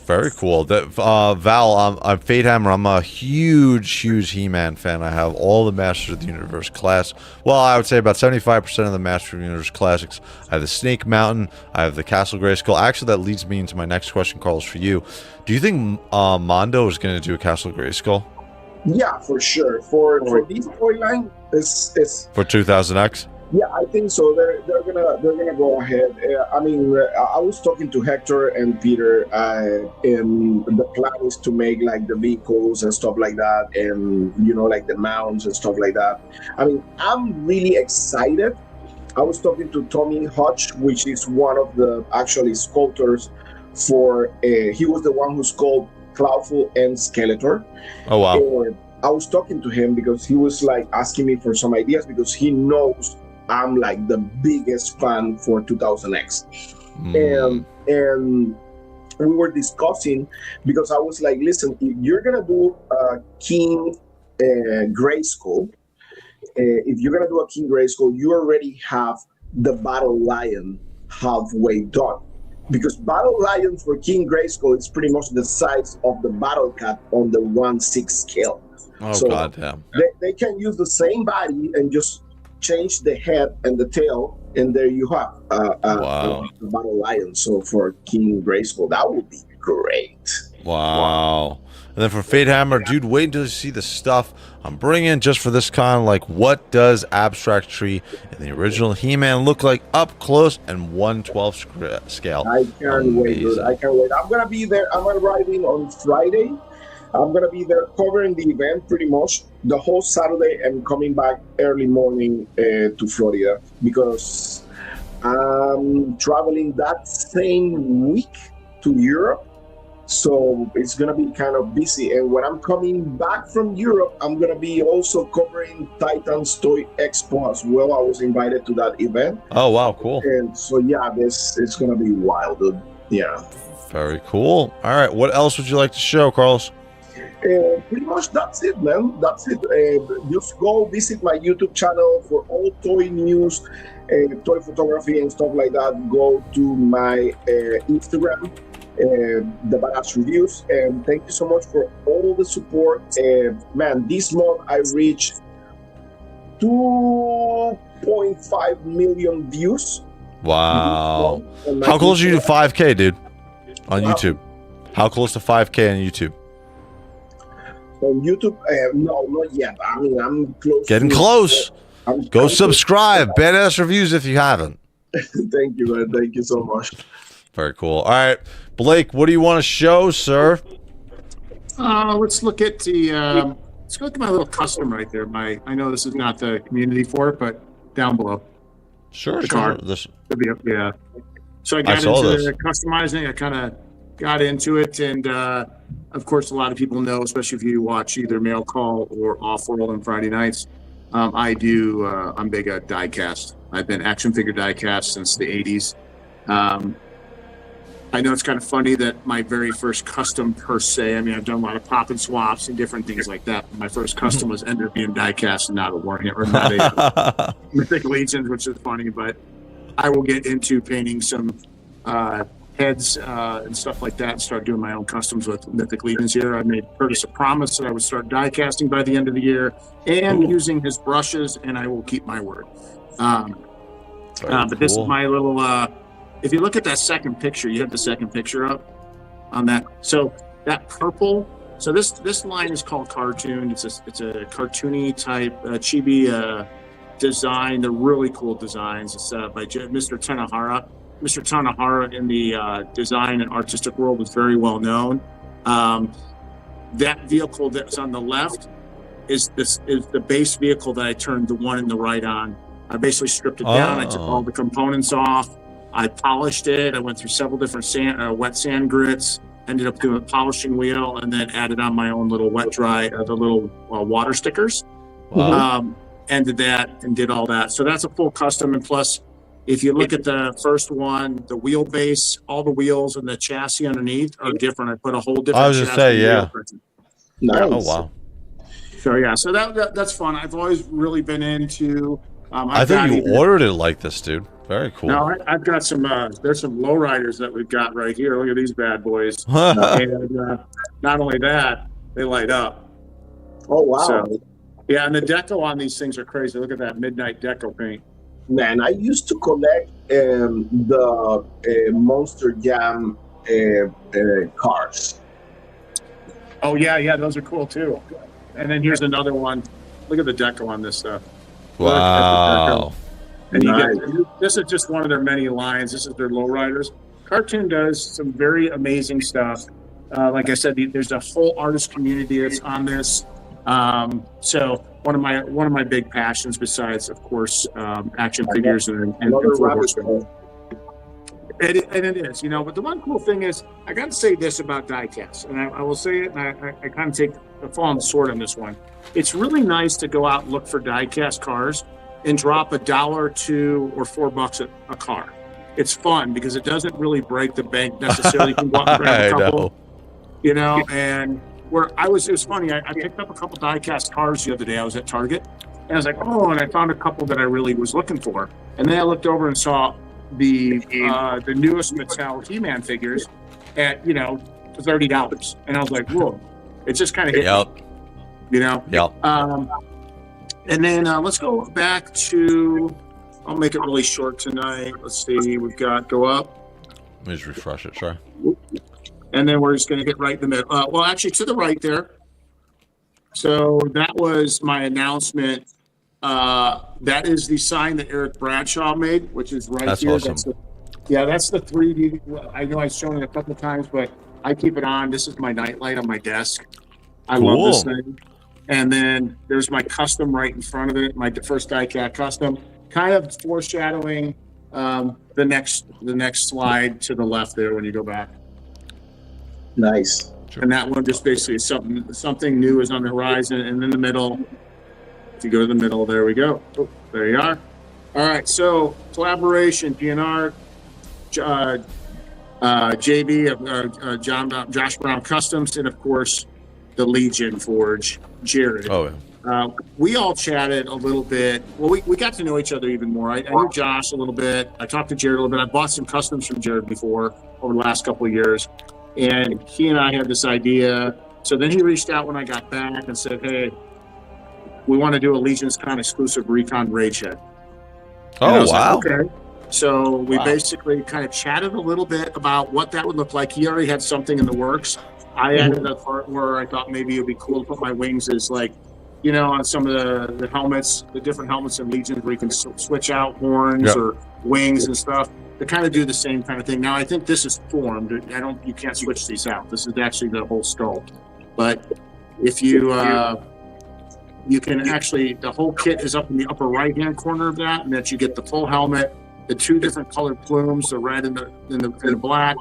Very cool. That Val, I'm FateHammer. I'm a huge He-Man fan. I have all the Masters of the Universe class. Well, I would say about 75% of the Masters of the Universe classics. I have the Snake Mountain. I have the Castle Grayskull. Actually, that leads me into my next question, Carlos, for you. Do you think Mondo is going to do a Castle Grayskull Yeah, for sure. For this toy line, it's for 2000X? yeah, I think so. They're gonna go ahead. I mean, I was talking to Hector and Peter, and the plan is to make like the vehicles and stuff like that, and like the mounts and stuff like that. I mean, I'm really excited. I was talking to Tommy Hodge, which is one of the actually sculptors for. He was the one who sculpted Cloudful and Skeletor. Oh, wow. And I was talking to him because he was like asking me for some ideas because he knows I'm like the biggest fan for 2000X. And we were discussing because I was like, listen, if you're gonna do a King Grayskull, if you're gonna do a King Grayskull, you already have the Battle Lion halfway done. Because Battle Lion for King Grayskull is pretty much the size of the Battle Cat on the 1/6 scale. Oh, So goddamn. they can use the same body and just change the head and the tail, and there you have Wow. the Battle Lion. So for King Grayskull, that would be great. Wow. And then for FateHammer, dude, wait until you see the stuff I'm bringing just for this con. Like, what does Abstract Tree and the original He-Man look like up close and 1/12 scale? I can't wait, dude. Amazing. I can't wait. I'm gonna be there. I'm arriving on Friday. I'm gonna be there covering the event pretty much the whole Saturday and coming back early morning to Florida because I'm traveling that same week to Europe. So it's gonna be kind of busy. And when I'm coming back from Europe, I'm gonna be also covering Titans Toy Expo as well. I was invited to that event. Oh, wow, cool. And so yeah, it's gonna be wild, dude. Yeah. Very cool. All right, what else would you like to show, Carlos? Pretty much that's it, man. That's it. Just go visit my YouTube channel for all toy news, toy photography and stuff like that. Go to my Instagram, the Badass Reviews, and thank you so much for all the support. Man, this month I reached 2.5 million views. Wow. on my How close are you to YouTube. 5K, dude? On Wow. YouTube. How close to 5K on YouTube? On YouTube? No, not yet. I mean, I'm close. Getting to- close. I'm Go close. subscribe. Badass Reviews if you haven't. Thank you, man. Thank you so much. Very cool. All right, Blake, what do you want to show, sir? Let's look at the. Let's go look at my little custom right there. I know this is not the community for it, but down below. Sure, The sure. card. This, It'll be up, yeah. So I got saw into this. customizing. I kind of got into it, and of course, a lot of people know, especially if you watch either Mail Call or Off World on Friday nights. I'm big at diecast. I've been action figure diecast since the 80s. I know it's kind of funny that my very first custom per se, I mean, I've done a lot of pop and swaps and different things like that. My first custom was ended up being diecast and not a Warhammer, or not a Mythic Legions, which is funny, but I will get into painting some heads and stuff like that and start doing my own customs with Mythic Legions here. I made Curtis a promise that I would start die casting by the end of the year and using his brushes, and I will keep my word. But this is my little. If you look at that second picture, you have the second picture up on that. So that purple. So this line is called Cartoon. It's a cartoony type chibi design. They're really cool designs. It's by Mr. Tanahara. Mr. Tanahara in the design and artistic world is very well known. That vehicle that's on the left is the base vehicle that I turned the one in the right on. I basically stripped it down. I took all the components off. I polished it. I went through several different wet sand grits. Ended up doing a polishing wheel, and then added on my own little wet dry, the little water stickers. Wow. And did that and did all that. So that's a full custom. And plus, if you look at the first one, the wheelbase, all the wheels and the chassis underneath are different. I put a whole different. I was just saying, yeah. Nice. Oh wow. So yeah, so that's fun. I've always really been into. I think you ordered it like this, dude. Very cool. No, I've got some. There's some lowriders that we've got right here. Look at these bad boys. And not only that, they light up. Oh wow. So, yeah, and the deco on these things are crazy. Look at that midnight deco paint. Man, I used to collect the Monster Jam cars. Oh yeah, those are cool too. And then here's another one. Look at the deco on this stuff. Wow. And Nice. this is just one of their many lines. This is their lowriders. Cartoon does some very amazing stuff. Like I said, there's a whole artist community that's on this. So one of my big passions, besides of course action figures and Another and it is, you know. But the one cool thing is, I got to say this about diecast, and I will say it, and I kind of take the fall on the sword on this one. It's really nice to go out and look for diecast cars and drop $1, $2, or $4 a car. It's fun because it doesn't really break the bank necessarily. You can go out and grab a couple, you know. And it was funny. I picked up a couple diecast cars the other day. I was at Target, and I was like, oh, and I found a couple that I really was looking for. And then I looked over and saw the newest Mattel He-Man figures at $30, and I was like, whoa! It just kind of hit me, you know. Yep. And then let's go back to. I'll make it really short tonight. Let's see. We've got go up. Let me just refresh it. Sorry. And then we're just going to get right in the middle. Well, actually, to the right there. So that was my announcement. That is the sign that Eric Bradshaw made, which is right That's here. awesome. That's the 3D. I know I've shown it a couple of times, but I keep it on. This is my nightlight on my desk. I love this thing. And then there's my custom right in front of it, my first diecast custom, kind of foreshadowing the next slide to the left there when you go back. Nice. And that one just basically is something new is on the horizon. And in the middle, if you go to the middle, there we go. Oh, there you are. All right, so collaboration, GNR, JB, Josh Brown Customs, and of course, the Legion Forge, Jared. Oh, yeah. We all chatted a little bit. Well, we got to know each other even more. I knew Josh a little bit. I talked to Jared a little bit. I bought some customs from Jared before over the last couple of years. And he and I had this idea. So then he reached out when I got back and said, hey, we want to do a Legion's Con exclusive Recon Ragehead. Oh, wow. Like, okay. So we basically kind of chatted a little bit about what that would look like. He already had something in the works. I added a part where I thought maybe it would be cool to put my wings as like, on some of the helmets, the different helmets in Legions where you can switch out horns or wings and stuff to kind of do the same kind of thing. Now, I think this is formed. You can't switch these out. This is actually the whole sculpt. But if you can actually, the whole kit is up in the upper right-hand corner of that, and that you get the full helmet, the two different colored plumes, the red and the black.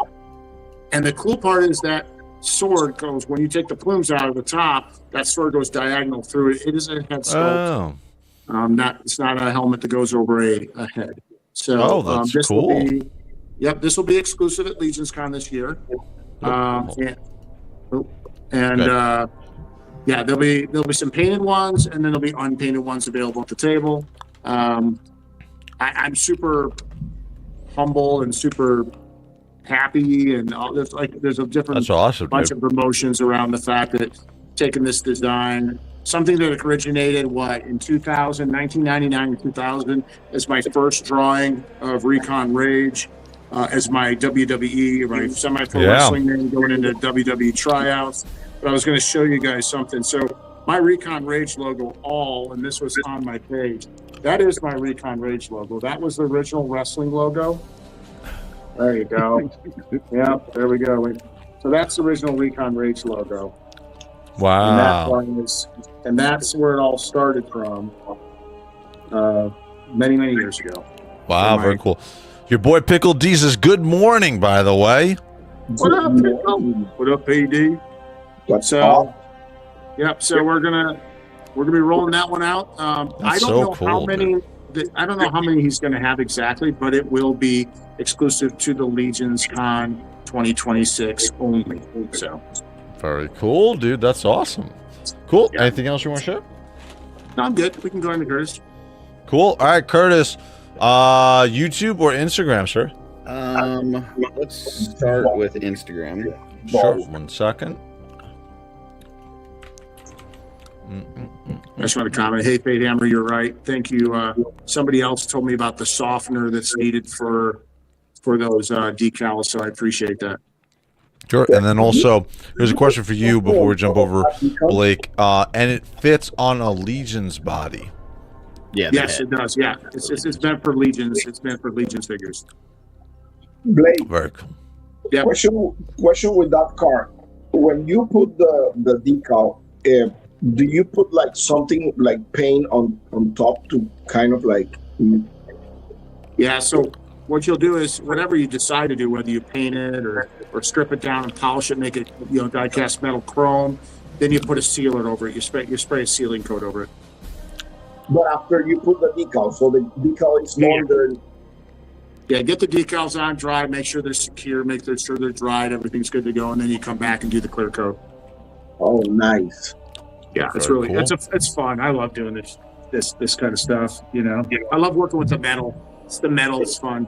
And the cool part is that sword goes, when you take the plumes out of the top, that sword goes diagonal through it. It is a head sculpt. Oh. It's not a helmet that goes over a head. So that's this cool. This will be exclusive at Legion's Con this year. There'll be some painted ones, and then there'll be unpainted ones available at the table. I'm super humble and super happy, and there's a different That's awesome, bunch dude. of promotions around the fact that taking this design something that originated in 2000, 1999 and 2000 as my first drawing of Recon Rage, as my WWE, my semi-pro wrestling name going into WWE tryouts. But I was going to show you guys something. So my Recon Rage logo, and this was on my page. That is my Recon Rage logo. That was the original wrestling logo. There you go. Yep, there we go. So that's the original Recon Rage logo. Wow. And that's where it all started from many, many years ago. Wow, very cool. Your boy Pickle D says, good morning, by the way. What up, Pickle? What up, PD? So, yep, so we're gonna be rolling that one out. I don't know how many. I don't know how many he's going to have exactly, but it will be exclusive to the Legions Con 2026 only. So, very cool, dude. That's awesome. Cool. Yeah. Anything else you want to share? No, I'm good. We can go into Curtis. Cool. All right, Curtis. YouTube or Instagram, sir? Let's start with Instagram. Sure. 1 second. I just want to comment. Hey, ToyHammer, you're right. Thank you. Somebody else told me about the softener that's needed for those decals, so I appreciate that. Sure. And then also, here's a question for you before we jump over, Blake. And it fits on a Legion's body. Yeah. Yes, it does. Yeah, it's meant for Legions. It's meant for Legions figures. Blake, Very cool. Yeah. question with that card. When you put the decal, do you put like something like paint on top to kind of like? Yeah. So what you'll do is whatever you decide to do, whether you paint it or strip it down and polish it, make it die-cast metal chrome, then you put a sealer over it. You spray a sealing coat over it. But after you put the decal, so the decal is longer. Yeah, get the decals on, dry, make sure they're secure, make sure they're dried, everything's good to go, and then you come back and do the clear coat. Oh, nice. Yeah, it's Very really cool. it's fun. I love doing this kind of stuff. I love working with the metal. It's the metal. It's fun.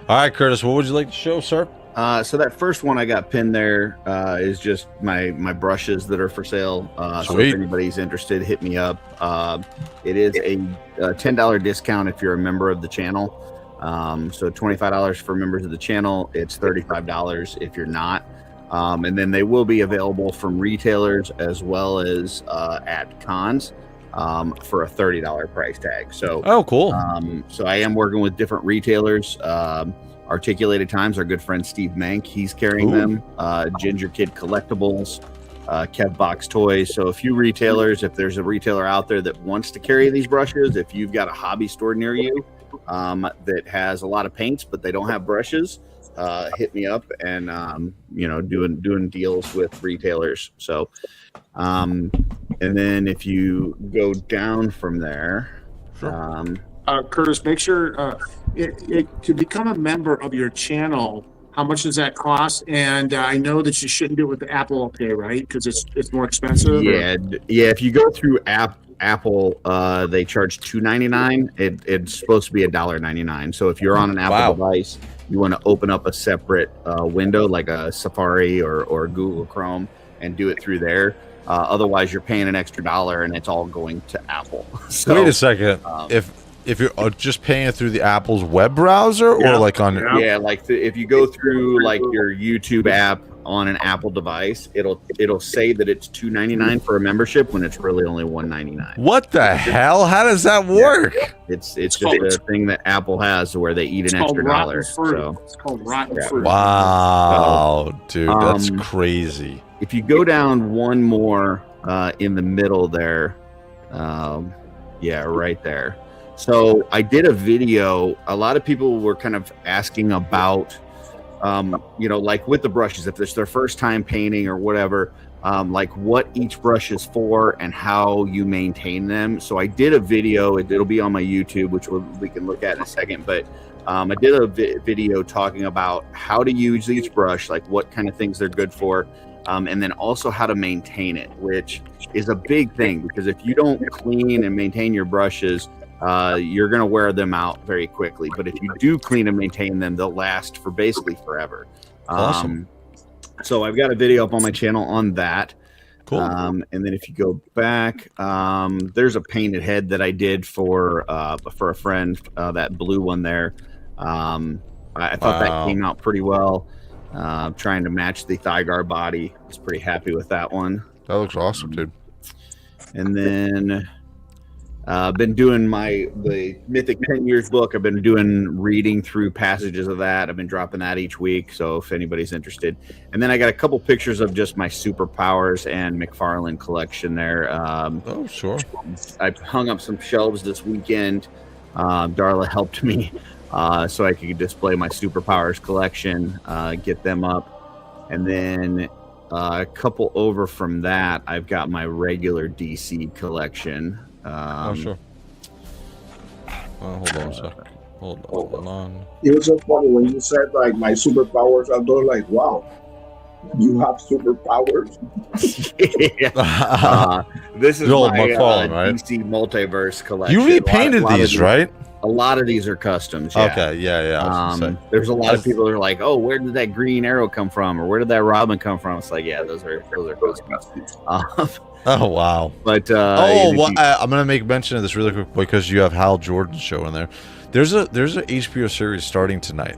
All right, Curtis. What would you like to show, sir? So that first one I got pinned there is just my brushes that are for sale. So Sweet. if anybody's interested, hit me up. It is a $10 discount if you're a member of the channel. So $25 for members of the channel. It's $35 if you're not. And then they will be available from retailers as well as at cons for a $30 price tag. So Cool. so I am working with different retailers. Articulated Times, our good friend Steve Mank, he's carrying them. Ginger Kid Collectibles, Kev Box Toys. So a few retailers. If there's a retailer out there that wants to carry these brushes, if you've got a hobby store near you that has a lot of paints but they don't have brushes, hit me up and doing deals with retailers. So and then if you go down from there, Curtis, make sure to become a member of your channel. How much does that cost? And I know that you shouldn't do it with the Apple Pay, right? Because it's more expensive. Yeah. If you go through Apple, they charge $2.99. It's supposed to be $1.99. So if you're on an Apple device, you want to open up a separate window like a Safari or Google Chrome and do it through there. Otherwise, you're paying an extra $1 and it's all going to Apple. So, wait a second. If you're just paying it through the Apple's web browser or like on if you go through like your YouTube app on an Apple device, it'll say that it's $2.99 for a membership when it's really only $1.99. What the hell? How does that work? It's just a thing that Apple has where they eat an extra $1. So it's called rotten fruit. Wow, dude, that's crazy. If you go down one more in the middle there, right there. So I did a video. A lot of people were kind of asking about, like with the brushes, if it's their first time painting or whatever, like what each brush is for and how you maintain them. So I did a video. It'll be on my YouTube, which we can look at in a second. But I did a video talking about how to use each brush, like what kind of things they're good for. And then also how to maintain it, which is a big thing because if you don't clean and maintain your brushes, you're going to wear them out very quickly. But if you do clean and maintain them, they'll last for basically forever. Awesome. So I've got a video up on my channel on that. Cool. And then if you go back, there's a painted head that I did for a friend, that blue one there. I thought that came out pretty well. Trying to match the thigh guard body. I was pretty happy with that one. That looks awesome, dude. And then I've been doing the Mythic 10 Years book. I've been reading through passages of that. I've been dropping that each week, so if anybody's interested. And then I got a couple pictures of just my superpowers and McFarlane collection there. Oh, sure. I hung up some shelves this weekend. Darla helped me so I could display my superpowers collection, get them up. And then a couple over from that, I've got my regular DC collection. Oh, sure. Hold on a second. Hold on. It was so funny when you said like my superpowers. I was like, wow, you have superpowers. Yeah. This is Old my McFarlane, right? DC multiverse collection. You repainted these, right? A lot of these are customs. Yeah. Okay, yeah. I was gonna say. There's a lot of people that are like, "Oh, where did that Green Arrow come from?" Or "Where did that Robin come from?" It's like, yeah, those are customs. Oh, wow. But I'm gonna make mention of this really quick because you have Hal Jordan's show in there. There's a HBO series starting tonight.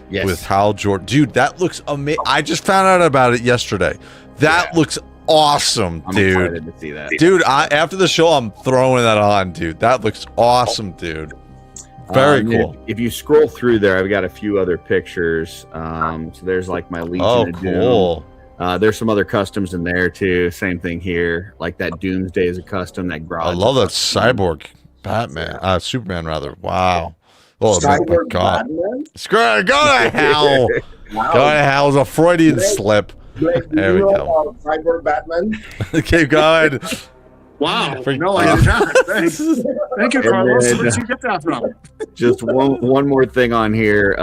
Yes. With Hal Jordan. Dude, that looks amazing. I just found out about it yesterday. That looks awesome, I'm dude. excited to see that. Dude, after the show, I'm throwing that on, dude. That looks awesome, dude. Very cool. If you scroll through there, I've got a few other pictures. So there's like my Legion of cool. Doom. There's some other customs in there too. Same thing here. Like that Doomsday is a custom. That I love that cyborg Batman. Superman, rather. Wow. Oh, Cyborg my God. Batman? Go to hell. Wow. Go to hell. It was a Freudian slip. Blake, There we go. Cyborg Batman. Keep going. Wow. Freak- No, I did not. Thanks. Thank you, Carlos. then, Where'd you get that from? Just one more thing on here.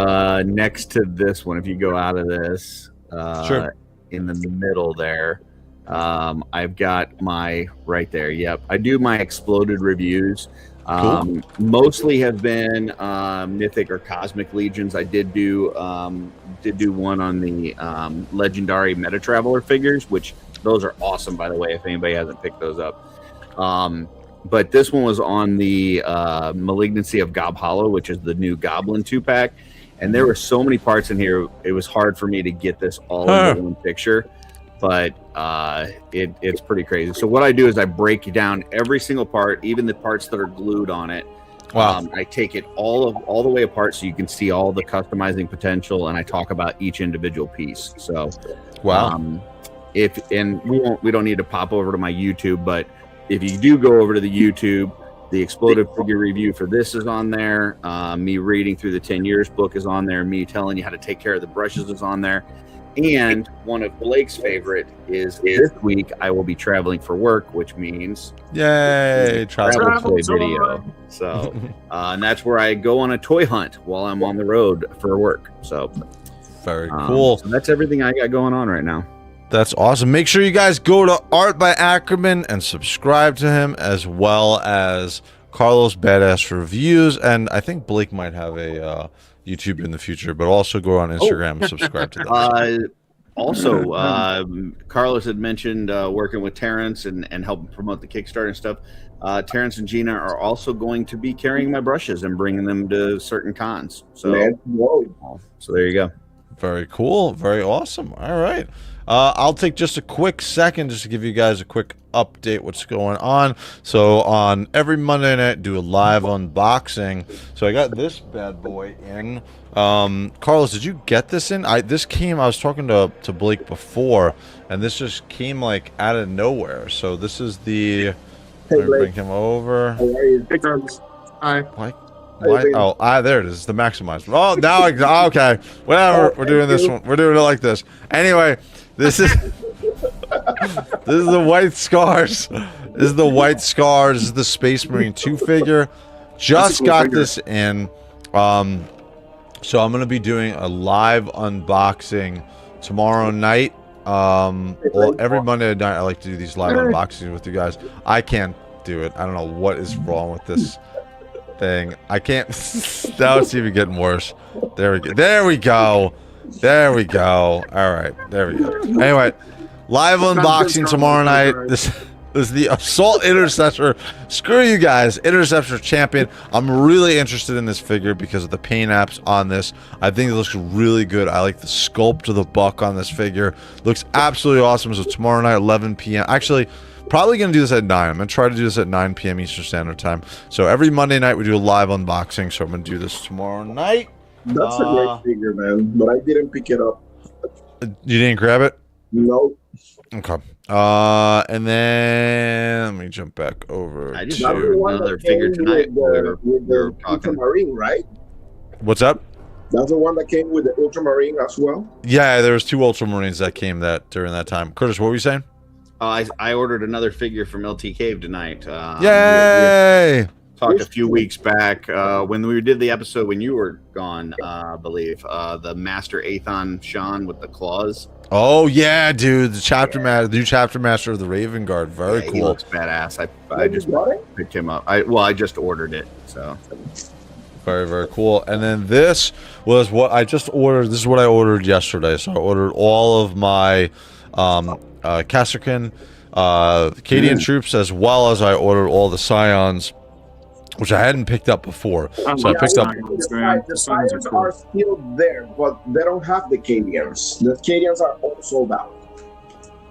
Next to this one, if you go out of this, Sure. in the middle there, I've got my right there. Yep, I do my exploded reviews. Mostly have been mythic or cosmic legions. I did do one on the legendary meta traveler figures, which those are awesome, by the way, if anybody hasn't picked those up. But this one was on the Malignancy of Gob Hollow, which is the new Goblin 2-pack. And there were so many parts in here, it was hard for me to get this all into one picture. But it's pretty crazy. So what I do is I break down every single part, even the parts that are glued on it. Wow. I take it all the way apart so you can see all the customizing potential, and I talk about each individual piece. So, Wow. We don't need to pop over to my YouTube, but if you do go over to the YouTube, the exploded figure review for this is on there. Me reading through the 10 years book is on there. Me telling you how to take care of the brushes is on there. And one of Blake's favorite is this week I will be traveling for work, which means Yay. travel Travel toy tour. video. So, and that's where I go on a toy hunt while I'm on the road for work. So, Very cool. So that's everything I got going on right now. That's awesome. Make sure you guys go to Art by Ackerman and subscribe to him, as well as Carlos Badass Reviews. And I think Blake might have a YouTube in the future, but also go on Instagram and subscribe to that. Also, Carlos had mentioned working with Terrence and helping promote the Kickstarter and stuff. Terrence and Gina are also going to be carrying my brushes and bringing them to certain cons. So there you go. Very cool. Very awesome. All right. I'll take just a quick second just to give you guys a quick update what's going on. So on every Monday night, do a live unboxing. So I got this bad boy in. Carlos, did you get this in? This came, I was talking to Blake before, and this just came like out of nowhere. So this is the, Hey, let me bring Blake. him over. How are you? Hey, Carlos. Hi. Why? Oh, there it is. The maximizer. Oh, now okay. Whatever. We're doing this one. We're doing it like this. Anyway, this is the White Scars. This is the White Scars. This is the Space Marine 2 figure. Just cool got figure. this in. So I'm gonna be doing a live unboxing tomorrow night. Well, every Monday night I like to do these live unboxings with you guys. I can't do it. I don't know what is wrong with this thing. I can't. Now it's even getting worse. There we go. There we go. There we go. All right. There we go. Anyway, Live unboxing tomorrow night. This is the Assault Interceptor. Screw you guys. Interceptor champion. I'm really interested in this figure because of the paint apps on this. I think it looks really good. I like the sculpt of the buck on this figure. Looks absolutely awesome. So tomorrow night, 11 p.m. Actually, probably going to do this at 9. I'm going to try to do this at 9 p.m. Eastern Standard Time. So every Monday night, we do a live unboxing. So I'm going to do this tomorrow night. That's a great figure, man. But I didn't pick it up. You didn't grab it? No. Okay. And then let me jump back over. I just That's the showed one another that figure came tonight. with the Ultramarine, right? What's up? That's the one that came with the Ultramarine as well? Yeah, there was 2 Ultramarines that came during that time. Curtis, what were you saying? I ordered another figure from LT Cave tonight. Yay! We talked a few weeks back when we did the episode when you were gone, I believe. The Master Aethon Sean with the claws. Oh yeah, dude, the new chapter master of the Raven Guard. Very cool. He looks badass. I just picked him up. I just ordered it. So very, very cool. And then this was what I just ordered. This is what I ordered yesterday. So I ordered all of my Kasrkin Cadian troops, as well as I ordered all the Scions, which I hadn't picked up before. So I picked up. The Scions are still there, but they don't have the Cadians. The Cadians are all sold out.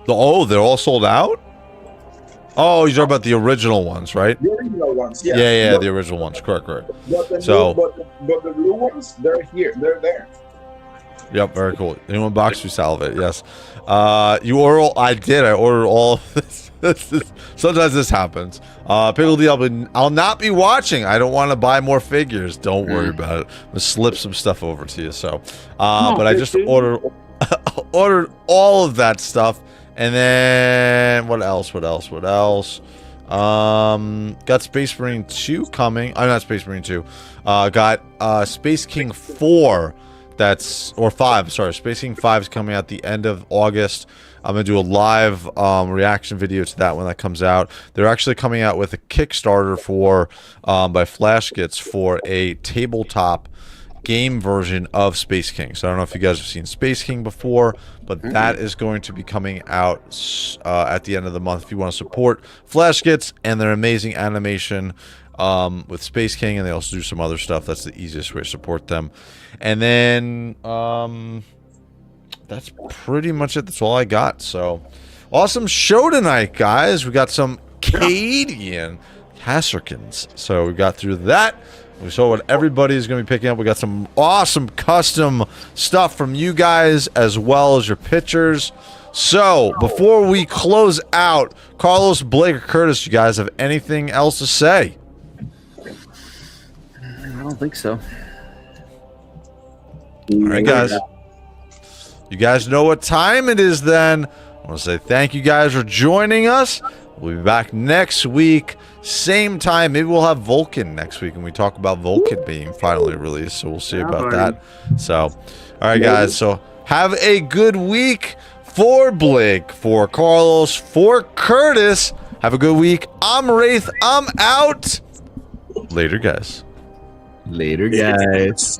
Oh, they're all sold out? Oh, you're talking about the original ones, right? The original ones, yeah. Yeah, but, the original ones. Correct. but the blue ones, they're here. They're there. Yep, very cool. Anyone box you salvate? Yes. You order? I did. I ordered all of this. Sometimes this happens. Pickle D, I'll not be watching. I don't want to buy more figures. Don't worry about it. I'm gonna slip some stuff over to you. So, but I just ordered all of that stuff, and then what else? Got Space Marine 2 coming. I'm not Space Marine 2. Got Space King 4. Or 5. Sorry, Space King 5 is coming out the end of August. I'm gonna do a live reaction video to that when that comes out. They're actually coming out with a Kickstarter for by Flashkits for a tabletop game version of Space King. So I don't know if you guys have seen Space King before, but that is going to be coming out at the end of the month. If you want to support Flashkits and their amazing animation with Space King, and they also do some other stuff, that's the easiest way to support them. And then that's pretty much it. That's all I got. So awesome show tonight, guys. We got some Cadian Kasrkins. So we got through that. We saw what everybody's going to be picking up. We got some awesome custom stuff from you guys, as well as your pictures. So before we close out, Carlos, Blake, or Curtis, you guys have anything else to say? I don't think so. All right, guys. You guys know what time it is then. I want to say thank you guys for joining us. We'll be back next week, same time. Maybe we'll have Vulcan next week, and we talk about Vulcan being finally released. So we'll see about that. So, all right, guys. So have a good week. For Blake, for Carlos, for Curtis. Have a good week. I'm Wraith. I'm out. Later, guys. Later, guys.